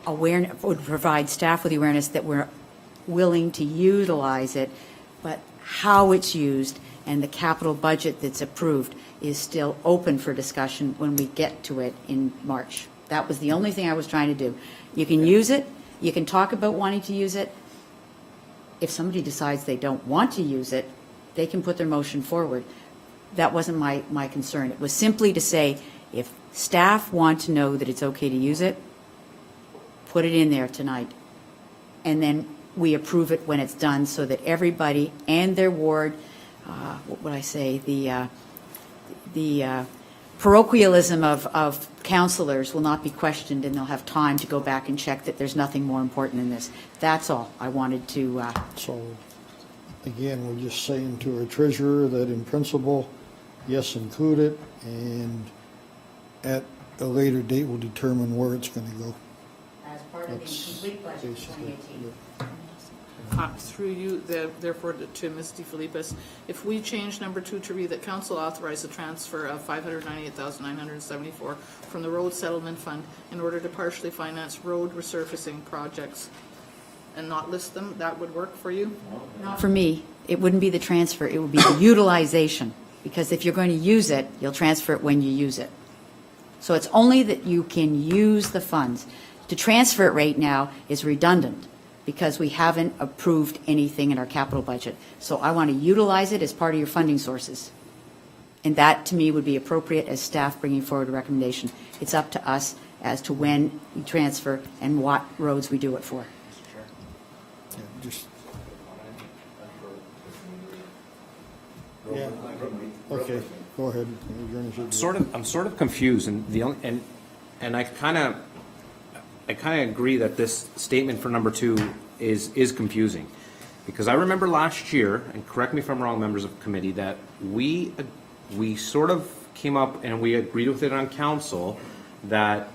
Speaker 4: awareness, would provide staff with the awareness that we're willing to utilize it, but how it's used and the capital budget that's approved is still open for discussion when we get to it in March. That was the only thing I was trying to do. You can use it, you can talk about wanting to use it. If somebody decides they don't want to use it, they can put their motion forward. That wasn't my concern. It was simply to say, if staff want to know that it's okay to use it, put it in there tonight. And then we approve it when it's done, so that everybody and their ward, what would I say, the parochialism of councillors will not be questioned, and they'll have time to go back and check that there's nothing more important than this. That's all I wanted to.
Speaker 3: So, again, we're just saying to our treasurer that in principle, yes, include it, and at a later date, we'll determine where it's going to go.
Speaker 4: As part of the complete budget for 2018.
Speaker 11: through you, therefore, to Ms. DeFilippis, if we change number 2 to read that council authorized the transfer of $598,974 from the road settlement fund in order to partially finance road resurfacing projects and not list them, that would work for you?
Speaker 4: Not for me. It wouldn't be the transfer, it would be the utilization. Because if you're going to use it, you'll transfer it when you use it. So it's only that you can use the funds. To transfer it right now is redundant because we haven't approved anything in our capital budget. So I want to utilize it as part of your funding sources. And that, to me, would be appropriate as staff bringing forward a recommendation. It's up to us as to when we transfer and what roads we do it for.
Speaker 3: Yeah, just. Yeah, okay, go ahead.
Speaker 6: I'm sort of confused, and and I kind of agree that this statement for number 2 is confusing, because I remember last year, and correct me if I'm wrong, members of the committee, that we sort of came up and we agreed with it on council that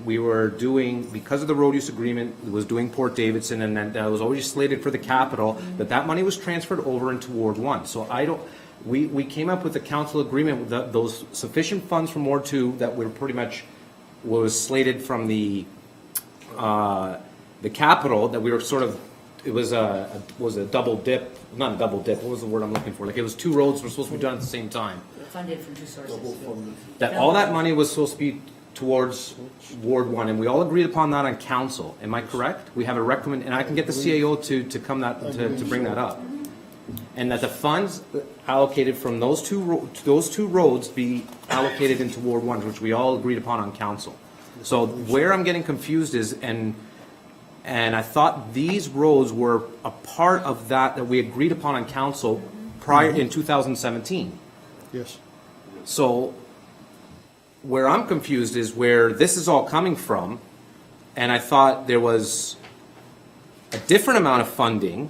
Speaker 6: we were doing, because of the road use agreement, was doing Port Davidson, and then that was always slated for the capital, that money was transferred over into Ward 1. So we came up with a council agreement with those sufficient funds from Ward 2 that were pretty much was slated from the capital, that we were sort of, it was a double dip, not a double dip, what was the word I'm looking for? Like, it was 2 roads were supposed to be done at the same time.
Speaker 4: Funded from 2 sources.
Speaker 6: That all that money was supposed to be towards Ward 1, and we all agreed upon that on council. Am I correct? We have a recommend, and I can get the CAO to come to bring that up. And that the funds allocated from those two roads be allocated into Ward 1, which we all agreed upon on council. So where I'm getting confused is, and I thought these roads were a part of that we agreed upon on council prior in 2017.
Speaker 3: Yes.
Speaker 6: So where I'm confused is where this is all coming from, and I thought there was a different amount of funding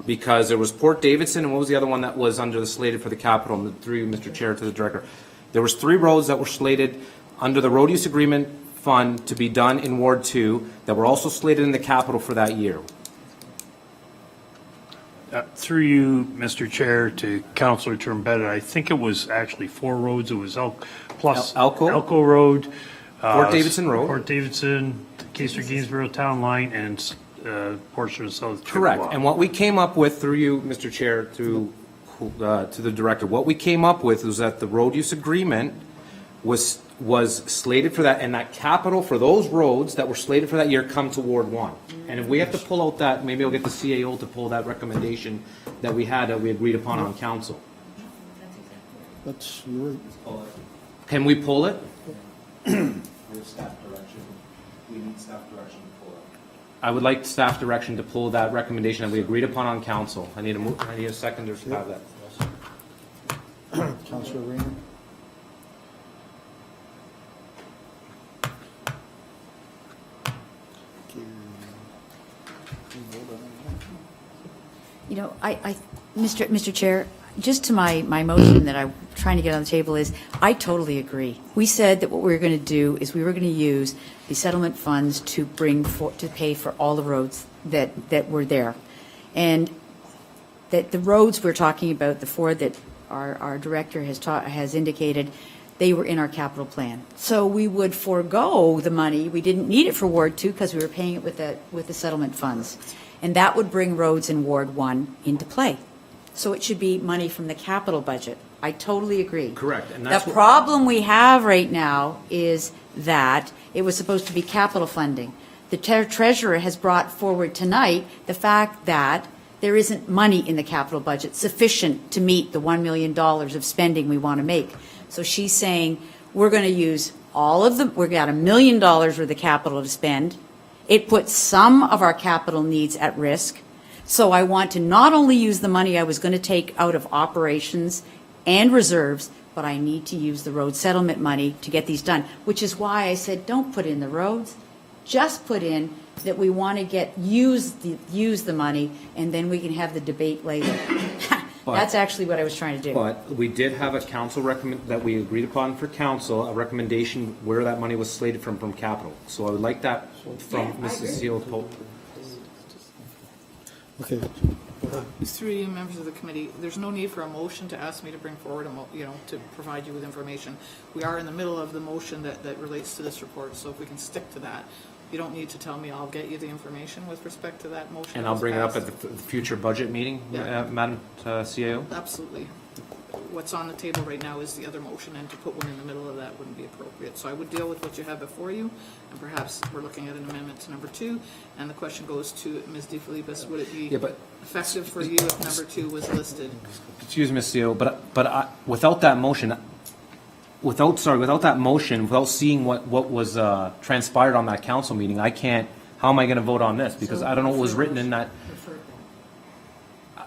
Speaker 6: because there was Port Davidson, and what was the other one that was under the slated for the capital? And through Mr. Chair to the Director, there was 3 roads that were slated under the road use agreement fund to be done in Ward 2 that were also slated in the capital for that year.
Speaker 7: Through you, Mr. Chair, to Councillor Trombetta, I think it was actually 4 roads. It was plus
Speaker 6: Elko?
Speaker 7: Elko Road.
Speaker 6: Port Davidson Road.
Speaker 7: Port Davidson, Keister-Gainsborough Town Line, and portion of South
Speaker 6: Correct.
Speaker 7: Chippewa.
Speaker 6: And what we came up with, through you, Mr. Chair, to the director, what we came up with was that the road use agreement was slated for that, and that capital for those roads that were slated for that year come to Ward 1. And if we have to pull out that, maybe I'll get the CAO to pull that recommendation that we had, that we agreed upon on council.
Speaker 3: That's, you're right.
Speaker 6: Can we pull it? Staff direction. We need staff direction to pull it. I would like staff direction to pull that recommendation that we agreed upon on council. I need a seconder to have that.
Speaker 3: Councillor Rayner?
Speaker 4: You know, Mr. Chair, just to my motion that I'm trying to get on the table is, I totally agree. We said that what we were going to do is we were going to use the settlement funds to to pay for all the roads that were there. And that the roads we're talking about, the 4 that our director has indicated, they were in our capital plan. So we would forego the money. We didn't need it for Ward 2 because we were paying it with the settlement funds. And that would bring roads in Ward 1 into play. So it should be money from the capital budget. I totally agree.
Speaker 6: Correct, and that's
Speaker 4: The
Speaker 6: what-
Speaker 4: problem we have right now is that it was supposed to be capital funding. The treasurer has brought forward tonight the fact that there isn't money in the capital budget sufficient to meet the $1 million of spending we want to make. So she's saying, we're going to use we've got $1 million worth of capital to spend. It puts some of our capital needs at risk. So I want to not only use the money I was going to take out of operations and reserves, but I need to use the road settlement money to get these done, which is why I said, don't put in the roads, just put in that we want to use the money, and then we can have the debate later. That's actually what I was trying to do.
Speaker 6: But we did have a council that we agreed upon for council, a recommendation where that money was slated from capital. So I would like that from Mrs. Seal Pope.
Speaker 3: Okay.
Speaker 11: Through you, members of the committee, there's no need for a motion to ask me to bring forward to provide you with information. We are in the middle of the motion that relates to this report, so if we can stick to that. You don't need to tell me, I'll get you the information with respect to that motion.
Speaker 6: And I'll
Speaker 11: that was
Speaker 6: bring it up
Speaker 11: passed.
Speaker 6: at the future budget meeting,
Speaker 11: Yeah.
Speaker 6: Madam CAO.
Speaker 11: Absolutely. What's on the table right now is the other motion, and to put one in the middle of that wouldn't be appropriate. So I would deal with what you have before you, and perhaps we're looking at an amendment to number 2, and the question goes to Ms. DeFilippis, would it be
Speaker 6: Yeah, but-
Speaker 11: effective for you if number 2 was listed?
Speaker 6: Excuse me, Ms. Seal, but without that motion, without seeing what was transpired on that council meeting, how am I going to vote on this? Because I don't know what was written in that.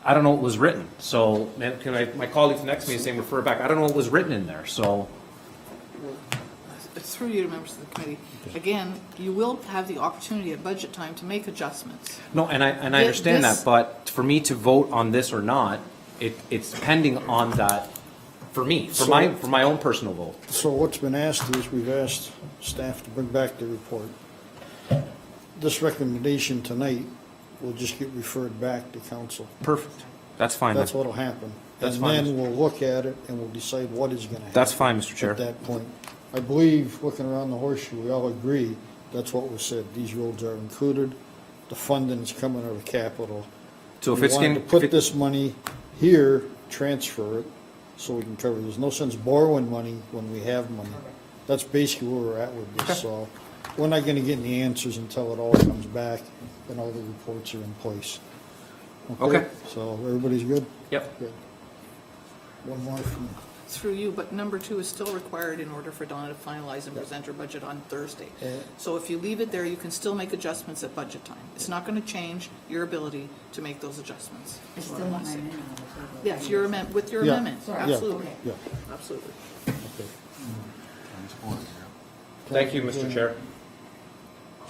Speaker 6: I don't know what was written. So my colleagues next to me is saying refer back. I don't know what was written in there. So
Speaker 11: Through you to members of the committee, again, you will have the opportunity at budget time to make adjustments.
Speaker 6: no, and I understand
Speaker 11: This-
Speaker 6: that. But for me to vote on this or not, it's pending on that. For me, for my own personal vote.
Speaker 3: So what's been asked is, we've asked staff to bring back the report. This recommendation tonight will just get referred back to council.
Speaker 6: Perfect. That's fine.
Speaker 3: That's what'll happen.
Speaker 6: That's
Speaker 3: And
Speaker 6: fine.
Speaker 3: then we'll look at it and we'll decide what is going to happen.
Speaker 6: That's fine, Mr. Chair.
Speaker 3: At that point. I believe, looking around the horseshoe, we all agree, that's what was said. These roads are included, the funding is coming out of capital.
Speaker 6: So if
Speaker 3: We
Speaker 6: it's
Speaker 3: wanted
Speaker 6: going
Speaker 3: to put this money here, transfer it, so we can cover. There's no sense borrowing money when we have money. That's basically where we're at with this, so we're not gonna get any answers until it all comes back and all the reports are in place.
Speaker 6: Okay.
Speaker 3: So everybody's good?
Speaker 6: Yep.
Speaker 3: Good. One more from,
Speaker 11: Through you, but number 2 is still required in order for Donna to finalize and present her budget on Thursday. So if you leave it there, you can still make adjustments at budget time. It's not going to change your ability to make those adjustments.
Speaker 4: I
Speaker 11: is what
Speaker 4: still
Speaker 11: I
Speaker 4: want
Speaker 11: want
Speaker 4: my
Speaker 11: to say.
Speaker 4: amendment on the table.
Speaker 11: Yes, your with your
Speaker 3: Yeah.
Speaker 11: amendment,
Speaker 3: Yeah.
Speaker 11: absolutely,
Speaker 3: yeah.
Speaker 11: absolutely.
Speaker 6: Thank you, Mr. Chair.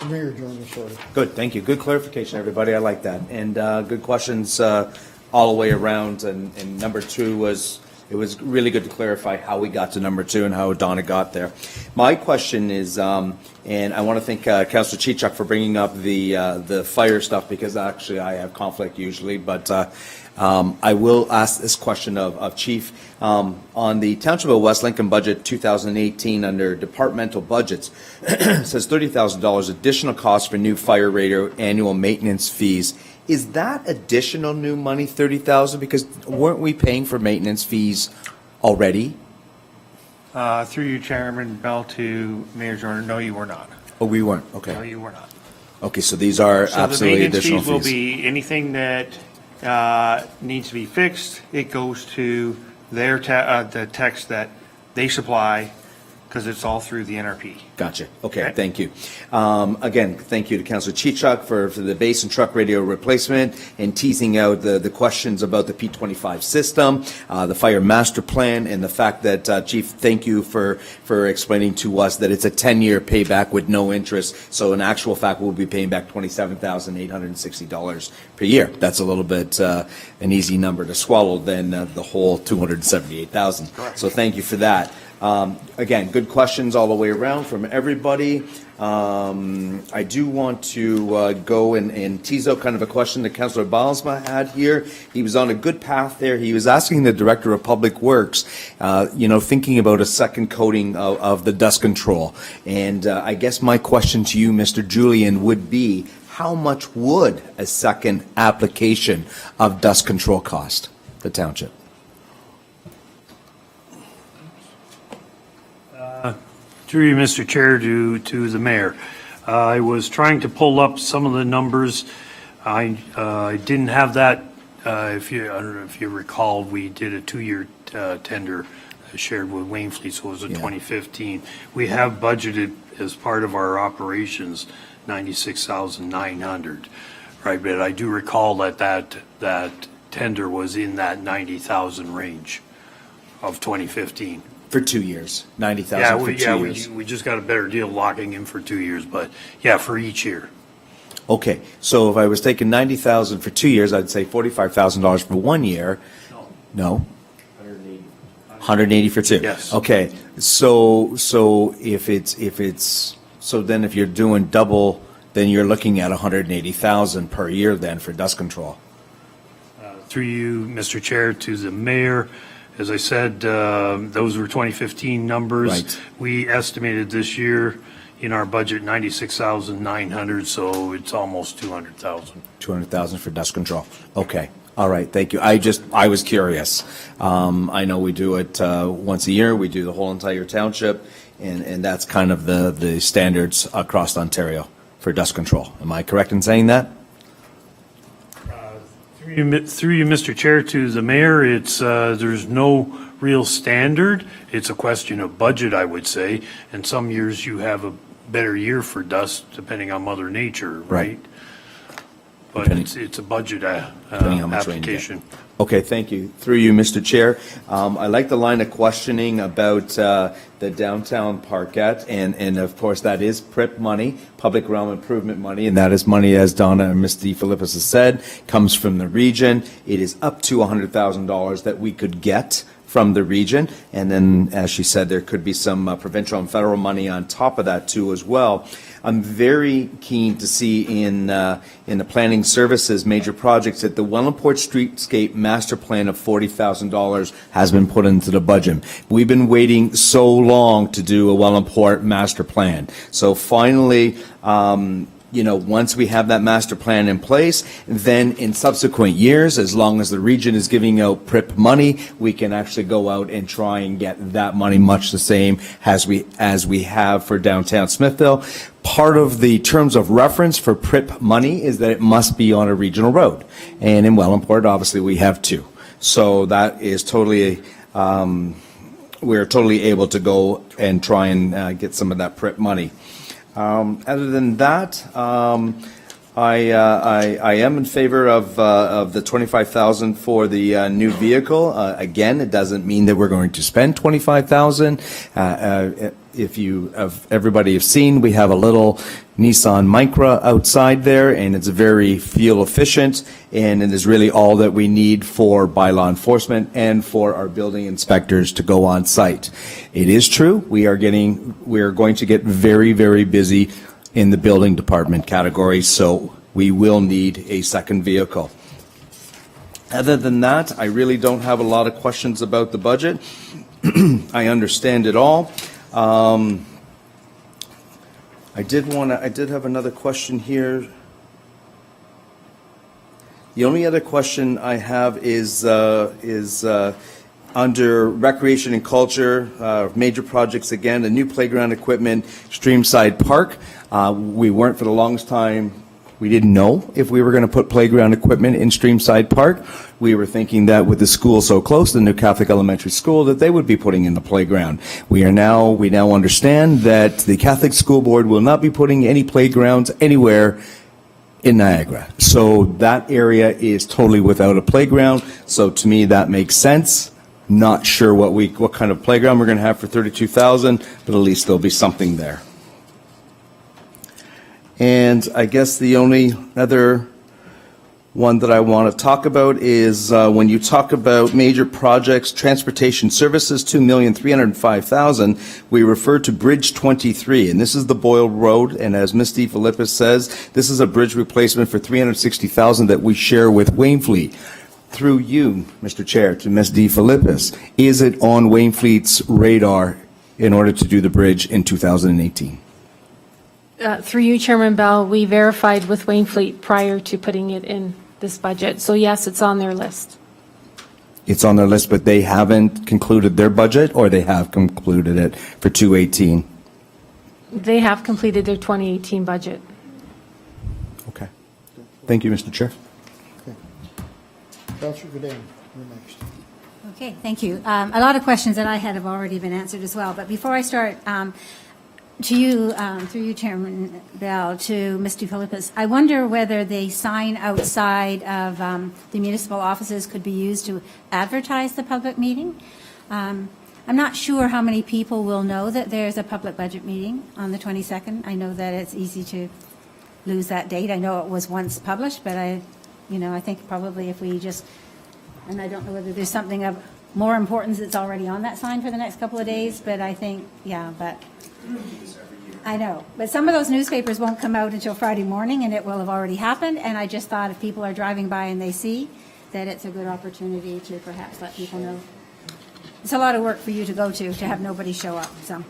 Speaker 3: Mayor Jones, sorry.
Speaker 10: Good, thank you. Good clarification, everybody. I like that. And good questions all the way around. And number 2 was it was really good to clarify how we got to number 2 and how Donna got there. My question is, and I want to thank Councillor Chichuk for bringing up the fire stuff, because actually I have conflict usually, but I will ask this question of Chief. On the Township of West Lincoln budget 2018 under departmental budgets, it says $30,000 additional cost for new fire radio annual maintenance fees. Is that additional new money, $30,000? Because weren't we paying for maintenance fees already?
Speaker 9: Through you, Chairman Bell, to Mayor Jordan, no, you were not.
Speaker 10: Oh, we weren't,
Speaker 9: No,
Speaker 10: okay.
Speaker 9: you were not.
Speaker 10: Okay, so these are
Speaker 9: So the
Speaker 10: absolutely
Speaker 9: maintenance
Speaker 10: additional
Speaker 9: fees will
Speaker 10: fees.
Speaker 9: be anything that needs to be fixed. It goes to their, the text that they supply, because it's all through the NRP.
Speaker 10: Gotcha. Okay,
Speaker 9: Okay.
Speaker 10: thank you. Again, thank you to Councillor Chichuk for the base and truck radio replacement and teasing out the questions about the P25 system, the fire master plan, and the fact that, Chief, thank you for explaining to us that it's a 10-year payback with no interest. So in actual fact, we'll be paying back $27,860 per year. That's a little bit an easy number to swallow than the whole $278,000. So thank you for that. Again, good questions all the way around from everybody. I do want to go and tease out kind of a question that Councillor Balsma had here. He was on a good path there. He was asking the Director of Public Works, thinking about a second coating of the dust control. And I guess my question to you, Mr. Julian, would be, how much would a second application of dust control cost the township?
Speaker 7: Through you, Mr. Chair, to the mayor. I was trying to pull up some of the numbers. I didn't have that. I don't know if you recall, we did a 2-year tender shared with Wainfleet, so it was a 2015. We have budgeted as part of our operations $96,900, right? But I do recall that tender was in that 90,000 range of 2015.
Speaker 10: For 2 years, 90,000 for 2 years.
Speaker 7: We just got a better deal locking in for 2 years, but yeah, for each year.
Speaker 10: Okay, so if I was taking 90,000 for 2 years, I'd say $45,000 for 1 year. No. 180 for 2.
Speaker 7: Yes.
Speaker 10: Okay, so then if you're doing double, then you're looking at 180,000 per year then for dust control.
Speaker 7: Through you, Mr. Chair, to the mayor. As I said, those were 2015 numbers.
Speaker 10: Right.
Speaker 7: We estimated this year in our budget 96,900, so it's almost 200,000.
Speaker 10: 200,000 for dust control. Okay, all right, thank you. I was curious. I know we do it once a year. We do the whole entire township, and that's kind of the standards across Ontario for dust control. Am I correct in saying that?
Speaker 7: Through you, Mr. Chair, to the mayor, it's, there's no real standard. It's a question of budget, I would say. And some years you have a better year for dust, depending on Mother Nature, right? But it's a budget
Speaker 10: Depending how much rain you get.
Speaker 7: application.
Speaker 10: Okay, thank you. Through you, Mr. Chair. I like the line of questioning about the downtown parkette, and of course, that is PRIP money, public realm improvement money, and that is money, as Donna and Ms. DeFilippis has said, comes from the region. It is up to $100,000 that we could get from the region, and then, as she said, there could be some provincial and federal money on top of that too as well. I'm very keen to see in the planning services major projects that the Wellandport Streetscape Master Plan of $40,000 has been put into the budget. We've been waiting so long to do a Wellandport Master Plan. So finally, once we have that master plan in place, then in subsequent years, as long as the region is giving out PRIP money, we can actually go out and try and get that money much the same as we have for downtown Smithville. Part of the terms of reference for PRIP money is that it must be on a regional road. And in Wellandport, obviously, we have 2. So that is totally, we're totally able to go and try and get some of that PRIP money. Other than that, I am in favor of the 25,000 for the new vehicle. Again, it doesn't mean that we're going to spend 25,000. If everybody have seen, we have a little Nissan Micra outside there, and it's very fuel efficient, and it is really all that we need for bylaw enforcement and for our building inspectors to go on site. It is true, we are going to get very, very busy in the building department category, so we will need a second vehicle. Other than that, I really don't have a lot of questions about the budget. I understand it all. I did have another question here. The only other question I have is under recreation and culture, major projects again, the new playground equipment, Streamside Park. We weren't for the longest time, we didn't know if we were going to put playground equipment in Streamside Park. We were thinking that with the school so close, the new Catholic elementary school, that they would be putting in the playground. We now understand that the Catholic School Board will not be putting any playgrounds anywhere in Niagara. So that area is totally without a playground. So to me, that makes sense. Not sure what kind of playground we're going to have for 32,000, but at least there'll be something there. And I guess the only other one that I want to talk about is when you talk about major projects, transportation services, $2,305,000, we refer to Bridge 23, and this is the Boyle Road, and as Ms. DeFilippis says, this is a bridge replacement for $360,000 that we share with Wainfleet. Through you, Mr. Chair, to Ms. DeFilippis, is it on Wainfleet's radar in order to do the bridge in 2018?
Speaker 2: Through you, Chairman Bell, we verified with Wainfleet prior to putting it in this budget. So yes, it's on their list.
Speaker 10: It's on their list, but they haven't concluded their budget, or they have concluded it for 2018?
Speaker 2: They have completed their 2018 budget.
Speaker 10: Okay. Thank you, Mr. Chair.
Speaker 3: Councilor Godin, you're next.
Speaker 12: Okay, thank you. A lot of questions that I had have already been answered as well. But before I start, to you, through you, Chairman Bell, to Ms. DeFilippis, I wonder whether the sign outside of the municipal offices could be used to advertise the public meeting. I'm not sure how many people will know that there's a public budget meeting on the 22nd. I know that it's easy to lose that date. I know it was once published, but I think probably if we just, and I don't know whether there's something of more importance that's already on that sign for the next couple of days, but I think, yeah, but I know. But some of those newspapers won't come out until Friday morning, and it will have already happened, and I just thought if people are driving by and they see, that it's a good opportunity to perhaps let people know. It's a lot of work for you to go to have nobody show up, so.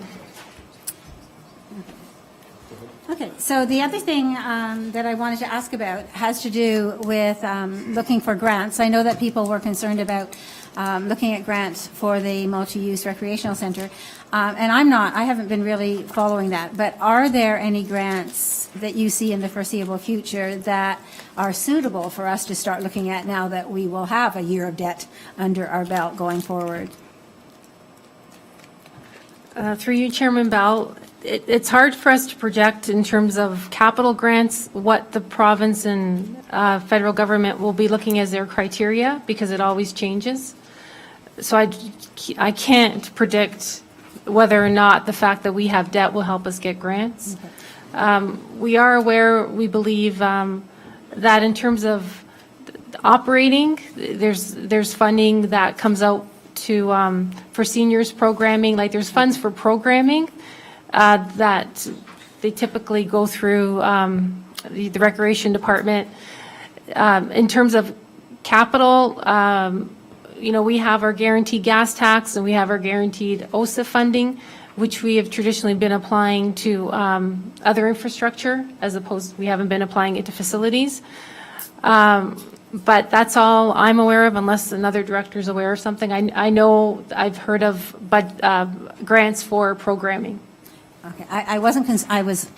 Speaker 12: Okay, so the other thing that I wanted to ask about has to do with looking for grants. I know that people were concerned about looking at grants for the multi-use recreational center, and I haven't been really following that, but are there any grants that you see in the foreseeable future that are suitable for us to start looking at now that we will have a year of debt under our belt going forward?
Speaker 2: Through you, Chairman Bell, it's hard for us to project in terms of capital grants what the province and federal government will be looking as their criteria, because it always changes. So I can't predict whether or not the fact that we have debt will help us get grants. Okay. We are aware, we believe, that in terms of operating, there's funding that comes out to for seniors programming, like there's funds for programming that they typically go through the recreation department. In terms of capital, we have our guaranteed gas tax and we have our guaranteed OSA funding, which we have traditionally been applying to other infrastructure, as opposed, we haven't been applying it to facilities. But that's all I'm aware of, unless another director is aware of something. I know I've heard of grants for programming.
Speaker 12: Okay, I was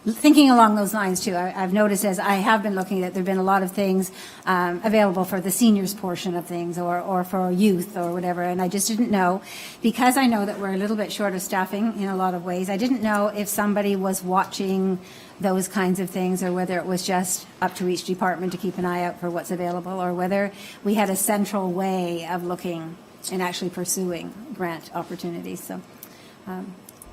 Speaker 12: thinking along those lines too. I've noticed as I have been looking that there have been a lot of things available for the seniors portion of things, or for youth or whatever, and I just didn't know, because I know that we're a little bit short of staffing in a lot of ways. I didn't know if somebody was watching those kinds of things, or whether it was just up to each department to keep an eye out for what's available, or whether we had a central way of looking and actually pursuing grant opportunities. So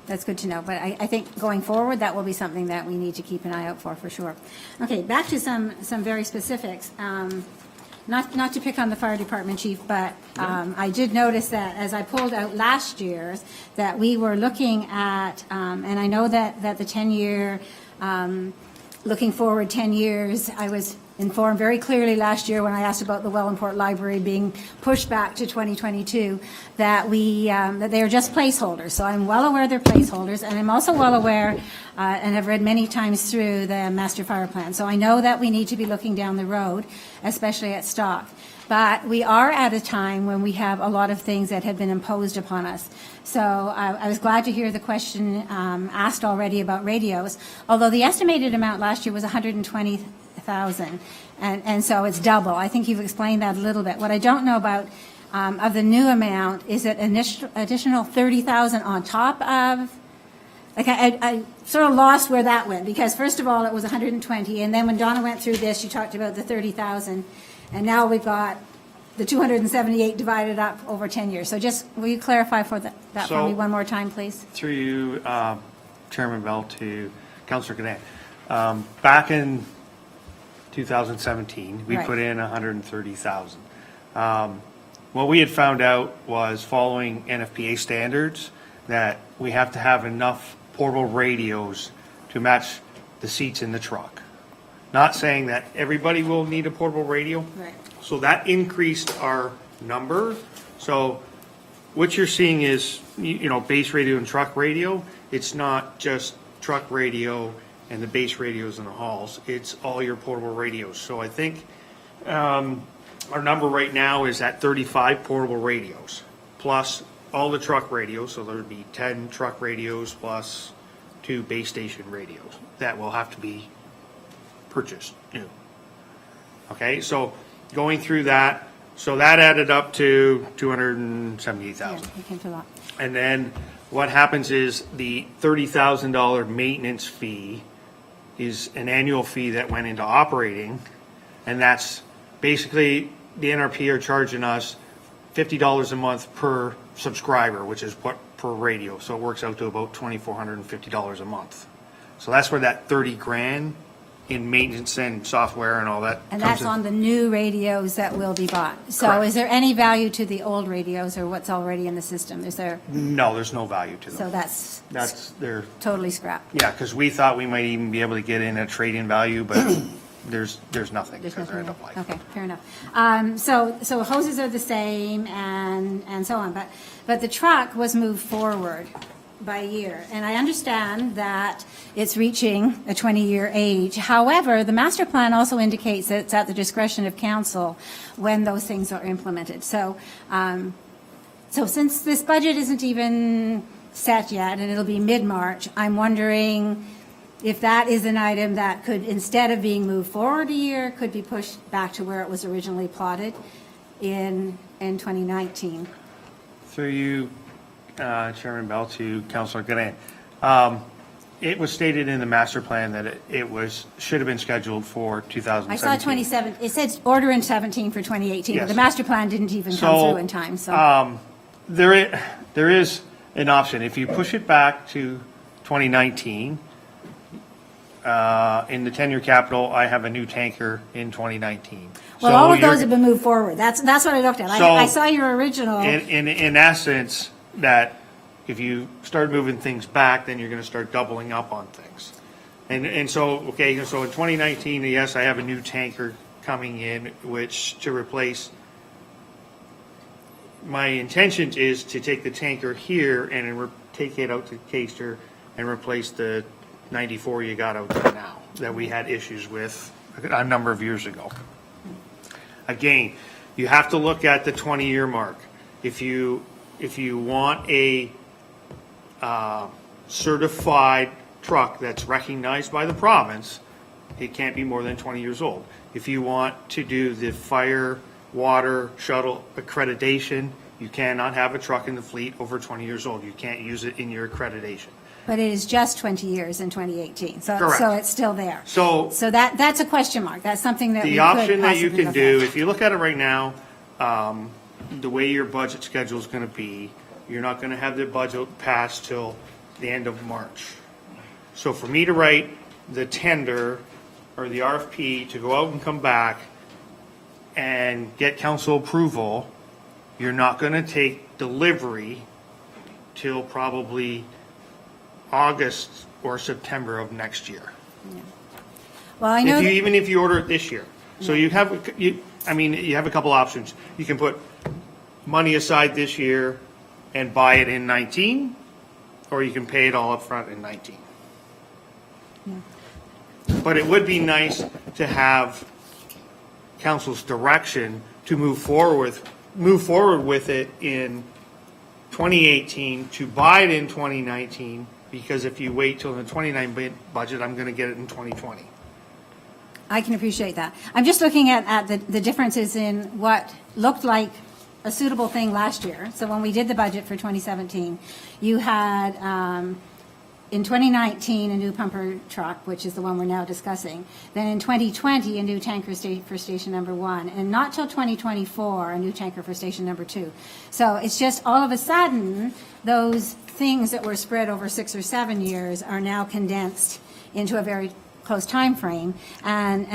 Speaker 12: that's good to know. But I think going forward, that will be something that we need to keep an eye out for sure. Okay, back to some very specifics. Not to pick on the fire department chief, but I did notice that as I pulled out last year, that we were looking at, and I know that the 10-year, looking forward 10 years, I was informed very clearly last year when I asked about the Wellandport Library being pushed back to 2022, that that they are just placeholders. So I'm well aware they're placeholders, and I'm also well aware, and have read many times through the master fire plan. So I know that we need to be looking down the road, especially at Stock. But we are at a time when we have a lot of things that have been imposed upon us. So I was glad to hear the question asked already about radios, although the estimated amount last year was $120,000, and so it's double. I think you've explained that a little bit. What I don't know about of the new amount, is it additional $30,000 on top of? Like I sort of lost where that went, because first of all it was 120, and then when Donna went through this, she talked about the 30,000, and now we've got the 278 divided up over 10 years. So just, will you clarify that for me one more time, please?
Speaker 9: Through you, Chairman Bell, to Councillor Cadet. Back in 2017, we
Speaker 12: Right.
Speaker 9: put in 130,000. What we had found out was, following NFPA standards, that we have to have enough portable radios to match the seats in the truck. Not saying that everybody will need a portable radio.
Speaker 12: Right.
Speaker 9: So that increased our number. So what you're seeing is, base radio and truck radio. It's not just truck radio and the base radios in the halls. It's all your portable radios. So I think our number right now is at 35 portable radios, plus all the truck radios. So there would be 10 truck radios plus 2 base station radios that will have to be purchased new. Okay, so going through that, so that added up to 278,000.
Speaker 12: Yeah, it came to a lot.
Speaker 9: And then what happens is the $30,000 maintenance fee is an annual fee that went into operating, and that's basically the NRP are charging us $50 a month per subscriber, which is what per radio. So it works out to about $2,450 a month. So that's where that 30 grand in maintenance and software and all that
Speaker 12: And
Speaker 9: comes
Speaker 12: that's
Speaker 9: in.
Speaker 12: on the new radios that will be bought. So
Speaker 9: Correct.
Speaker 12: is there any value to the old radios or what's already in the system? Is there,
Speaker 9: No, there's no value to them.
Speaker 12: so that's
Speaker 9: That's their,
Speaker 12: totally scrapped?
Speaker 9: yeah, because we thought we might even be able to get in a trade-in value, but there's nothing
Speaker 12: There's
Speaker 9: because they're
Speaker 12: nothing
Speaker 9: end of
Speaker 12: there.
Speaker 9: life.
Speaker 12: Okay, fair enough. So hoses are the same and so on, but the truck was moved forward by a year. And I understand that it's reaching a 20-year age. However, the master plan also indicates that it's at the discretion of council when those things are implemented. So since this budget isn't even set yet, and it'll be mid-March, I'm wondering if that is an item that could, instead of being moved forward a year, could be pushed back to where it was originally plotted in 2019.
Speaker 9: Through you, Chairman Bell, to Councillor Garan. It was stated in the master plan that it should have been scheduled for 2017.
Speaker 12: I saw 27, it says order in 17 for 2018, but
Speaker 9: Yes.
Speaker 12: the master plan didn't even come
Speaker 9: So,
Speaker 12: through in time, so.
Speaker 9: There is an option. If you push it back to 2019, in the 10-year capital, I have a new tanker in 2019.
Speaker 12: Well,
Speaker 9: So
Speaker 12: all of
Speaker 9: you're-
Speaker 12: those have been moved forward. That's what I looked at.
Speaker 9: So-
Speaker 12: I saw your original.
Speaker 9: In essence, that if you start moving things back, then you're going to start doubling up on things. And so, okay, so in 2019, yes, I have a new tanker coming in, which to replace. My intention is to take the tanker here and take it out to Caister and replace the 94 you got out there now that we had issues with a number of years ago. Again, you have to look at the 20-year mark. If you want a certified truck that's recognized by the province, it can't be more than 20 years old. If you want to do the fire, water, shuttle accreditation, you cannot have a truck in the fleet over 20 years old. You can't use it in your accreditation.
Speaker 12: But it is just 20 years in 2018, so
Speaker 5: Correct.
Speaker 12: it's still there.
Speaker 5: So
Speaker 12: That's a question mark. That's something that we
Speaker 5: the
Speaker 12: could
Speaker 5: option that you
Speaker 12: possibly
Speaker 5: can
Speaker 12: look
Speaker 5: do,
Speaker 12: at.
Speaker 5: if you look at it right now, the way your budget schedule is going to be, you're not going to have the budget passed till the end of March. So for me to write the tender or the RFP to go out and come back and get council approval, you're not going to take delivery till probably August or September of next year.
Speaker 12: Well, I know,
Speaker 5: Even if you order it this year. So you have, you have a couple options. You can put money aside this year and buy it in 19, or you can pay it all up front in 19. But it would be nice to have council's direction to move forward with it in 2018, to buy it in 2019, because if you wait till the 29 budget, I'm going to get it in 2020.
Speaker 12: I can appreciate that. I'm just looking at the differences in what looked like a suitable thing last year. So when we did the budget for 2017, you had, in 2019, a new pumper truck, which is the one we're now discussing. Then in 2020, a new tanker for station number 1. And not till 2024, a new tanker for station number 2. So it's just all of a sudden, those things that were spread over 6 or 7 years are now condensed into a very close time frame. And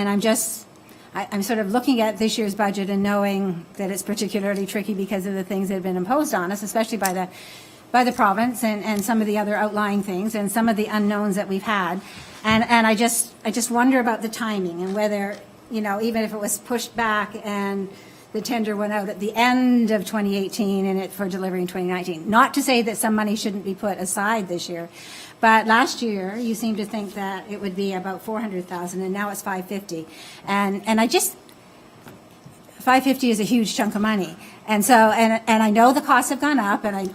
Speaker 12: I'm sort of looking at this year's budget and knowing that it's particularly tricky because of the things that have been imposed on us, especially by the province and some of the other outlying things and some of the unknowns that we've had. And I just wonder about the timing and whether, even if it was pushed back and the tender went out at the end of 2018 and it for delivery in 2019. Not to say that some money shouldn't be put aside this year, but last year you seemed to think that it would be about 400,000 and now it's 550. And 550 is a huge chunk of money. And so, and I know the costs have gone up and I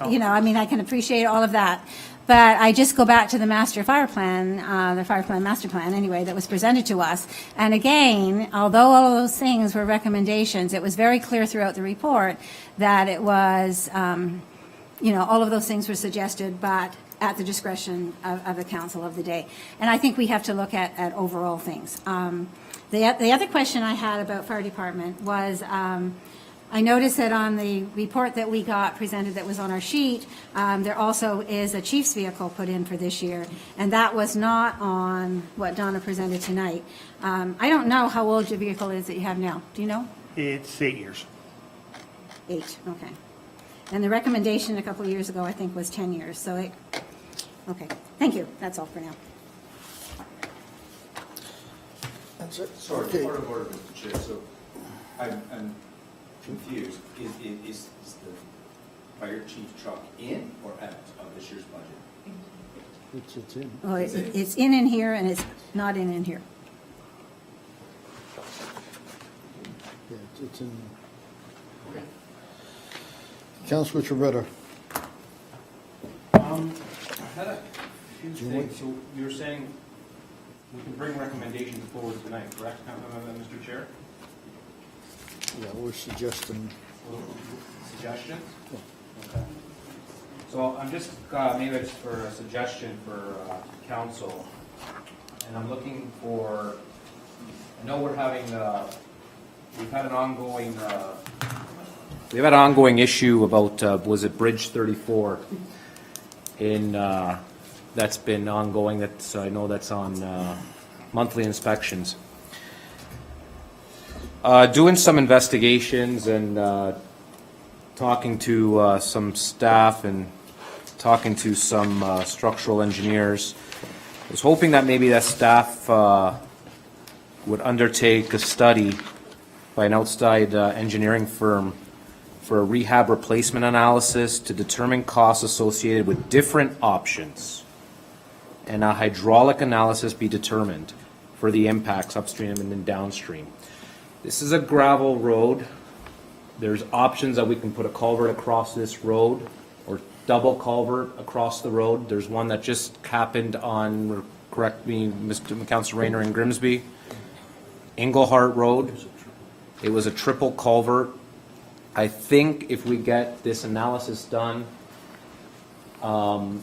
Speaker 12: can appreciate all of that. But I just go back to the master fire plan, the fire plan master plan anyway, that was presented to us. And again, although all of those things were recommendations, it was very clear throughout the report that it was, all of those things were suggested, but at the discretion of the council of the day. And I think we have to look at overall things. The other question I had about fire department was, I noticed that on the report that we got presented that was on our sheet, there also is a chief's vehicle put in for this year, and that was not on what Donna presented tonight. I don't know how old your vehicle is that you have now. Do you know?
Speaker 5: It's 8 years.
Speaker 12: 8, okay. And the recommendation a couple of years ago, I think, was 10 years, so okay. Thank you. That's all for now.
Speaker 3: That's it.
Speaker 10: Sorry,
Speaker 3: Okay.
Speaker 10: point of order, Mr. Chair, so I'm confused. Is the fire chief truck in or out of this year's budget?
Speaker 3: It's in.
Speaker 12: Oh, it's in here, and it's not in here.
Speaker 3: Yeah, it's in. Councilor Trevetta.
Speaker 6: I had a few things. So you're saying we can bring recommendations forward tonight, correct, Mr. Chair?
Speaker 3: Yeah, we're suggesting.
Speaker 6: Suggestions? Okay. So I'm just, maybe it's for a suggestion for council, and I'm looking for, I know we're having, we've had an ongoing, we've had an ongoing issue about, was it Bridge 34 in, that's been ongoing, that's, I know that's on monthly inspections. Doing some investigations and talking to some staff and talking to some structural engineers. I was hoping that maybe that staff would undertake a study by an outside engineering firm for a rehab replacement analysis to determine costs associated with different options, and a hydraulic analysis be determined for the impacts upstream and then downstream. This is a gravel road. There's options that we can put a culvert across this road or double culvert across the road. There's one that just happened on, correct me, Mr. Councilor Rayner, in Grimsby, Englehart Road. It was a triple culvert. I think if we get this analysis done,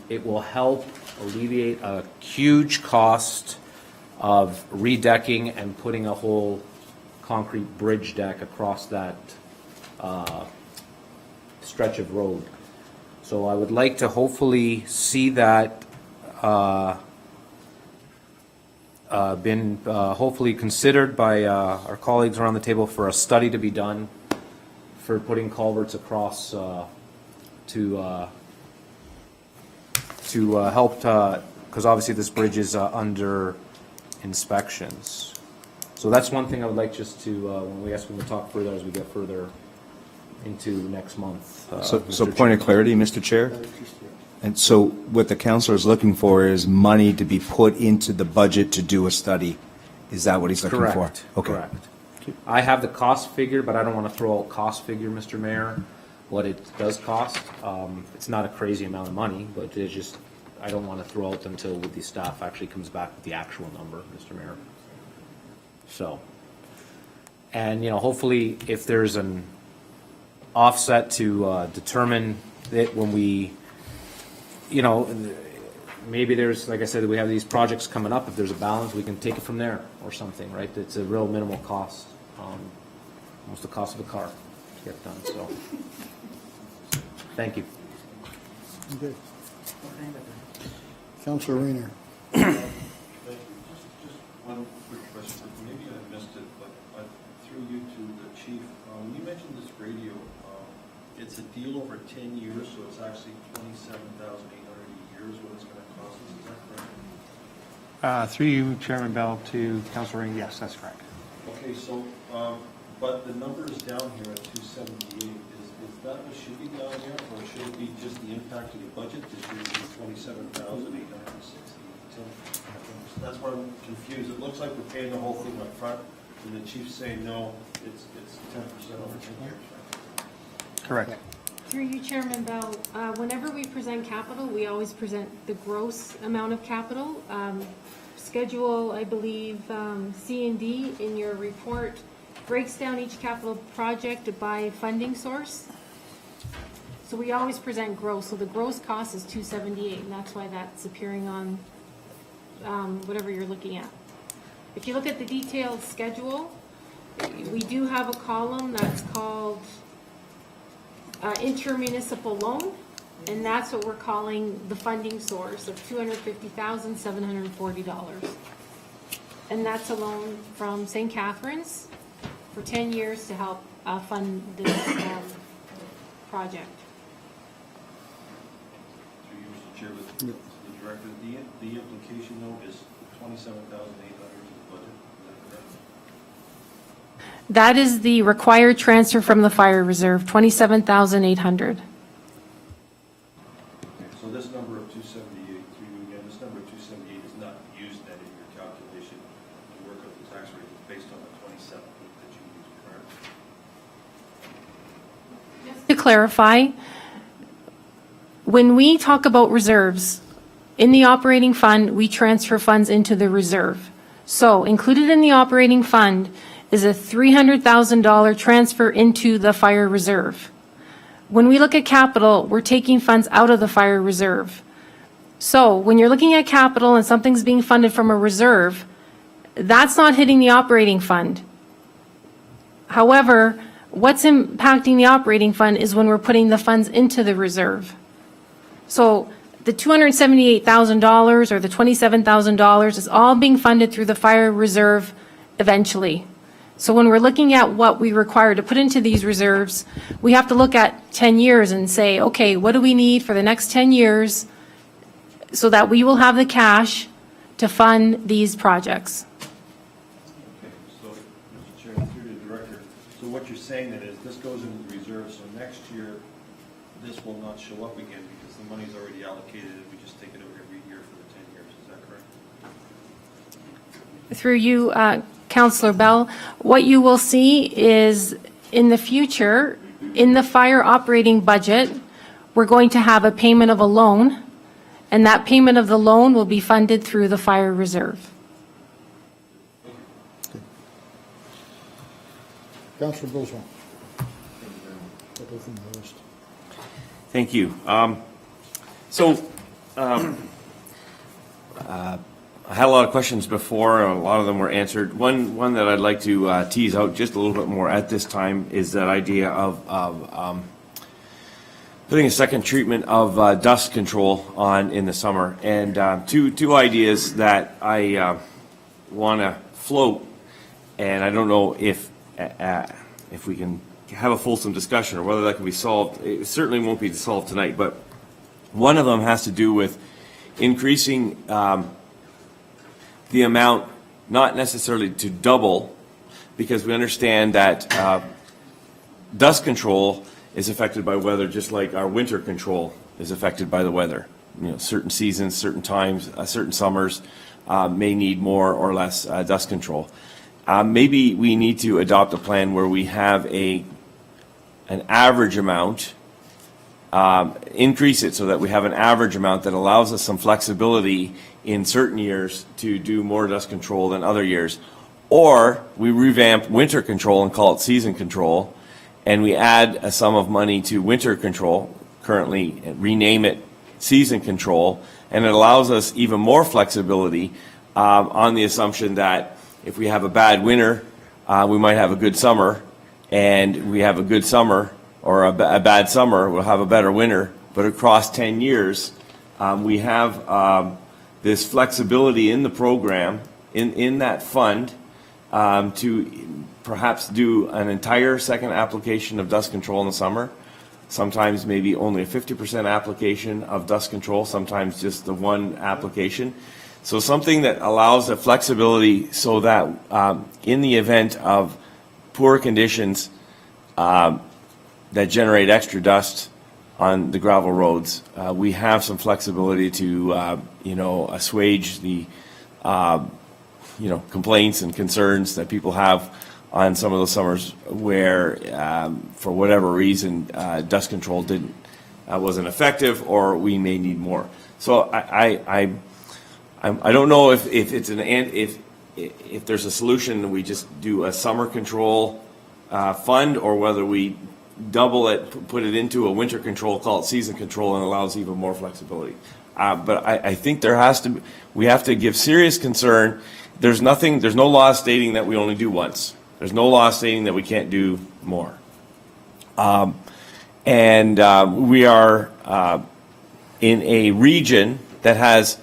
Speaker 6: it will help alleviate a huge cost of redecking and putting a whole concrete bridge deck across that stretch of road. So I would like to hopefully see that been hopefully considered by our colleagues around the table for a study to be done for putting culverts across to help, because obviously this bridge is under inspections. So that's one thing I would like just to, when we talk further as we get further into next month.
Speaker 10: So
Speaker 6: Mr.
Speaker 10: point of clarity, Mr. Chair? And so what the councillor is looking for is money to be put into the budget to do a study. Is that what he's looking for?
Speaker 6: Correct.
Speaker 10: Okay.
Speaker 6: Correct. I have the cost figure, but I don't want to throw out cost figure, Mr. Mayor, what it does cost. It's not a crazy amount of money, but it's just, I don't want to throw out until the staff actually comes back with the actual number, Mr. Mayor. So, and, you know, hopefully if there's an offset to determine it when we, you know, maybe there's, like I said, we have these projects coming up. If there's a balance, we can take it from there or something, right? It's a real minimal cost, almost the cost of a car to get done, so. Thank you.
Speaker 3: Okay. Councillor Rayner.
Speaker 1: Thank you. Just one quick question. Maybe I missed it, but through you to the chief, when you mentioned this radio, it's a deal over 10 years, so it's actually $27,800 a year is what it's going to cost us. Is that correct?
Speaker 9: Through you, Chairman Bell, to Councilor Ring, yes, that's correct.
Speaker 1: Okay, so, but the number is down here at 278. Is that what should be down here, or should it be just the impact of the budget this year is 27,860? That's why I'm confused. It looks like we're paying the whole thing up front, and the chief's saying, no, it's 10% over 10 years.
Speaker 9: Correct.
Speaker 2: Through you, Chairman Bell, whenever we present capital, we always present the gross amount of capital. Schedule, I believe, C and D in your report breaks down each capital project by funding source. So we always present gross, so the gross cost is 278, and that's why that's appearing on whatever you're looking at. If you look at the detailed schedule, we do have a column that's called intermunicipal loan, and that's what we're calling the funding source of $250,740. And that's a loan from St. Catharines for 10 years to help fund this project.
Speaker 1: Through you, Mr. Chair, with the director, the implication though is 27,800 is the budget. Is that correct?
Speaker 2: That is the required transfer from the fire reserve, 27,800.
Speaker 1: So this number of 278, through you again, this number of 278 is not used then in your calculation to work out the tax rate. It's based on the 27 that you used, correct?
Speaker 2: To clarify, when we talk about reserves, in the operating fund, we transfer funds into the reserve. So included in the operating fund is a $300,000 transfer into the fire reserve. When we look at capital, we're taking funds out of the fire reserve. So when you're looking at capital and something's being funded from a reserve, that's not hitting the operating fund. However, what's impacting the operating fund is when we're putting the funds into the reserve. So the $278,000 or the $27,000 is all being funded through the fire reserve eventually. So when we're looking at what we require to put into these reserves, we have to look at 10 years and say, okay, what do we need for the next 10 years so that we will have the cash to fund these projects?
Speaker 1: Okay, so, Mr. Chair, through the director, so what you're saying then is this goes into the reserve, so next year, this will not show up again because the money's already allocated and we just take it out every year for the 10 years, is that correct?
Speaker 2: Through you, Councillor Bell, what you will see is in the future, in the fire operating budget, we're going to have a payment of a loan, and that payment of the loan will be funded through the fire reserve.
Speaker 3: Councillor Bourgeois. Go from the list.
Speaker 8: Thank you. I had a lot of questions before, and a lot of them were answered. One that I'd like to tease out just a little bit more at this time is that idea of putting a second treatment of dust control on in the summer. And two ideas that I want to float, and I don't know if we can have a fulsome discussion or whether that can be solved. It certainly won't be solved tonight, but one of them has to do with increasing the amount, not necessarily to double, because we understand that dust control is affected by weather just like our winter control is affected by the weather. You know, certain seasons, certain times, certain summers may need more or less dust control. Maybe we need to adopt a plan where we have an average amount, increase it so that we have an average amount that allows us some flexibility in certain years to do more dust control than other years. Or we revamp winter control and call it season control, and we add a sum of money to winter control, currently rename it season control, and it allows us even more flexibility on the assumption that if we have a bad winter, we might have a good summer, and we have a good summer or a bad summer, we'll have a better winter. But across 10 years, we have this flexibility in the program, in that fund, to perhaps do an entire second application of dust control in the summer. Sometimes maybe only a 50% application of dust control, sometimes just the one application. So something that allows the flexibility so that in the event of poor conditions that generate extra dust on the gravel roads, we have some flexibility to, assuage the, complaints and concerns that people have on some of those summers where, for whatever reason, dust control wasn't effective, or we may need more. So I don't know if it's if there's a solution, we just do a summer control fund, or whether we double it, put it into a winter control, call it season control, and allows even more flexibility. But I think we have to give serious concern. There's no law stating that we only do once. There's no law stating that we can't do more. We are in a region that has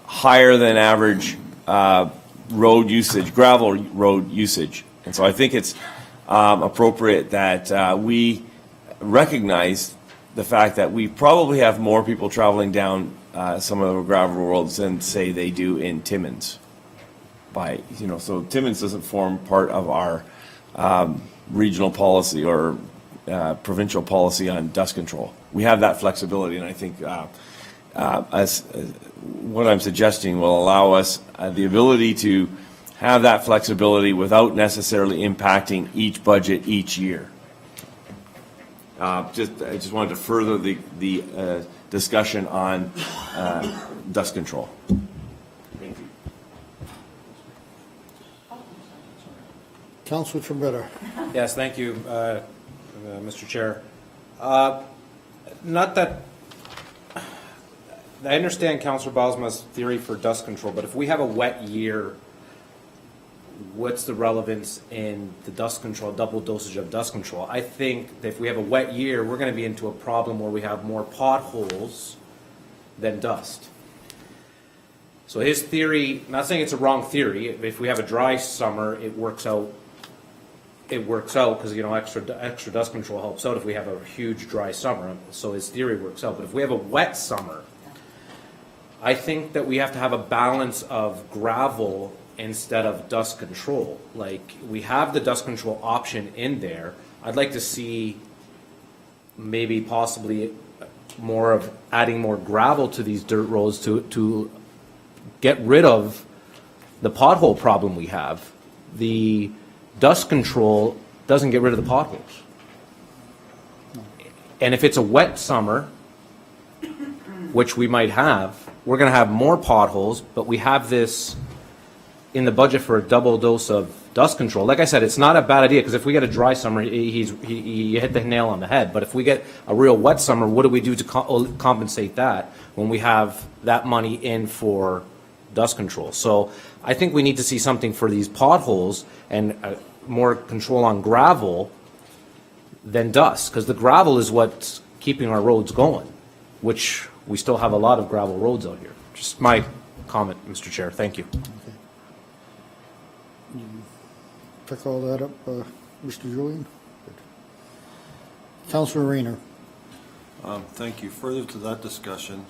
Speaker 8: higher than average road usage, gravel road usage. And so I think it's appropriate that we recognize the fact that we probably have more people traveling down some of the gravel roads than, say, they do in Timmins. So Timmins doesn't form part of our regional policy or provincial policy on dust control. We have that flexibility, and I think what I'm suggesting will allow us the ability to have that flexibility without necessarily impacting each budget each year. I just wanted to further the discussion on dust control. Thank you.
Speaker 3: Councilor Trombetta.
Speaker 6: Yes, thank you, Mr. Chair. Not that I understand Councillor Bosma's theory for dust control, but if we have a wet year, what's the relevance in the dust control, double dosage of dust control? I think that if we have a wet year, we're going to be into a problem where we have more potholes than dust. So his theory, not saying it's a wrong theory, if we have a dry summer, it works out because, extra dust control helps out if we have a huge dry summer. So his theory works out. But if we have a wet summer, I think that we have to have a balance of gravel instead of dust control. Like, we have the dust control option in there. I'd like to see maybe possibly more of adding more gravel to these dirt roads to get rid of the pothole problem we have. The dust control doesn't get rid of the potholes. And if it's a wet summer, which we might have, we're going to have more potholes, but we have this in the budget for a double dose of dust control. Like I said, it's not a bad idea, because if we get a dry summer, he hit the nail on the head. But if we get a real wet summer, what do we do to compensate that when we have that money in for dust control? So I think we need to see something for these potholes and more control on gravel than dust, because the gravel is what's keeping our roads going, which we still have a lot of gravel roads out here. Just my comment, Mr. Chair. Thank you.
Speaker 3: Pick all that up, Mr. Julian? Good. Councilor Rayner.
Speaker 1: Thank you. Further to that discussion,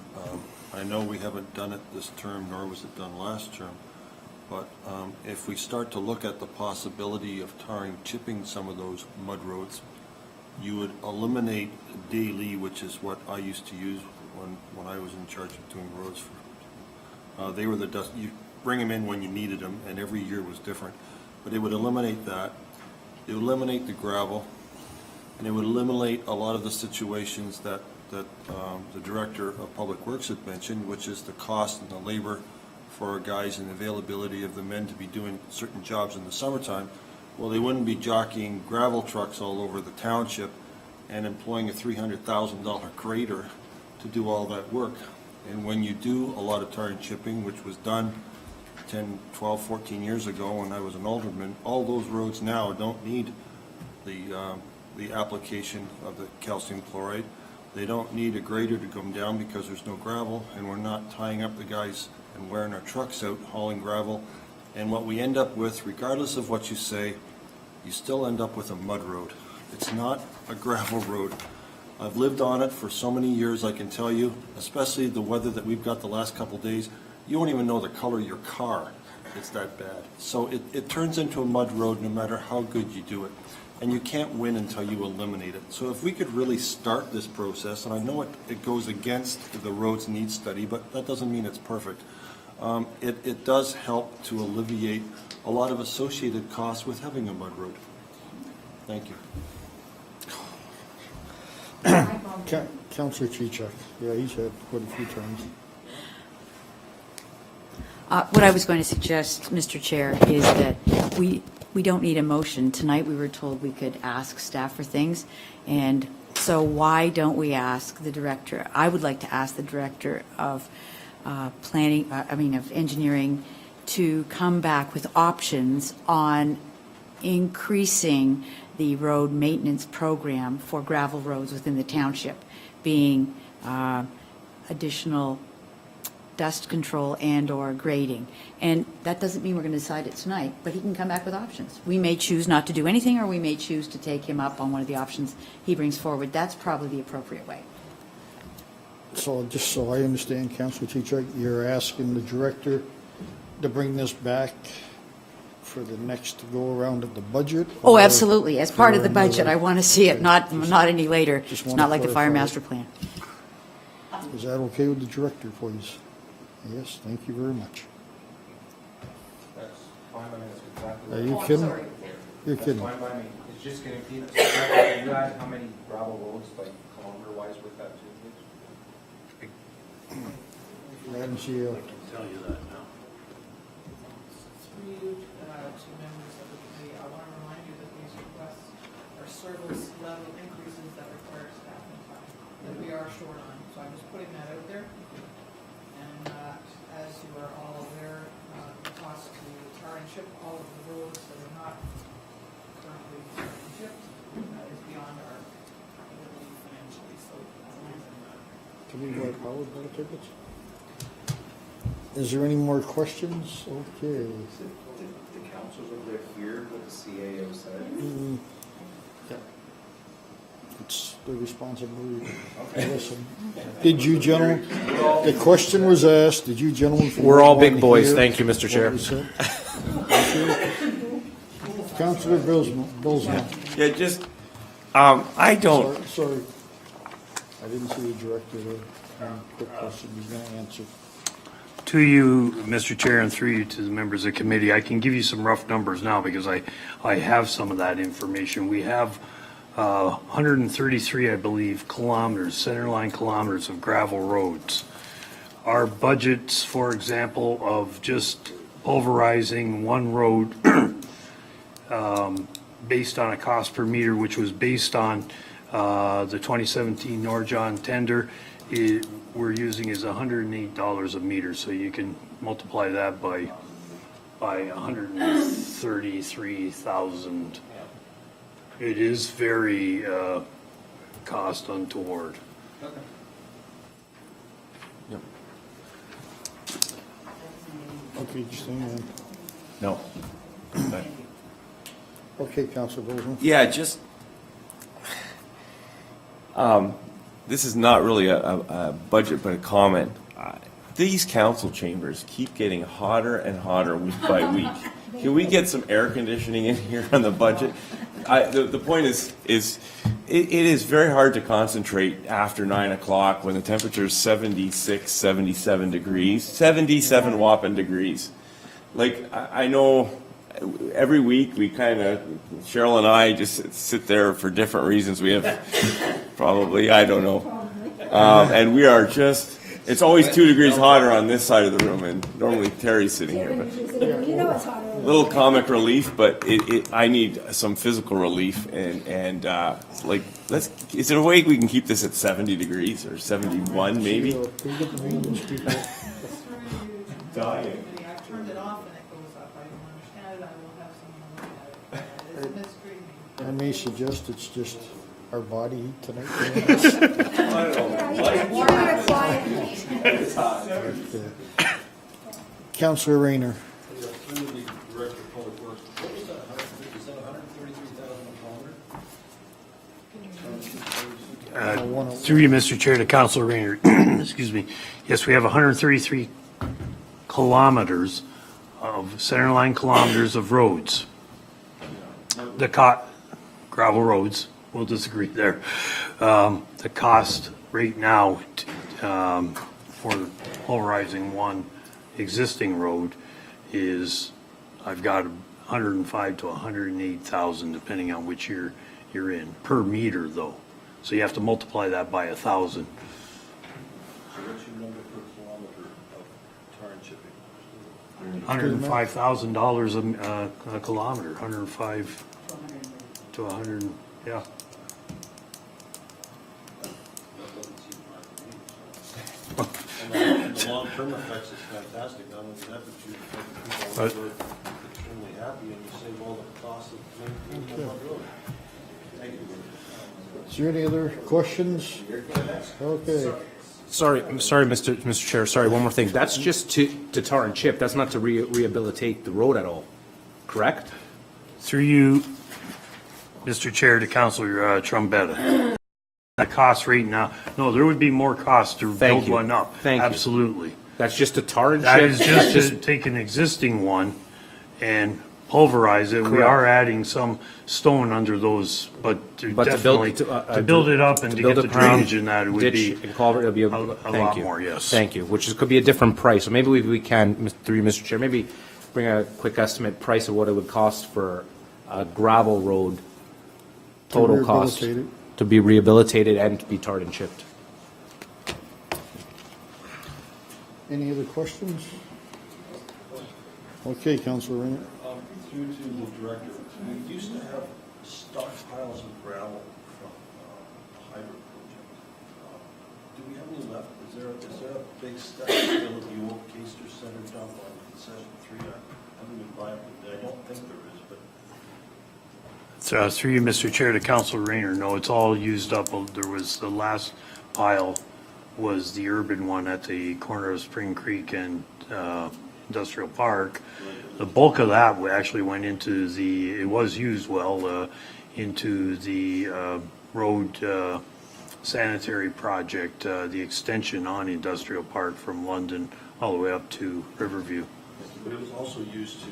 Speaker 1: I know we haven't done it this term, nor was it done last term, but if we start to look at the possibility of tarring, chipping some of those mud roads, you would eliminate daily, which is what I used to use when I was in charge of doing roads. They were the dust. You bring them in when you needed them, and every year was different. But it would eliminate that. It would eliminate the gravel, and it would eliminate a lot of the situations that the Director of Public Works had mentioned, which is the cost and the labor for our guys and the availability of the men to be doing certain jobs in the summertime. Well, they wouldn't be jockeying gravel trucks all over the township and employing a $300,000 grader to do all that work. And when you do a lot of tar and chipping, which was done 10, 12, 14 years ago when I was an alderman, all those roads now don't need the application of the calcium chloride. They don't need a grader to come down because there's no gravel, and we're not tying up the guys and wearing our trucks out hauling gravel. And what we end up with, regardless of what you say, you still end up with a mud road. It's not a gravel road. I've lived on it for so many years, I can tell you, especially the weather that we've got the last couple of days. You won't even know the color of your car. It's that bad. So it turns into a mud road no matter how good you do it. And you can't win until you eliminate it. So if we could really start this process, and I know it goes against the roads needs study, but that doesn't mean it's perfect. It does help to alleviate a lot of associated costs with having a mud road. Thank you.
Speaker 3: Councilor Chichak. Yeah, he's had quite a few times.
Speaker 4: What I was going to suggest, Mr. Chair, is that we don't need a motion. Tonight, we were told we could ask staff for things, and so why don't we ask the director? I would like to ask the director of of engineering to come back with options on increasing the road maintenance program for gravel roads within the township, being additional dust control and/or grading. And that doesn't mean we're going to decide it tonight, but he can come back with options. We may choose not to do anything, or we may choose to take him up on one of the options he brings forward. That's probably the appropriate way.
Speaker 3: So just so I understand, Councilor Chichak, you're asking the director to bring this back for the next go-around of the budget?
Speaker 4: Oh,
Speaker 3: or
Speaker 4: absolutely. As part of
Speaker 3: for
Speaker 4: the budget,
Speaker 3: another-
Speaker 4: I want to see it, not any later.
Speaker 3: Just
Speaker 4: It's
Speaker 3: wanna
Speaker 4: not like the fire
Speaker 3: clarify it.
Speaker 4: master plan.
Speaker 3: Is that okay with the director, please? Yes, thank you very much.
Speaker 6: That's fine by me. That's exactly.
Speaker 3: Are you kidding? You're
Speaker 6: That's
Speaker 3: kidding.
Speaker 6: fine by me. It's just going to keep, you add how many gravel roads, like kilometer-wise with that too, please?
Speaker 3: Madam CEO.
Speaker 11: Through you to members of the committee, I want to remind you that these requests are service level increases that require staffing time that we are short on. So I'm just putting that out there. And as you are all aware, the cost to tar and chip all of the roads that are not currently tarred and chipped is beyond our ability financially. So
Speaker 3: Can we go powered by the tickets? Is there any more questions? Okay.
Speaker 10: The council's over there here what the CAO said.
Speaker 3: It's the responsibility. Listen. Did you gentlemen, the question was asked, did you gentlemen?
Speaker 6: We're all big
Speaker 3: want to
Speaker 6: boys.
Speaker 3: hear
Speaker 6: Thank you, Mr.
Speaker 3: what
Speaker 6: Chair.
Speaker 3: we said? Councilor Billsman.
Speaker 8: Yeah, just, I don't,
Speaker 3: Sorry. I didn't see the director there. Quick question he's going to answer.
Speaker 7: To you, Mr. Chair, and through you to the members of the committee, I can give you some rough numbers now because I have some of that information. We have 133, I believe, kilometers, centerline kilometers of gravel roads. Our budgets, for example, of just pulverizing one road based on a cost per meter, which was based on the 2017 Norjon tender, we're using is $108 a meter, so you can multiply that by 133,000. It is very cost untoward.
Speaker 3: Okay, just hang on.
Speaker 8: No.
Speaker 3: Okay, Councilor Bozeman.
Speaker 8: Yeah, just, this is not really a budget, but a comment. These council chambers keep getting hotter and hotter week by week. Can we get some air conditioning in here on the budget? The point is it is very hard to concentrate after 9 o'clock when the temperature is 76, 77 degrees, 77 whopping degrees. Like, I know every week we kind of, Cheryl and I just sit there for different reasons. We have probably, I don't know. And we are just, it's always 2 degrees hotter on this side of the room, and normally Terry's sitting here. But little comic relief, but I need some physical relief, and like, is there a way we can keep this at 70 degrees or 71 maybe?
Speaker 3: Can we get the maintenance people?
Speaker 8: Dying.
Speaker 11: I turned it off and it goes up. I don't understand it. I will have someone look at it. It's a mystery.
Speaker 3: I may suggest it's just our body heat tonight. Councilor Rayner.
Speaker 1: Through the Director of Public Works, what was that, is that 133,000
Speaker 7: Through you, Mr. Chair, to Councilor Rayner. Excuse me. Yes, we have 133 kilometers of, centerline kilometers of roads. Gravel roads, we'll disagree there. The cost right now for polarizing one existing road is, I've got 105 to 108,000, depending on which year you're in, per meter though. So you have to multiply that by 1,000.
Speaker 1: So what's your number per kilometer of tar and chipping?
Speaker 7: $105,000 a kilometer, 105 to 100, yeah.
Speaker 1: And the long-term effects is fantastic, not only that, but you people are extremely happy, and you save all the costs of maintaining the road. Thank you.
Speaker 3: Is there any other questions? Okay.
Speaker 6: Sorry, Mr. Chair, sorry, one more thing. That's just to tar and chip, that's not to rehabilitate the road at all, correct?
Speaker 7: Through you, Mr. Chair, to Councilor Trombetta. The cost right now, no, there would be more cost to build
Speaker 6: you.
Speaker 7: one up.
Speaker 6: Thank you.
Speaker 7: Absolutely.
Speaker 6: That's just to tar and chip?
Speaker 7: That is
Speaker 6: That's
Speaker 7: just to take an existing one and pulverize it. We
Speaker 6: Correct.
Speaker 7: are adding some stone under those, but to
Speaker 6: But to build-
Speaker 7: definitely,
Speaker 6: to,
Speaker 7: to build it up and to get
Speaker 6: build
Speaker 7: the
Speaker 6: it around
Speaker 7: drainage in that, it would be
Speaker 6: ditch and culvert, it'll be
Speaker 7: a
Speaker 6: thank
Speaker 7: lot
Speaker 6: you.
Speaker 7: more, yes.
Speaker 6: Thank you, which could be a different price. So maybe we can, through you, Mr. Chair, maybe bring a quick estimate price of what it would cost for a gravel road, total cost,
Speaker 3: rehabilitate it.
Speaker 6: to be rehabilitated and to be tarred and chipped.
Speaker 3: Any other questions? Okay, Councilor Rayner.
Speaker 1: Through to the Director, we used to have stockpiles of gravel from the hydro project. Do we have any left? Is there a big stack still of the old Caster Center dump on concession 3? I haven't been by it, but I don't think there is, but
Speaker 7: So, through you, Mr. Chair, to Councilor Rayner, no, it's all used up. There was, the last pile was the urban one at the corner of Spring Creek and Industrial Park. The bulk of that actually went into it was used well, into the road sanitary project, the extension on Industrial Park from London all the way up to Riverview.
Speaker 1: but it was also used to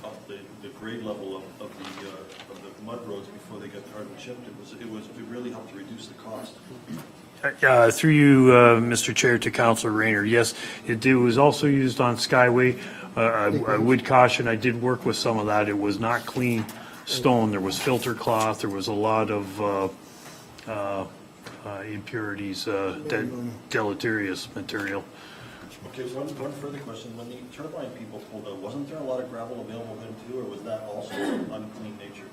Speaker 1: up the grade level of the mud roads before they got tarred and chipped. It really helped to reduce the cost.
Speaker 7: Through you, Mr. Chair, to Councilor Rayner, yes, it was also used on Skyway. I would caution, I did work with some of that. It was not clean stone. There was filter cloth. There was a lot of impurities, deleterious material.
Speaker 1: Okay, one further question. When the turbine people pulled out, wasn't there a lot of gravel available then too, or was that also unclean nature?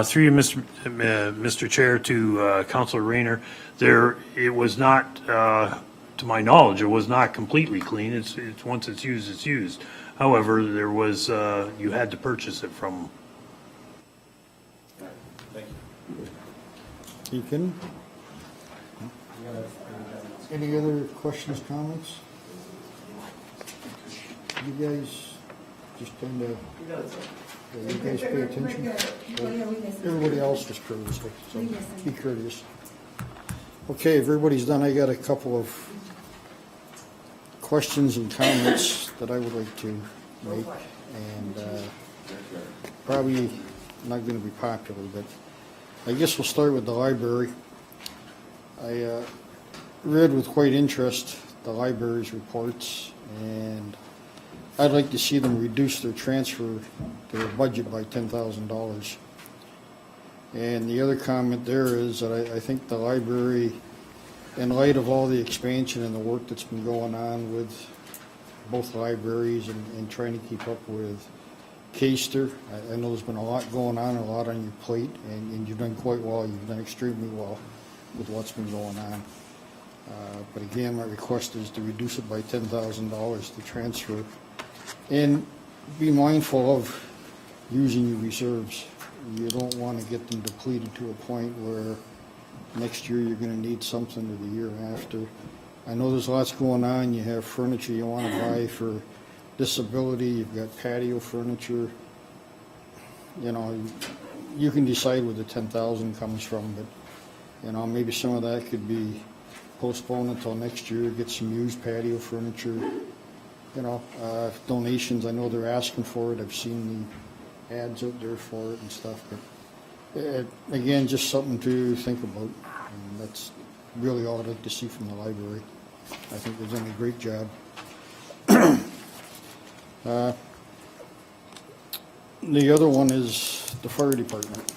Speaker 7: Through you, Mr. Chair, to Councilor Rayner, it was not, to my knowledge, it was not completely clean. It's once it's used, it's used. However, there was, you had to purchase it from.
Speaker 1: Thank you.
Speaker 3: Deacon? Any other questions, comments? You guys just kind of, you guys pay attention? Everybody else was courteous, so be courteous. Okay, if everybody's done, I got a couple of questions and comments that I would like to make, and probably not going to be popular, but I guess we'll start with the library. I read with quite interest the library's reports, and I'd like to see them reduce their transfer, their budget by $10,000. And the other comment there is that I think the library, in light of all the expansion and the work that's been going on with both libraries and trying to keep up with CASTR, I know there's been a lot going on, a lot on your plate, and you've done quite well. You've done extremely well with what's been going on. But again, my request is to reduce it by $10,000 to transfer. And be mindful of using your reserves. You don't want to get them depleted to a point where next year you're going to need something or the year after. I know there's lots going on. You have furniture you want to buy for disability. You've got patio furniture. You know, you can decide where the $10,000 comes from, but you know, maybe some of that could be postponed until next year. Get some used patio furniture. You know, donations, I know they're asking for it. I've seen the ads out there for it and stuff. But again, just something to think about. And that's really all I'd like to see from the library. I think they've done a great job. The other one is the fire department.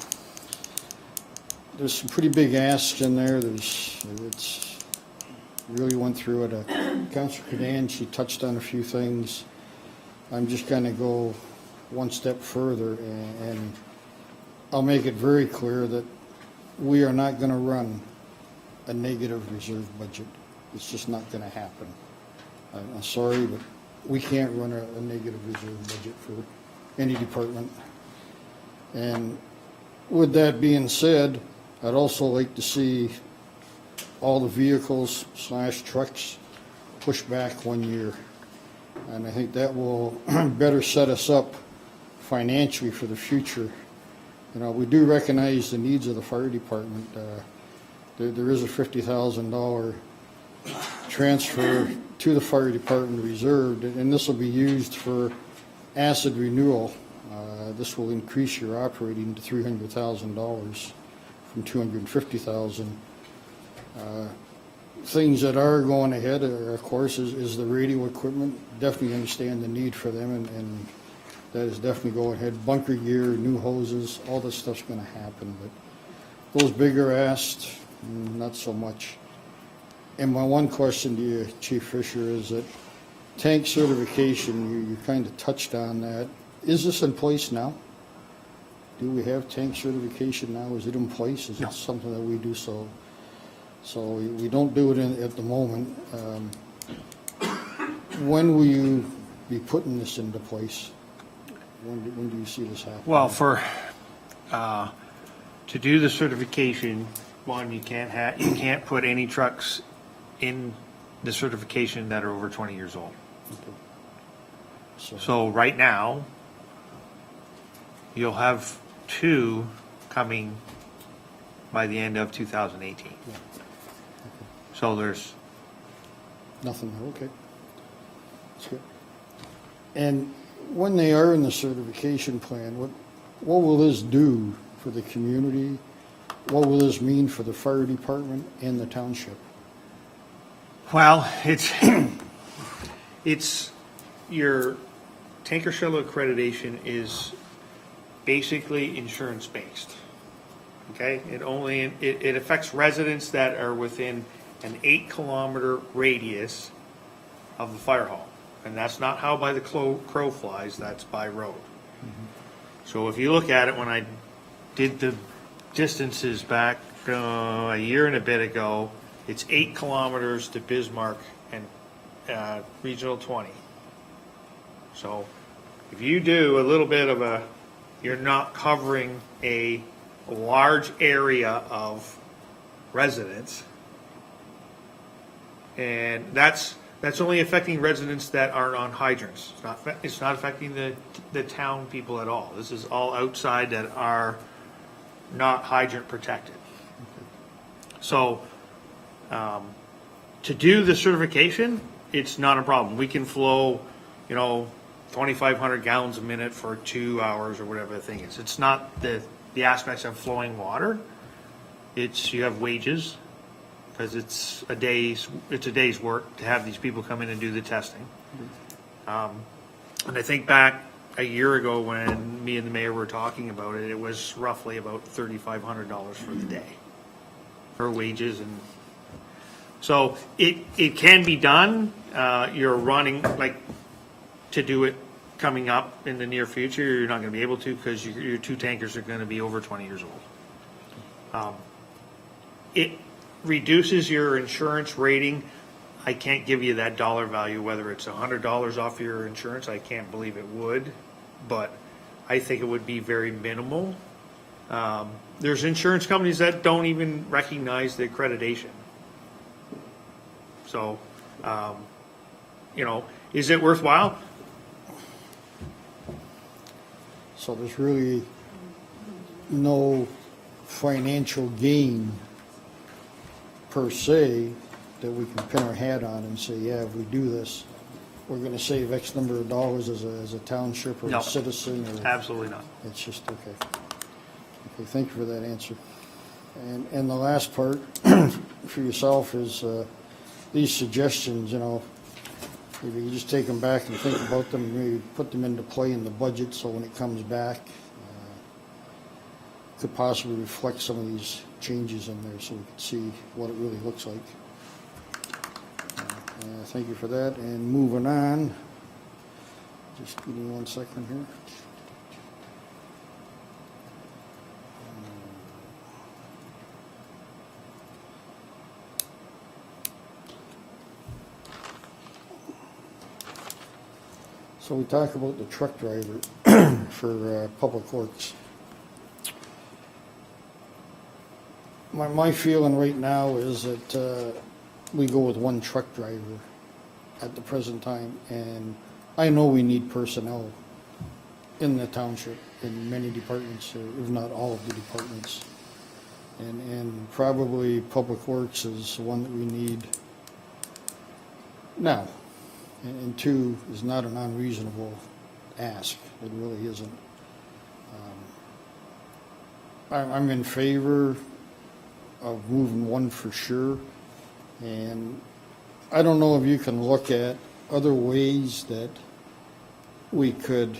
Speaker 3: There's some pretty big asks in there. It's really went through it. Councilor Cadan, she touched on a few things. I'm just going to go one step further, and I'll make it very clear that we are not going to run a negative reserve budget. It's just not going to happen. I'm sorry, but we can't run a negative reserve budget for any department. And with that being said, I'd also like to see all the vehicles / trucks pushed back 1 year. And I think that will better set us up financially for the future. You know, we do recognize the needs of the fire department. There is a $50,000 transfer to the fire department reserved, and this will be used for asset renewal. This will increase your operating to $300,000 from $250,000. Things that are going ahead, of course, is the radio equipment. Definitely understand the need for them, and that is definitely going ahead. Bunker gear, new hoses, all this stuff's going to happen. But those bigger asks, not so much. And my one question to you, Chief Fisher, is that tank certification, you kind of touched on that. Is this in place now? Do we have tank certification now? Is it in place? Is it something that we do so we don't do it at the moment? When will you be putting this into place? When do you see this happen?
Speaker 5: Well, to do the certification, one, you can't put any trucks in the certification that are over 20 years old.
Speaker 3: Okay.
Speaker 5: So right now, you'll have 2 coming by the end of 2018.
Speaker 3: Yeah.
Speaker 5: So there's,
Speaker 3: Nothing, okay. That's good. And when they are in the certification plan, what will this do for the community? What will this mean for the fire department and the township?
Speaker 5: well, it's your tanker shell accreditation is basically insurance-based. Okay? It affects residents that are within an 8-kilometer radius of the fire hall. And that's not how by the crow flies, that's by road. So if you look at it, when I did the distances back a year and a bit ago, it's 8 kilometers to Bismarck and Regional 20. So if you do a little bit of you're not covering a large area of residents. And that's only affecting residents that aren't on hydrants. It's not affecting the town people at all. This is all outside that are not hydrant protected. So, to do the certification, it's not a problem. We can flow, 2,500 gallons a minute for 2 hours or whatever the thing is. It's not the aspects of flowing water. It's, you have wages, because it's a day's work to have these people come in and do the testing. And I think back a year ago when me and the mayor were talking about it, it was roughly about $3,500 for the day for wages. And so it can be done. You're running, like, to do it coming up in the near future, you're not going to be able to, because your 2 tankers are going to be over 20 years old. It reduces your insurance rating. I can't give you that dollar value, whether it's $100 off your insurance. I can't believe it would, but I think it would be very minimal. There's insurance companies that don't even recognize the accreditation. So, is it worthwhile?
Speaker 3: So there's really no financial gain per se that we can pin our hat on and say, yeah, if we do this, we're going to save X number of dollars as a township or
Speaker 5: No.
Speaker 3: a citizen? Or
Speaker 5: Absolutely not.
Speaker 3: it's just, okay. Okay, thank you for that answer. And the last part for yourself is these suggestions, maybe you just take them back and think about them, maybe put them into play in the budget, so when it comes back, could possibly reflect some of these changes in there, so we can see what it really looks like. Thank you for that, and moving on, just give me 1 second here. So we talk about the truck driver for Public Works. My feeling right now is that we go with 1 truck driver at the present time, and I know we need personnel in the township, in many departments, if not all of the departments. And probably Public Works is one that we need now. And 2 is not an unreasonable ask. It really isn't. I'm in favor of moving 1 for sure. And I don't know if you can look at other ways that we could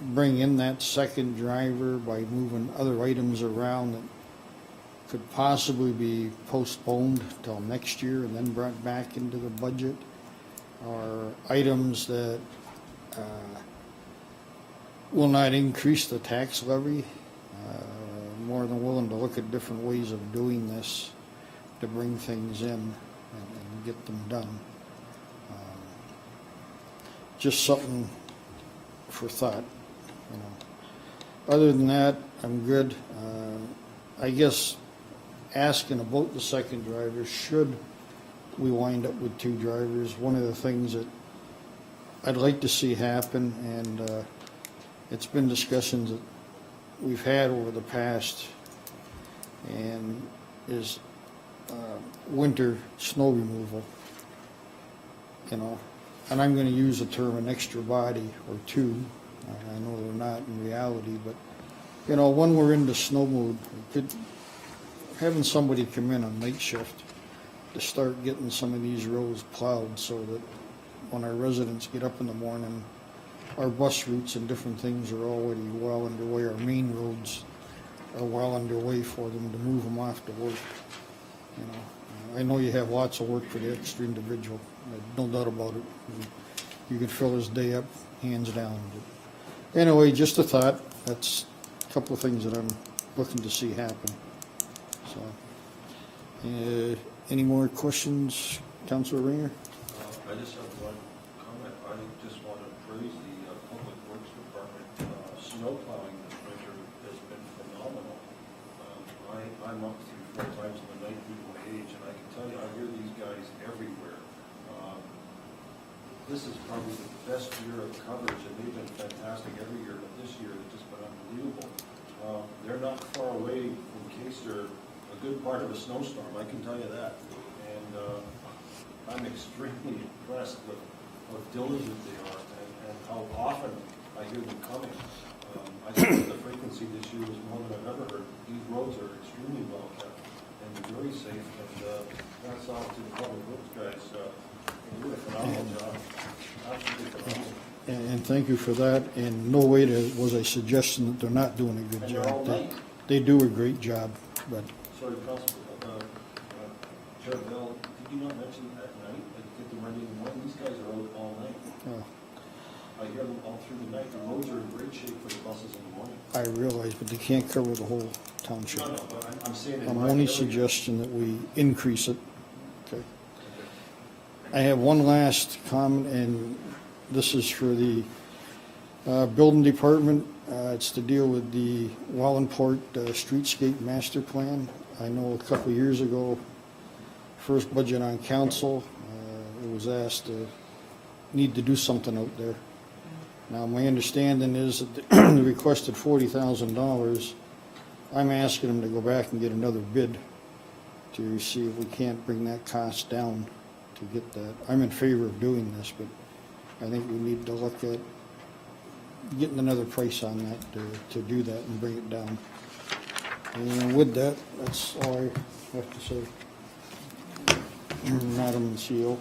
Speaker 3: bring in that second driver by moving other items around that could possibly be postponed till next year and then brought back into the budget, or items that will not increase the tax levy. More than willing to look at different ways of doing this to bring things in and get them done. Just something for thought, Other than that, I'm good. I guess asking about the second driver, should we wind up with 2 drivers, one of the things that I'd like to see happen, and it's been discussions that we've had over the past, and is winter snow removal, and I'm going to use the term an extra body or 2. I know they're not in reality, but, when we're into snow mode, having somebody come in on night shift to start getting some of these roads plowed, so that when our residents get up in the morning, our bus routes and different things are already well underway. Our main roads are well underway for them to move them off to work. you know. I know you have lots of work for the extra individual, no doubt about it. You could fill his day up, hands down. But anyway, just a thought, that's a couple of things that I'm looking to see happen, so. Any more questions, Councilor Ringer?
Speaker 1: I just have one comment. I just want to praise the Public Works Department. Snow plowing this winter has been phenomenal. I'm up through 4 times in the night due to my age, and I can tell you, I hear these guys everywhere. This is probably the best year of coverage, and they've been fantastic every year, but this year it's just been unbelievable. They're not far away from Caister, a good part of a snowstorm, I can tell you that. And I'm extremely impressed with how diligent they are and how often I hear them coming. I think the frequency this year was more than I've ever heard. These roads are extremely well kept and very safe, and that's off to the public works guys. They do a phenomenal job. Absolutely phenomenal.
Speaker 3: And thank you for that, and no way was a suggestion that they're not doing a good
Speaker 1: And they're all
Speaker 3: job.
Speaker 1: night.
Speaker 3: They do a great job, but
Speaker 1: Sorry, Council, Chair Bell, did you not mention at night, like get them ready in the morning? These guys are out all night. I hear them all through the night. The roads are in great shape for the buses in the morning.
Speaker 3: I realize, but they can't cover the whole township.
Speaker 1: No, but I'm saying. in
Speaker 3: I'm
Speaker 1: my
Speaker 3: only
Speaker 1: area-
Speaker 3: suggesting that we increase it. Okay. I have one last comment, and this is for the building department. It's to deal with the Wallingport Streetscape Master Plan. I know a couple of years ago, first budget on council, it was asked to need to do something out there. Now, my understanding is that they requested $40,000. I'm asking them to go back and get another bid to see if we can't bring that cost down to get that. I'm in favor of doing this, but I think we need to look at getting another price on that to do that and bring it down. And with that, that's all I have to say. Madam CEO.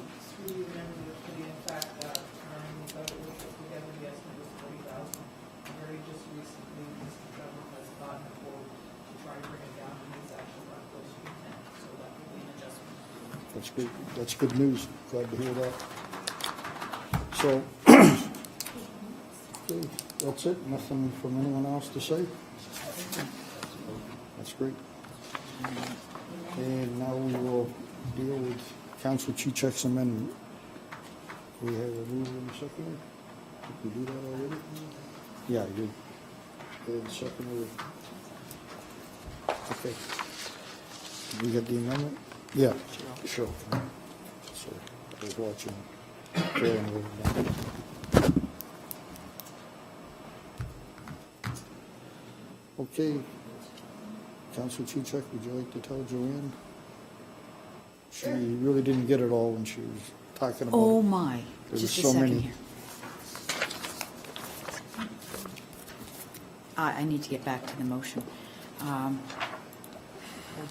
Speaker 3: That's good. That's good news. Glad to hear that. So, okay, that's it. Nothing from anyone else to say? That's great. And now we will deal with Council Chichek's amendment. We have a mover and a seconder. Did we do that already? Yeah, I did. And seconder. Okay. We got the amendment? Yeah, sure. Sorry, I was watching. Carolyn wrote it down. Okay. Council Chichek, would you like to tell Joanne? She really didn't get it all when she was talking about it.
Speaker 4: Oh, my.
Speaker 3: There
Speaker 4: Just a
Speaker 3: was so
Speaker 4: second
Speaker 3: many.
Speaker 4: here. I need to get back to the motion. Hold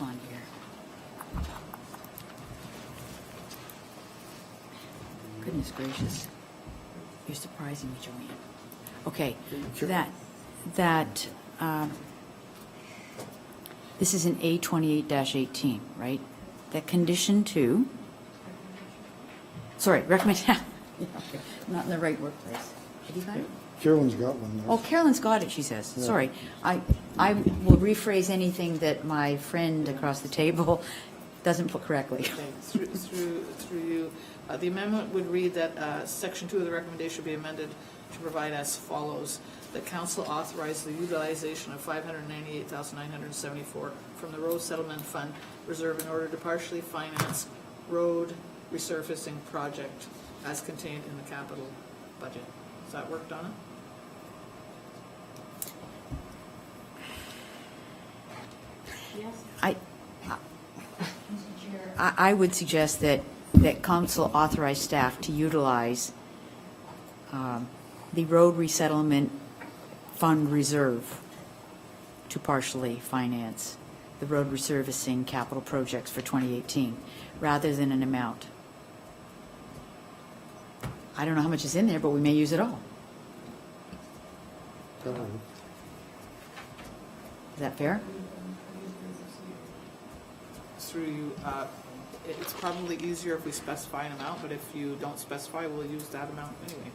Speaker 4: on here. Goodness gracious. You're surprising me, Joanne. Okay, this is an A28-18, right? That condition 2, sorry, recommend, not in the right workplace. Have you got it?
Speaker 3: Carolyn's got one.
Speaker 4: Oh, Carolyn's got it, she says. Sorry. I will rephrase anything that my friend across the table doesn't put correctly.
Speaker 11: Okay, through you. The amendment would read that Section 2 of the recommendation be amended to provide as follows. The council authorize the utilization of $598,974 from the Road Settlement Fund Reserve in order to partially finance road resurfacing project as contained in the capital budget. Does that work, Donna?
Speaker 4: I would suggest that council authorize staff to utilize the road resettlement fund reserve to partially finance the road resurfacing capital projects for 2018, rather than an amount. I don't know how much is in there, but we may use it all. Is that fair?
Speaker 11: through you, it's probably easier if we specify an amount, but if you don't specify, we'll use that amount anyway.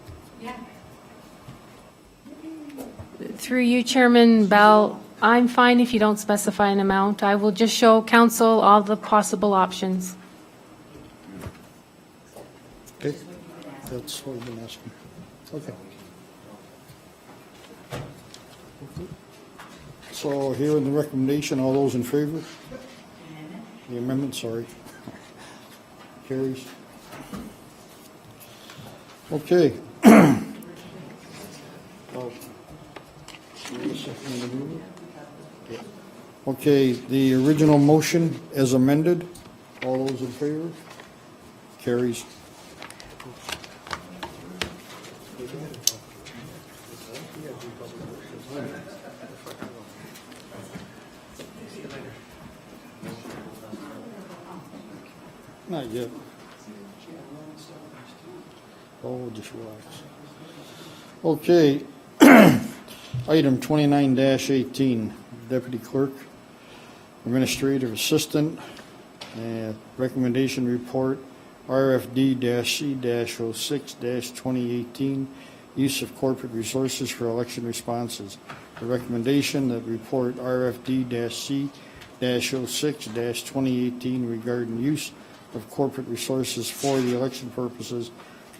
Speaker 2: Through you, Chairman Bell, I'm fine if you don't specify an amount. I will just show council all the possible options.
Speaker 3: Okay, that's what we've been asking. Okay. So here in the recommendation, all those in favor? The amendment, sorry. Carries. Okay. Okay, the original motion as amended, all those in favor? Carries. Not yet. Oh, just relax. Okay. Item 29-18, Deputy Clerk, Administrative Assistant, Recommendation Report, RFD-C-06-2018, Use of Corporate Resources for Election Responses. The recommendation that report RFD-C-06-2018 regarding use of corporate resources for the election purposes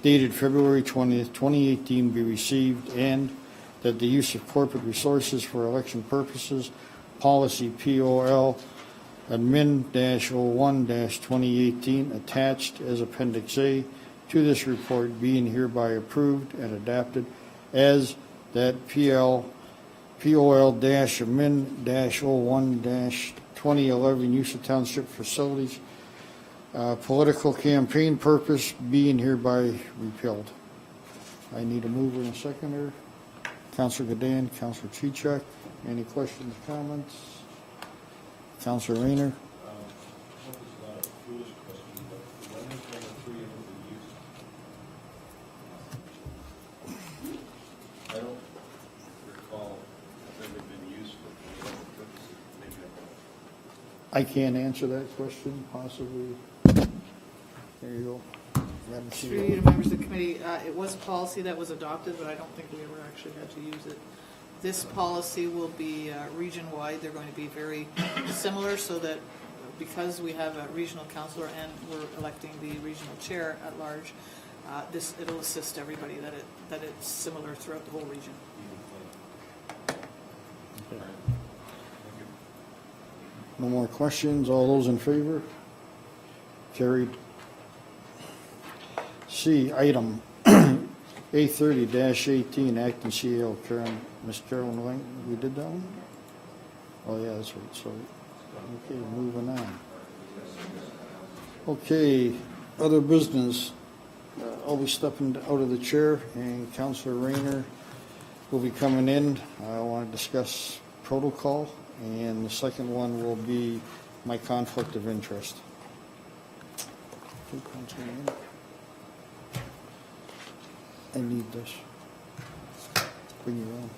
Speaker 3: dated February 20th, 2018 be received, and that the use of corporate resources for election purposes, policy POL admin-01-2018 attached as Appendix A to this report being hereby approved and adopted as that POL admin-01-2011 use of township facilities political campaign purpose being hereby repealed. I need a mover and a seconder. Councilor Gadan, Councilor Chichak. Any questions, comments? Councilor Rayner.
Speaker 1: I don't recall if ever been used for political purposes. Maybe I'm wrong.
Speaker 3: I can't answer that question, possibly. There you go. Madam
Speaker 11: Through
Speaker 3: Chair.
Speaker 11: you to members of the committee, it was a policy that was adopted, but I don't think we ever actually had to use it. This policy will be region-wide. They're going to be very similar so that because we have a regional councillor and we're electing the regional chair at large, it'll assist everybody that it's similar throughout the whole region.
Speaker 3: No more questions. All those in favor? Carried. C, item A30-18, acting CEO, Miss Carolyn Lang. We did that one? Oh, yeah, that's right, sorry. Okay, moving on. Okay, other business. I'll be stepping out of the chair, and Councilor Rayner will be coming in. I want to discuss protocol, and the second one will be my conflict of interest. Okay, Councilor Rayner. I need this. Bring you on.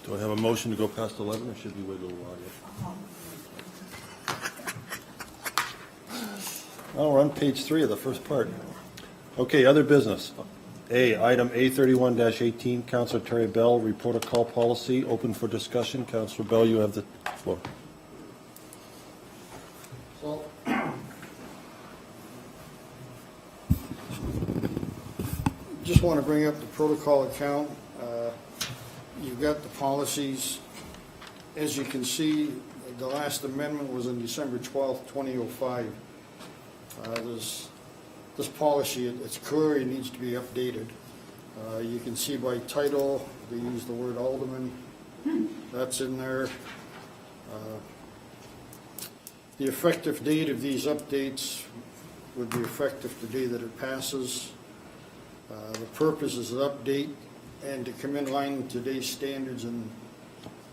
Speaker 1: Do I have a motion to go past 11, or should we wait a little while yet? Oh, we're on page 3 of the first part. Okay, other business. A, item A31-18, Councilor Terry Bell, report a call policy, open for discussion. Councilor Bell, you have the floor.
Speaker 3: So, just want to bring up the protocol account. You've got the policies. As you can see, the last amendment was on December 12th, 2005. This policy, it's clear it needs to be updated. You can see by title, they use the word alderman. That's in there. The effective date of these updates would be effective the day that it passes. The purpose is to update and to come in line with today's standards, and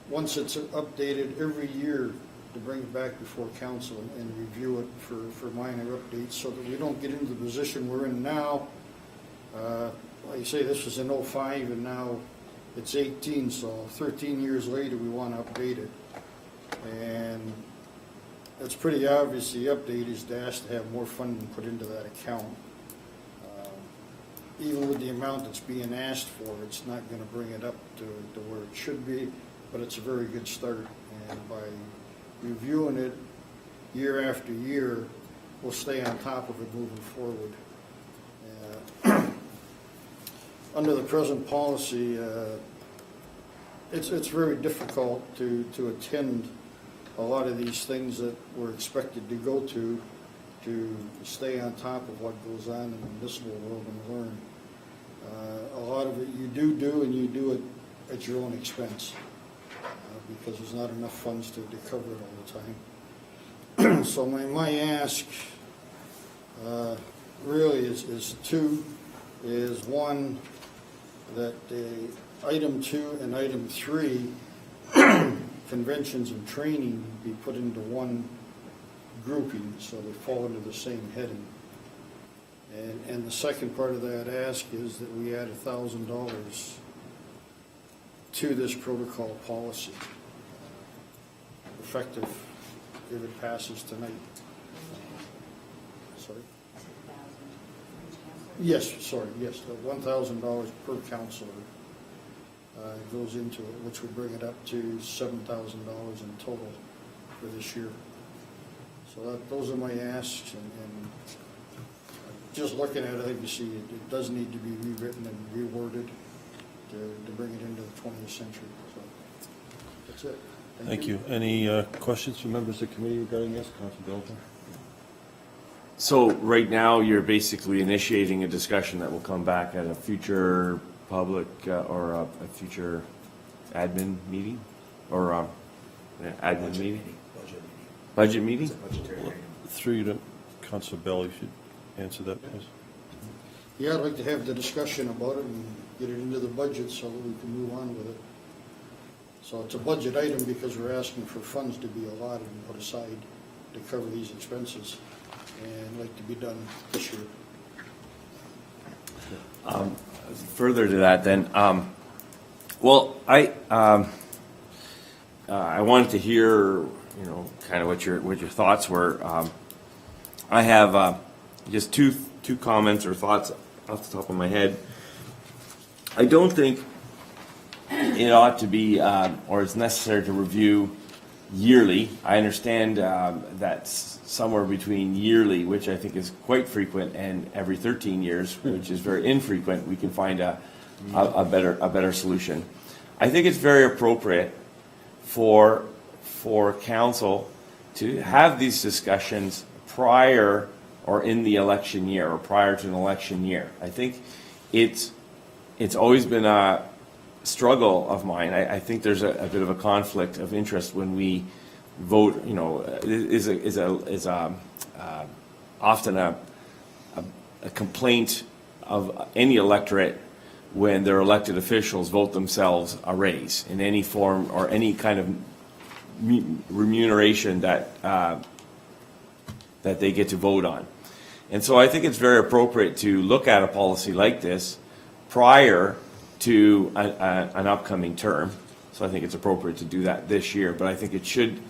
Speaker 3: once it's updated every year, to bring it back before council and review it for minor updates, so that we don't get into the position we're in now. Like you say, this was in '05 and now it's 18, so 13 years later, we want to update it. And it's pretty obvious the update is to ask to have more funding put into that account. Even with the amount that's being asked for, it's not going to bring it up to where it should be, but it's a very good start. And by reviewing it year after year, we'll stay on top of it moving forward. Under the present policy, it's very difficult to attend a lot of these things that we're expected to go to stay on top of what goes on in the municipal world and learn. A lot of it you do, and you do it at your own expense because there's not enough funds to cover it all the time. So my ask really is two. Is one, that item 2 and item 3, conventions and training, be put into one grouping so they fall under the same heading. And the second part of that ask is that we add $1,000 to this protocol policy, effective if it passes tonight. Sorry? Yes, sorry, yes, the $1,000 per counselor goes into it, which would bring it up to $7,000 in total for this year. So those are my asks, and just looking at it, you see, it does need to be rewritten and reworded to bring it into the 20th century. So that's it.
Speaker 1: Thank you. Any questions from members of the committee regarding this? Councilor Belcher?
Speaker 8: So right now, you're basically initiating a discussion that will come back at a future public or a future admin meeting or admin meeting? Budget meeting?
Speaker 1: Through you to Councilor Bell, you should answer that, please.
Speaker 3: Yeah, I'd like to have the discussion about it and get it into the budget so that we can move on with it. So it's a budget item because we're asking for funds to be allotted and put aside to cover these expenses, and like to be done this year.
Speaker 8: Further to that, then, well, I wanted to hear, kind of what your thoughts were. I have just two comments or thoughts off the top of my head. I don't think it ought to be, or it's necessary to review yearly. I understand that somewhere between yearly, which I think is quite frequent, and every 13 years, which is very infrequent, we can find a better solution. I think it's very appropriate for council to have these discussions prior or in the election year or prior to an election year. I think it's always been a struggle of mine. I think there's a bit of a conflict of interest when we vote. Is often a complaint of any electorate when their elected officials vote themselves a raise in any form or any kind of remuneration that they get to vote on. And so I think it's very appropriate to look at a policy like this prior to an upcoming term. So I think it's appropriate to do that this year. But I think it should,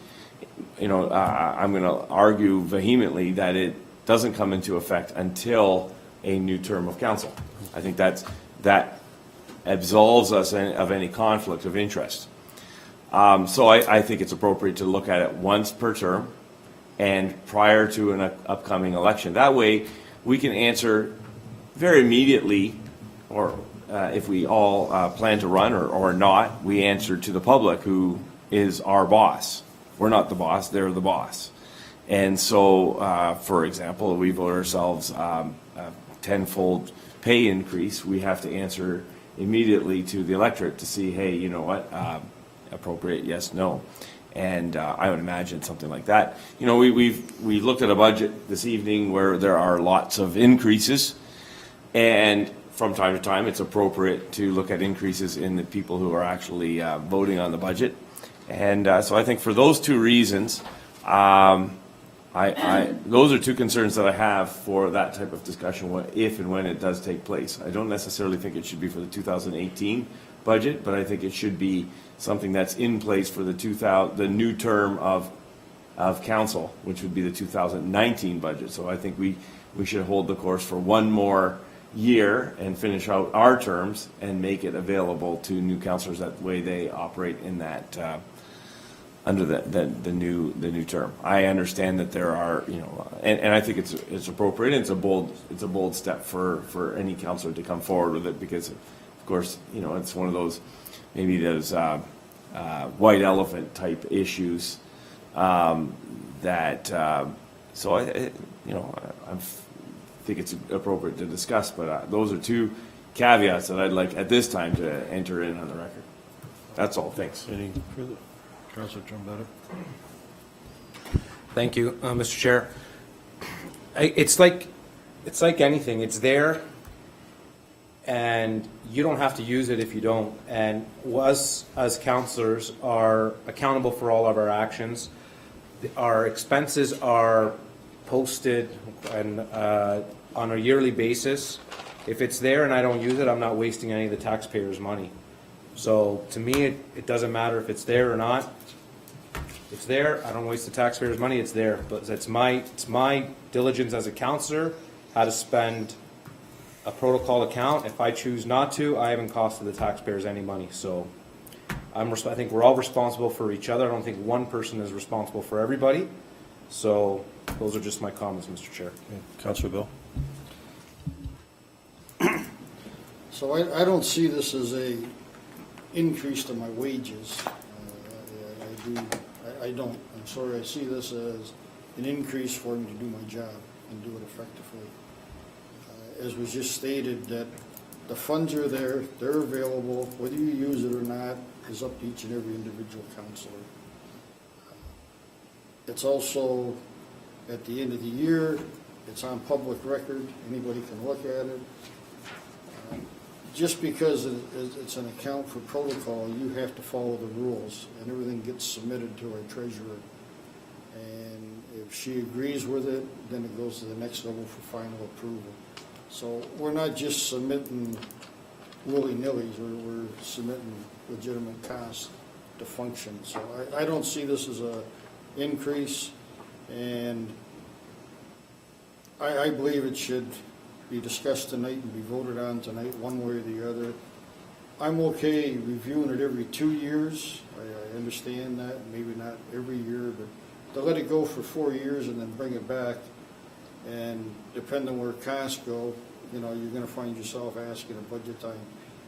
Speaker 8: I'm going to argue vehemently that it doesn't come into effect until a new term of council. I think that absolves us of any conflict of interest. So I think it's appropriate to look at it once per term and prior to an upcoming election. That way, we can answer very immediately, or if we all plan to run or not, we answer to the public, who is our boss. We're not the boss, they're the boss. And so, for example, we vote ourselves a tenfold pay increase, we have to answer immediately to the electorate to see, hey, you know what, appropriate, yes, no. And I would imagine something like that. You know, we looked at a budget this evening where there are lots of increases. And from time to time, it's appropriate to look at increases in the people who are actually voting on the budget. And so I think for those two reasons, those are two concerns that I have for that type of discussion, if and when it does take place. I don't necessarily think it should be for the 2018 budget, but I think it should be something that's in place for the new term of council, which would be the 2019 budget. So I think we should hold the course for one more year and finish out our terms and make it available to new councillors. That way they operate in that under the new term. I understand that there are, you know, and I think it's appropriate. And it's a bold step for any councillor to come forward with it, because of course, you know, it's one of those maybe those white elephant type issues that so I think it's appropriate to discuss, but those are two caveats that I'd like at this time to enter in on the record. That's all. Thanks.
Speaker 1: Any further? Councillor Trombetta?
Speaker 6: Thank you, Mr. Chair. It's like anything. It's there, and you don't have to use it if you don't. And us as councillors are accountable for all of our actions. Our expenses are posted and on a yearly basis. If it's there and I don't use it, I'm not wasting any of the taxpayers' money. So to me, it doesn't matter if it's there or not. It's there. I don't waste the taxpayers' money. It's there. But it's my diligence as a councillor how to spend a protocol account. If I choose not to, I haven't costed the taxpayers any money. So I think we're all responsible for each other. I don't think one person is responsible for everybody. So those are just my comments, Mr. Chair.
Speaker 1: Councillor Bill?
Speaker 3: So I don't see this as a increase to my wages. I don't. I'm sorry. I see this as an increase for me to do my job and do it effectively. As was just stated, that the funds are there, they're available. Whether you use it or not is up to each and every individual councillor. It's also, at the end of the year, it's on public record. Anybody can look at it. Just because it's an account for protocol, you have to follow the rules, and everything gets submitted to our treasurer. And if she agrees with it, then it goes to the next level for final approval. So we're not just submitting willy-nillys, we're submitting legitimate costs to function. So I don't see this as a increase, and I believe it should be discussed tonight and be voted on tonight, one way or the other. I'm okay reviewing it every 2 years. I understand that, maybe not every year, but to let it go for 4 years and then bring it back, and depending on where costs go, you know, you're going to find yourself asking at budget time,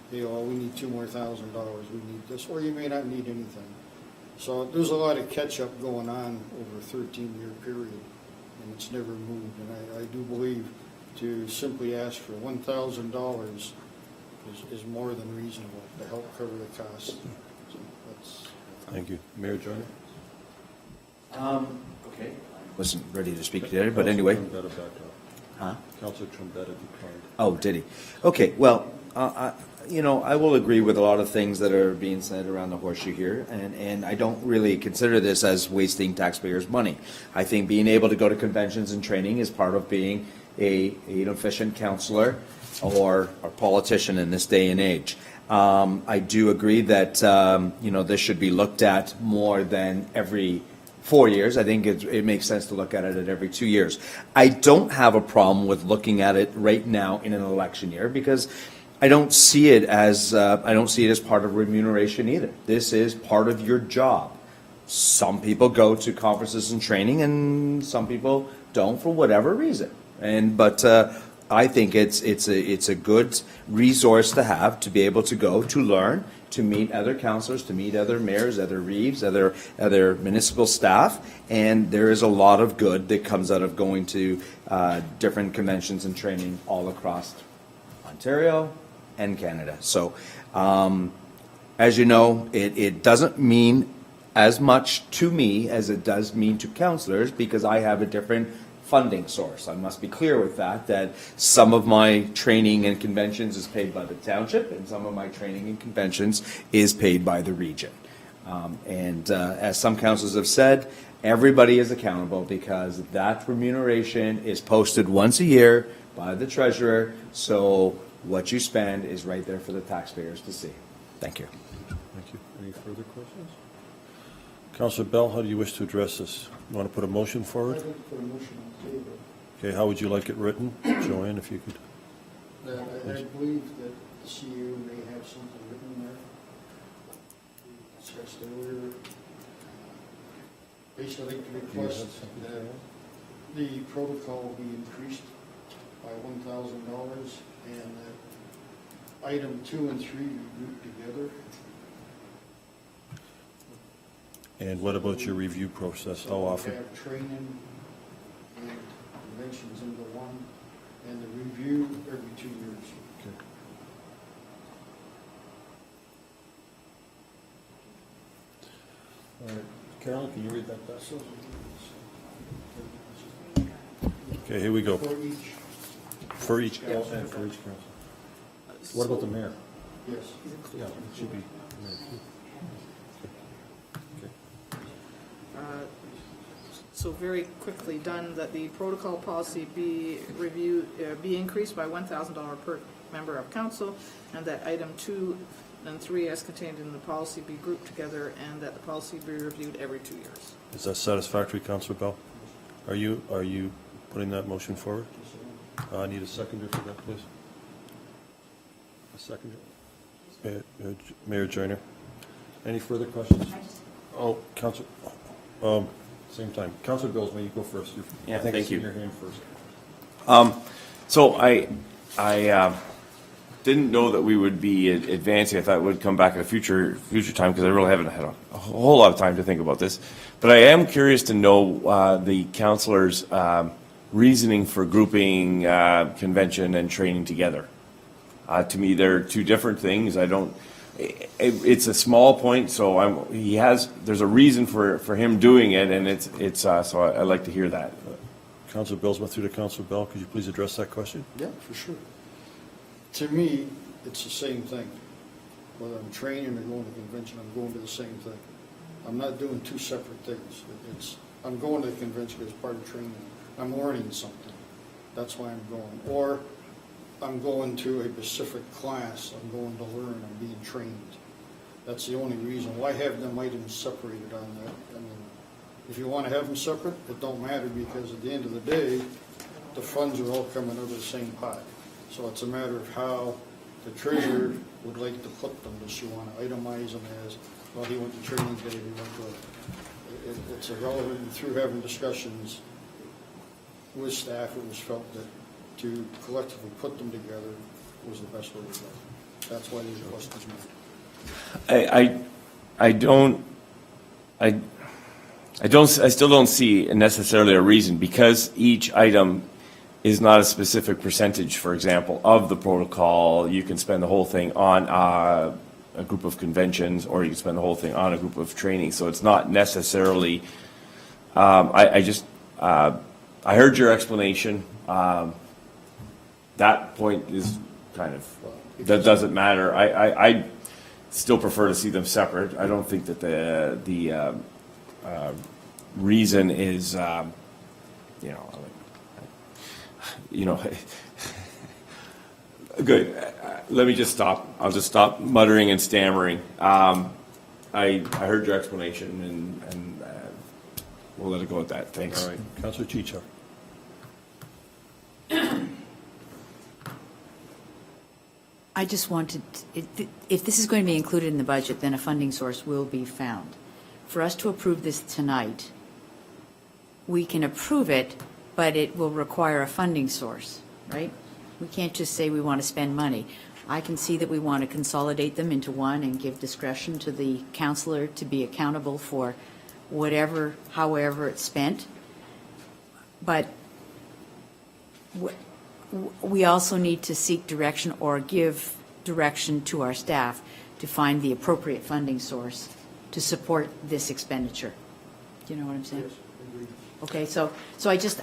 Speaker 3: hey, well, we need $2,000 more, we need this, or you may not need anything. So there's a lot of catch-up going on over a 13-year period, and it's never moved. And I do believe to simply ask for $1,000 is more than reasonable to help cover the cost. So that's.
Speaker 1: Thank you. Mayor Joyner?
Speaker 10: Okay. Wasn't ready to speak today, but anyway.
Speaker 1: Councillor Trombetta backed up.
Speaker 10: Huh?
Speaker 1: Councillor Trombetta declined.
Speaker 10: Oh, did he? Okay, well, I will agree with a lot of things that are being said around the horseshoe here, and I don't really consider this as wasting taxpayers' money. I think being able to go to conventions and training is part of being an efficient councillor or a politician in this day and age. I do agree that, this should be looked at more than every 4 years. I think it makes sense to look at it at every 2 years. I don't have a problem with looking at it right now in an election year, because I don't see it as part of remuneration either. This is part of your job. Some people go to conferences and training, and some people don't for whatever reason. But I think it's a good resource to have, to be able to go to learn, to meet other councillors, to meet other mayors, other reeves, other municipal staff, and there is a lot of good that comes out of going to different conventions and training all across Ontario and Canada. So, as you know, it doesn't mean as much to me as it does mean to counselors, because I have a different funding source. I must be clear with that some of my training and conventions is paid by the township, and some of my training and conventions is paid by the region. As some councils have said, everybody is accountable, because that remuneration is posted once a year by the treasurer, so what you spend is right there for the taxpayers to see. Thank you.
Speaker 1: Thank you. Any further questions? Councillor Bell, how do you wish to address this? You want to put a motion forward?
Speaker 3: Put a motion on the table.
Speaker 1: Okay, how would you like it written? Joanne, if you could.
Speaker 3: I believe that the CEO may have something written there. Discussed earlier. Basically, I'd like to request that the protocol be increased by $1,000 and that item 2 and 3 be grouped together.
Speaker 1: And what about your review process? How often?
Speaker 3: Have training and conventions into one, and the review every 2 years.
Speaker 1: Okay. All right. Carolyn, can you read that back? Okay, here we go.
Speaker 3: For each,
Speaker 1: For each, and for each council. What about the mayor?
Speaker 3: yes.
Speaker 1: Yeah, it should be.
Speaker 11: So very quickly done, that the protocol policy be reviewed, be increased by $1,000 per member of council, and that item 2 and 3 as contained in the policy be grouped together, and that the policy be reviewed every 2 years.
Speaker 1: Is that satisfactory, Councillor Bell? Are you putting that motion forward? I need a seconder for that, please. A seconder? Mayor Joyner. Any further questions? Oh, Councillor, same time. Councillor Bills, may you go first?
Speaker 8: Yeah, thank you.
Speaker 1: Your hand first.
Speaker 8: So I didn't know that we would be advancing. I thought it would come back at a future time, because I really haven't had a whole lot of time to think about this. But I am curious to know the councillors' reasoning for grouping convention and training together. To me, they're two different things. It's a small point, so there's a reason for him doing it, and so I'd like to hear that.
Speaker 1: Councillor Bills went through to Councillor Bell. Could you please address that question?
Speaker 3: Yeah, for sure. To me, it's the same thing. Whether I'm training or going to convention, I'm going to the same thing. I'm not doing two separate things. I'm going to the convention as part of training. I'm learning something. That's why I'm going. Or I'm going to a specific class. I'm going to learn. I'm being trained. That's the only reason. Why have them items separated on that? I mean, if you want to have them separate, it don't matter, because at the end of the day, the funds are all coming out of the same pot. So it's a matter of how the treasurer would like to put them. Does she want to itemize them as, well, he went to training day, he went to, it's irrelevant. And through having discussions with staff, it was felt that to collectively put them together was the best way to go. That's why these requests made.
Speaker 8: I still don't see necessarily a reason, because each item is not a specific percentage, for example, of the protocol. You can spend the whole thing on a group of conventions, or you can spend the whole thing on a group of training. So it's not necessarily, I heard your explanation. That point is kind of, that doesn't matter. I still prefer to see them separate. I don't think that the reason is, good. Let me just stop. I'll just stop muttering and stammering. I heard your explanation, and we'll let it go at that. Thanks.
Speaker 1: All right. Councillor Chicha.
Speaker 4: I just wanted, if this is going to be included in the budget, then a funding source will be found. For us to approve this tonight, we can approve it, but it will require a funding source, right? We can't just say we want to spend money. I can see that we want to consolidate them into one and give discretion to the councillor to be accountable for whatever, however it's spent. But we also need to seek direction or give direction to our staff to find the appropriate funding source to support this expenditure. Do you know what I'm saying? Okay, so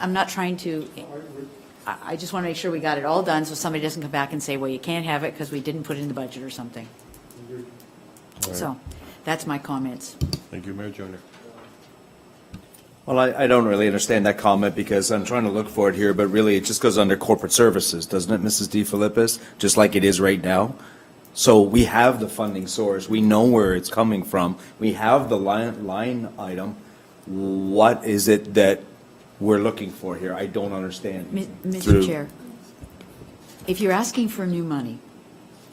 Speaker 4: I'm not trying to, I just want to make sure we got it all done, so somebody doesn't come back and say, well, you can't have it because we didn't put it in the budget or something. So, that's my comments.
Speaker 1: Thank you, Mayor Joyner.
Speaker 10: Well, I don't really understand that comment because I'm trying to look for it here, but really it just goes under corporate services, doesn't it, Mrs. DeFilippis? Just like it is right now. So we have the funding source. We know where it's coming from. We have the line item. What is it that we're looking for here? I don't understand.
Speaker 4: Mr. Chair, if you're asking for new money,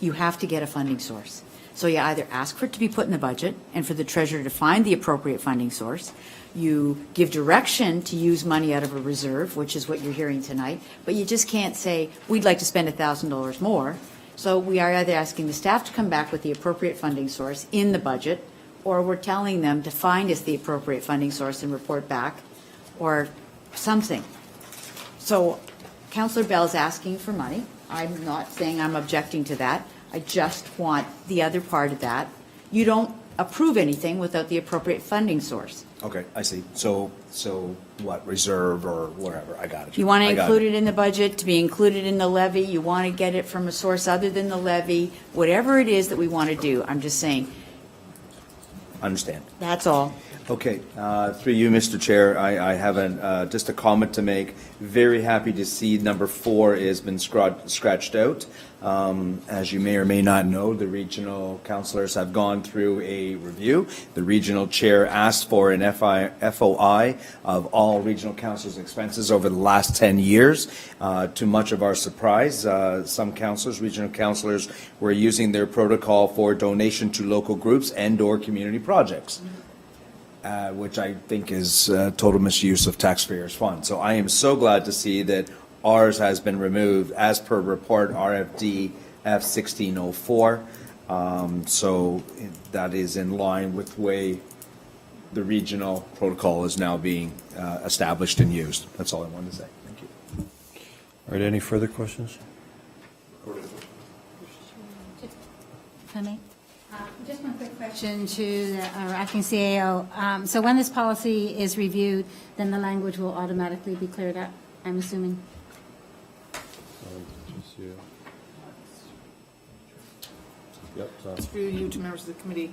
Speaker 4: you have to get a funding source. So you either ask for it to be put in the budget and for the treasurer to find the appropriate funding source. You give direction to use money out of a reserve, which is what you're hearing tonight, but you just can't say, we'd like to spend $1,000 more. So we are either asking the staff to come back with the appropriate funding source in the budget, or we're telling them to find us the appropriate funding source and report back, or something. So Councillor Bell's asking for money. I'm not saying I'm objecting to that. I just want the other part of that. You don't approve anything without the appropriate funding source.
Speaker 10: Okay, I see. So what, reserve or whatever? I got it.
Speaker 4: You want to
Speaker 10: I got
Speaker 4: include it in the budget, to be included in the levy, you want to get it from a source other than the levy, whatever it is that we want to do. I'm just saying,
Speaker 10: Understand.
Speaker 4: that's all.
Speaker 10: Okay, through you, Mr. Chair, I have just a comment to make. Very happy to see number 4 has been scratched out. As you may or may not know, the regional councillors have gone through a review. The regional chair asked for an FOI of all regional councillors' expenses over the last 10 years. To much of our surprise, some councillors, regional councillors, were using their protocol for donation to local groups and/or community projects. Which I think is total misuse of taxpayers' funds. So I am so glad to see that ours has been removed as per report RFD F1604. So that is in line with the way the regional protocol is now being established and used. That's all I wanted to say. Thank you.
Speaker 1: All right, any further questions?
Speaker 12: If I may. Just one quick question to our acting CAO. So when this policy is reviewed, then the language will automatically be cleared up, I'm assuming?
Speaker 11: Through you to members of the committee,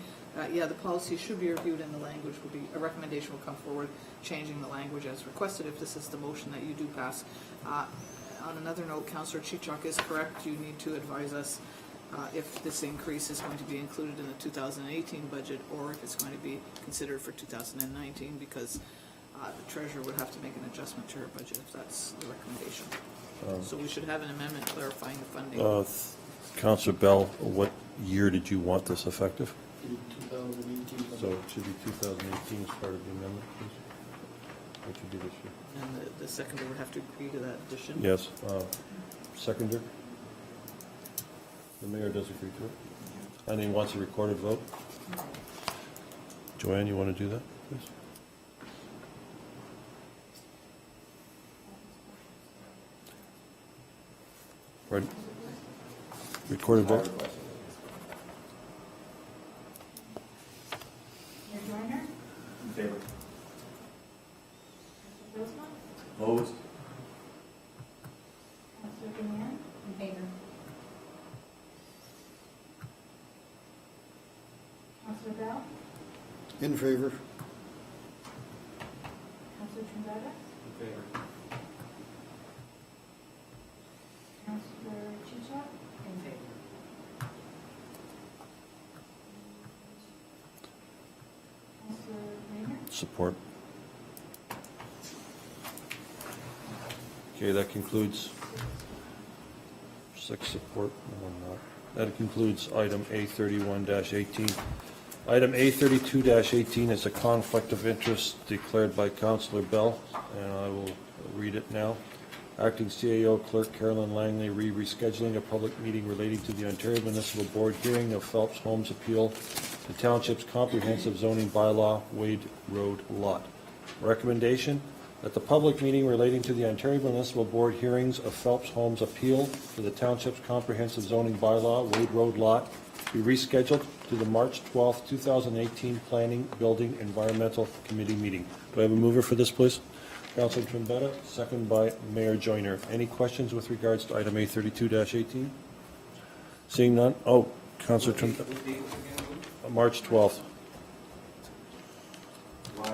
Speaker 11: yeah, the policy should be reviewed and the language will be, a recommendation will come forward, changing the language as requested if this is the motion that you do pass. On another note, Councillor Chichok is correct. You need to advise us if this increase is going to be included in the 2018 budget or if it's going to be considered for 2019, because the treasurer would have to make an adjustment to her budget if that's the recommendation. So we should have an amendment clarifying the funding.
Speaker 1: Councillor Bell, what year did you want this effective?
Speaker 3: 2018.
Speaker 1: So it should be 2018 as part of the amendment, please. What should be this year?
Speaker 11: And the seconder would have to agree to that addition.
Speaker 1: Yes. Seconder? The mayor does agree to it. And he wants a recorded vote. Joanne, you want to do that, please? Right. Recorded vote.
Speaker 12: Mayor Joyner?
Speaker 10: In favor.
Speaker 12: Mr. Postma?
Speaker 10: Opposed?
Speaker 12: Councillor Gann? In favor. Councillor Bell?
Speaker 3: In favor.
Speaker 12: Councillor Trombetta?
Speaker 6: In favor.
Speaker 12: Councillor Chichok? In favor. Councillor Rayner?
Speaker 1: Support. Okay, that concludes 6 support. No, not. That concludes item A31-18. Item A32-18 is a conflict of interest declared by Councillor Bell, and I will read it now. Acting CAO Clerk Carolyn Langley rescheduling a public meeting relating to the Ontario Municipal Board hearing of Phelps Homes appeal to Township's comprehensive zoning bylaw Wade Road lot. Recommendation that the public meeting relating to the Ontario Municipal Board hearings of Phelps Homes appeal to the Township's comprehensive zoning bylaw Wade Road lot be rescheduled to the March 12th, 2018 Planning, Building, Environmental Committee meeting. Do I have a mover for this, please? Councilor Trombetta, second by Mayor Joyner. Any questions with regards to item A32-18? Seeing none? Oh, Councilor Trombetta. March 12th.
Speaker 6: Why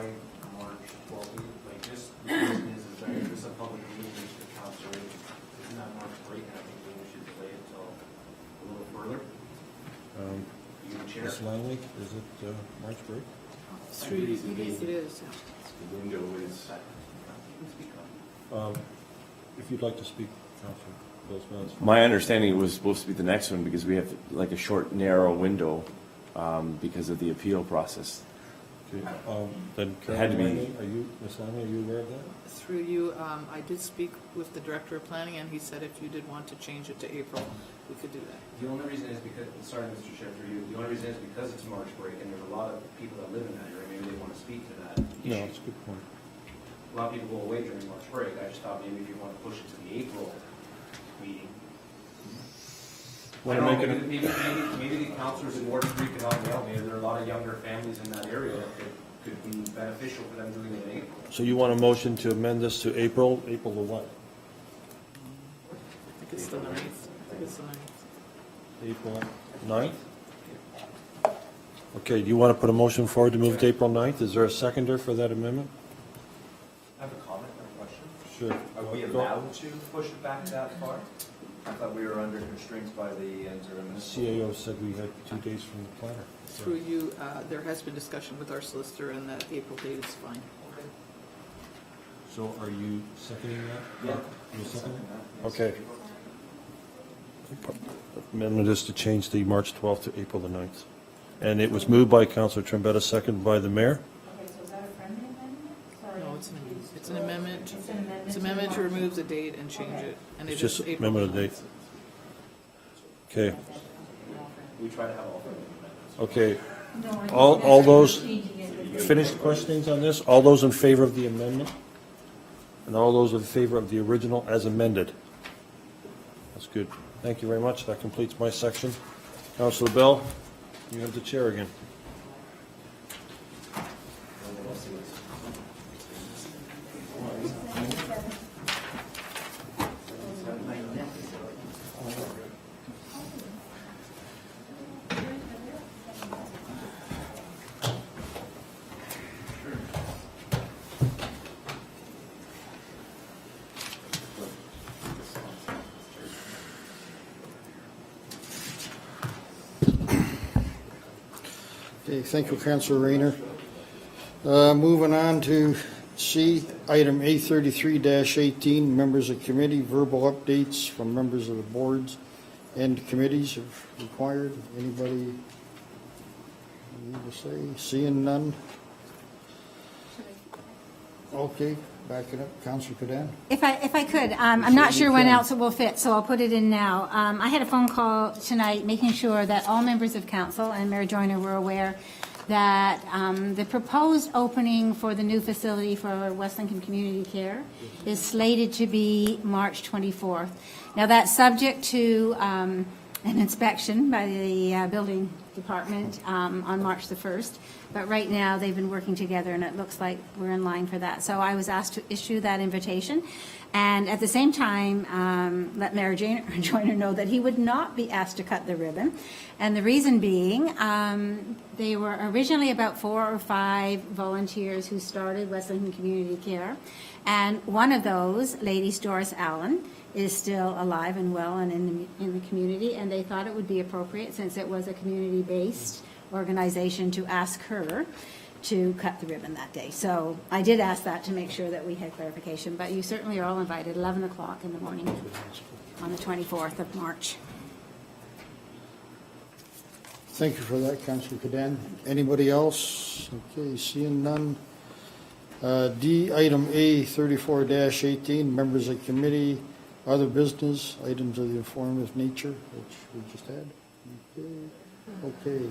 Speaker 6: March 12th? Like this, the reason is that if this is a public meeting, the council, isn't that March break? And I think we should delay it until a little further. You the chair?
Speaker 1: Ms. Langley, is it March break?
Speaker 11: Through, it is, yeah.
Speaker 8: The window is.
Speaker 1: If you'd like to speak, Councilor Bills-Vance.
Speaker 8: My understanding it was supposed to be the next one because we have like a short, narrow window because of the appeal process.
Speaker 1: Okay, then
Speaker 8: It had to be-
Speaker 1: Langley, Ms. Langley, are you aware of that?
Speaker 11: Through you, I did speak with the Director of Planning, and he said if you did want to change it to April, we could do that.
Speaker 6: The only reason is because, sorry, Mr. Chair, through you, the only reason is because it's March break and there's a lot of people that live in that area, maybe they want to speak to that
Speaker 1: No,
Speaker 6: issue.
Speaker 1: it's a good point.
Speaker 6: A lot of people go away during March break. I just thought maybe if you want to push it to the April meeting. I
Speaker 1: Want
Speaker 6: don't
Speaker 1: to
Speaker 6: know,
Speaker 1: make it,
Speaker 6: maybe the counselors in Ward 3 can help me out. Maybe there are a lot of younger families in that area that could be beneficial for them doing it in April.
Speaker 1: so you want a motion to amend this to April the what?
Speaker 11: I think it's the 9th. I think it's the 9th.
Speaker 1: April 9th? Okay, do you want to put a motion forward to move to April 9th? Is there a seconder for that amendment?
Speaker 10: I have a comment or a question.
Speaker 1: Sure.
Speaker 10: Are we allowed to push it back that far? I thought we were under constraints by the interim.
Speaker 1: The CAO said we had 2 days from the planner.
Speaker 11: Through you, there has been discussion with our solicitor, and that April date is fine.
Speaker 1: So are you seconding that?
Speaker 10: Yeah.
Speaker 1: You seconding? Okay. Amendment is to change the March 12th to April the 9th. And it was moved by Councilor Trombetta, seconded by the mayor.
Speaker 12: Okay, so is that a friendly amendment? Sorry.
Speaker 11: No, it's an amendment. It's an amendment to remove the date and change it, and it
Speaker 1: It's
Speaker 11: is
Speaker 1: just
Speaker 11: April
Speaker 1: amendment of
Speaker 11: 9th.
Speaker 1: date. Okay,
Speaker 6: We try to have all of them.
Speaker 1: okay. All those, finished questionings on this? All those in favor of the amendment? And all those in favor of the original as amended? That's good. Thank you very much. That completes my section. Councilor Bell, you have the chair again.
Speaker 3: Okay, thank you, Councilor Rayner. Moving on to C, item A33-18, members of committee, verbal updates from members of the boards and committees if required. Anybody need to say? Seeing none? Okay, back it up. Councilor Cadan?
Speaker 12: If I could, I'm not sure when else it will fit, so I'll put it in now. I had a phone call tonight making sure that all members of council and Mayor Joyner were aware that the proposed opening for the new facility for West Lincoln Community Care is slated to be March 24th. Now, that's subject to an inspection by the building department on March the 1st. But right now, they've been working together, and it looks like we're in line for that. So I was asked to issue that invitation, and at the same time, let Mayor Joyner know that he would not be asked to cut the ribbon. And the reason being, they were originally about 4 or 5 volunteers who started West Lincoln Community Care. And one of those, ladies, Doris Allen, is still alive and well and in the community, and they thought it would be appropriate, since it was a community-based organization, to ask her to cut the ribbon that day. So I did ask that to make sure that we had clarification, but you certainly are all invited, 11 o'clock in the morning on the 24th of March.
Speaker 3: Thank you for that, Councilor Cadan. Anybody else? Okay, seeing none. D, item A34-18, members of committee, other business, items of the informative nature, which we just had. Okay.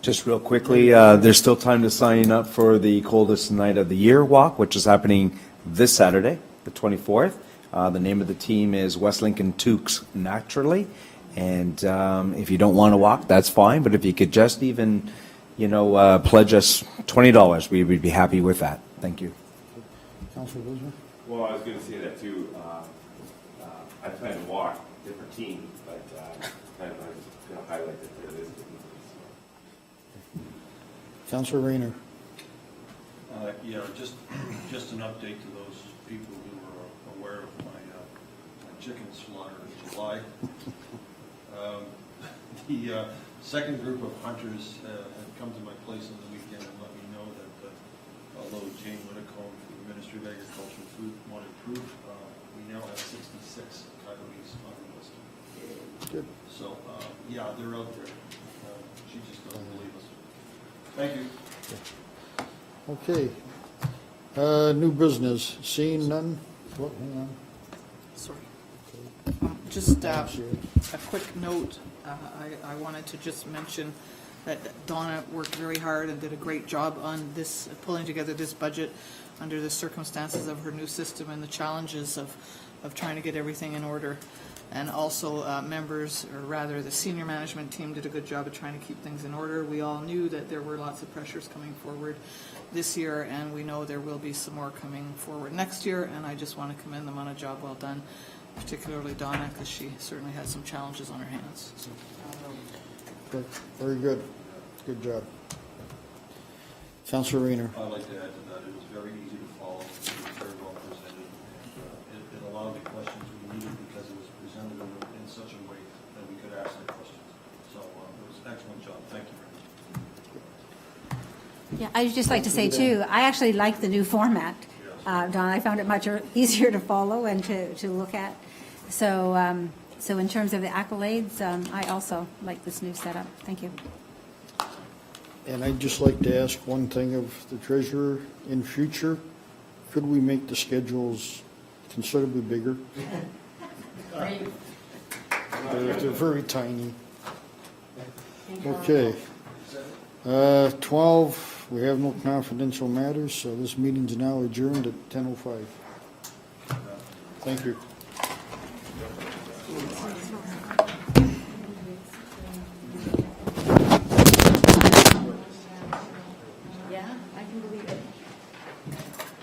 Speaker 10: Just real quickly, there's still time to sign up for the Coldest Night of the Year walk, which is happening this Saturday, the 24th. The name of the team is West Lincoln Tukes Naturally, And if you don't want to walk, that's fine, but if you could just even, pledge us $20, we would be happy with that. Thank you.
Speaker 3: Councilor Bozmer?
Speaker 8: Well, I was going to say that too. I plan to walk, different team, but I was going to highlight that there is.
Speaker 3: Councilor Rayner?
Speaker 1: Yeah, just an update to those people who are aware of my chicken slaughter in July. The second group of hunters had come to my place on the weekend and let me know that although Jane Whitcomb from the Ministry of Agriculture and Food wanted proof, we now have 66 coyotes on the list.
Speaker 3: Good.
Speaker 1: So, yeah, they're out there. She just doesn't believe us. Thank you.
Speaker 3: Okay. New business, seeing none? What, hang on.
Speaker 11: Sorry. Just a quick note, I wanted to just mention that Donna worked very hard and did a great job on this, pulling together this budget under the circumstances of her new system and the challenges of trying to get everything in order. And also members, or rather the senior management team did a good job of trying to keep things in order. We all knew that there were lots of pressures coming forward this year, and we know there will be some more coming forward next year, and I just want to commend them on a job well done, particularly Donna, because she certainly had some challenges on her hands. So,
Speaker 3: Good. Very good. Good job. Councilor Rayner?
Speaker 1: I'd like to add to that, it was very easy to follow, it was very well presented, and it allowed the questions we needed because it was presented in such a way that we could ask the questions. So it was an excellent job, thank you very much.
Speaker 12: Yeah, I'd just like to say, too, I actually like the new format, Don. I found it much easier to follow and to look at. So, so in terms of the accolades, I also like this new setup. Thank you.
Speaker 3: And I'd just like to ask one thing of the treasurer. In future, could we make the schedules considerably bigger? They're very tiny. Okay. 12, we have no confidential matters, so this meeting's now adjourned at 10:05. Thank you.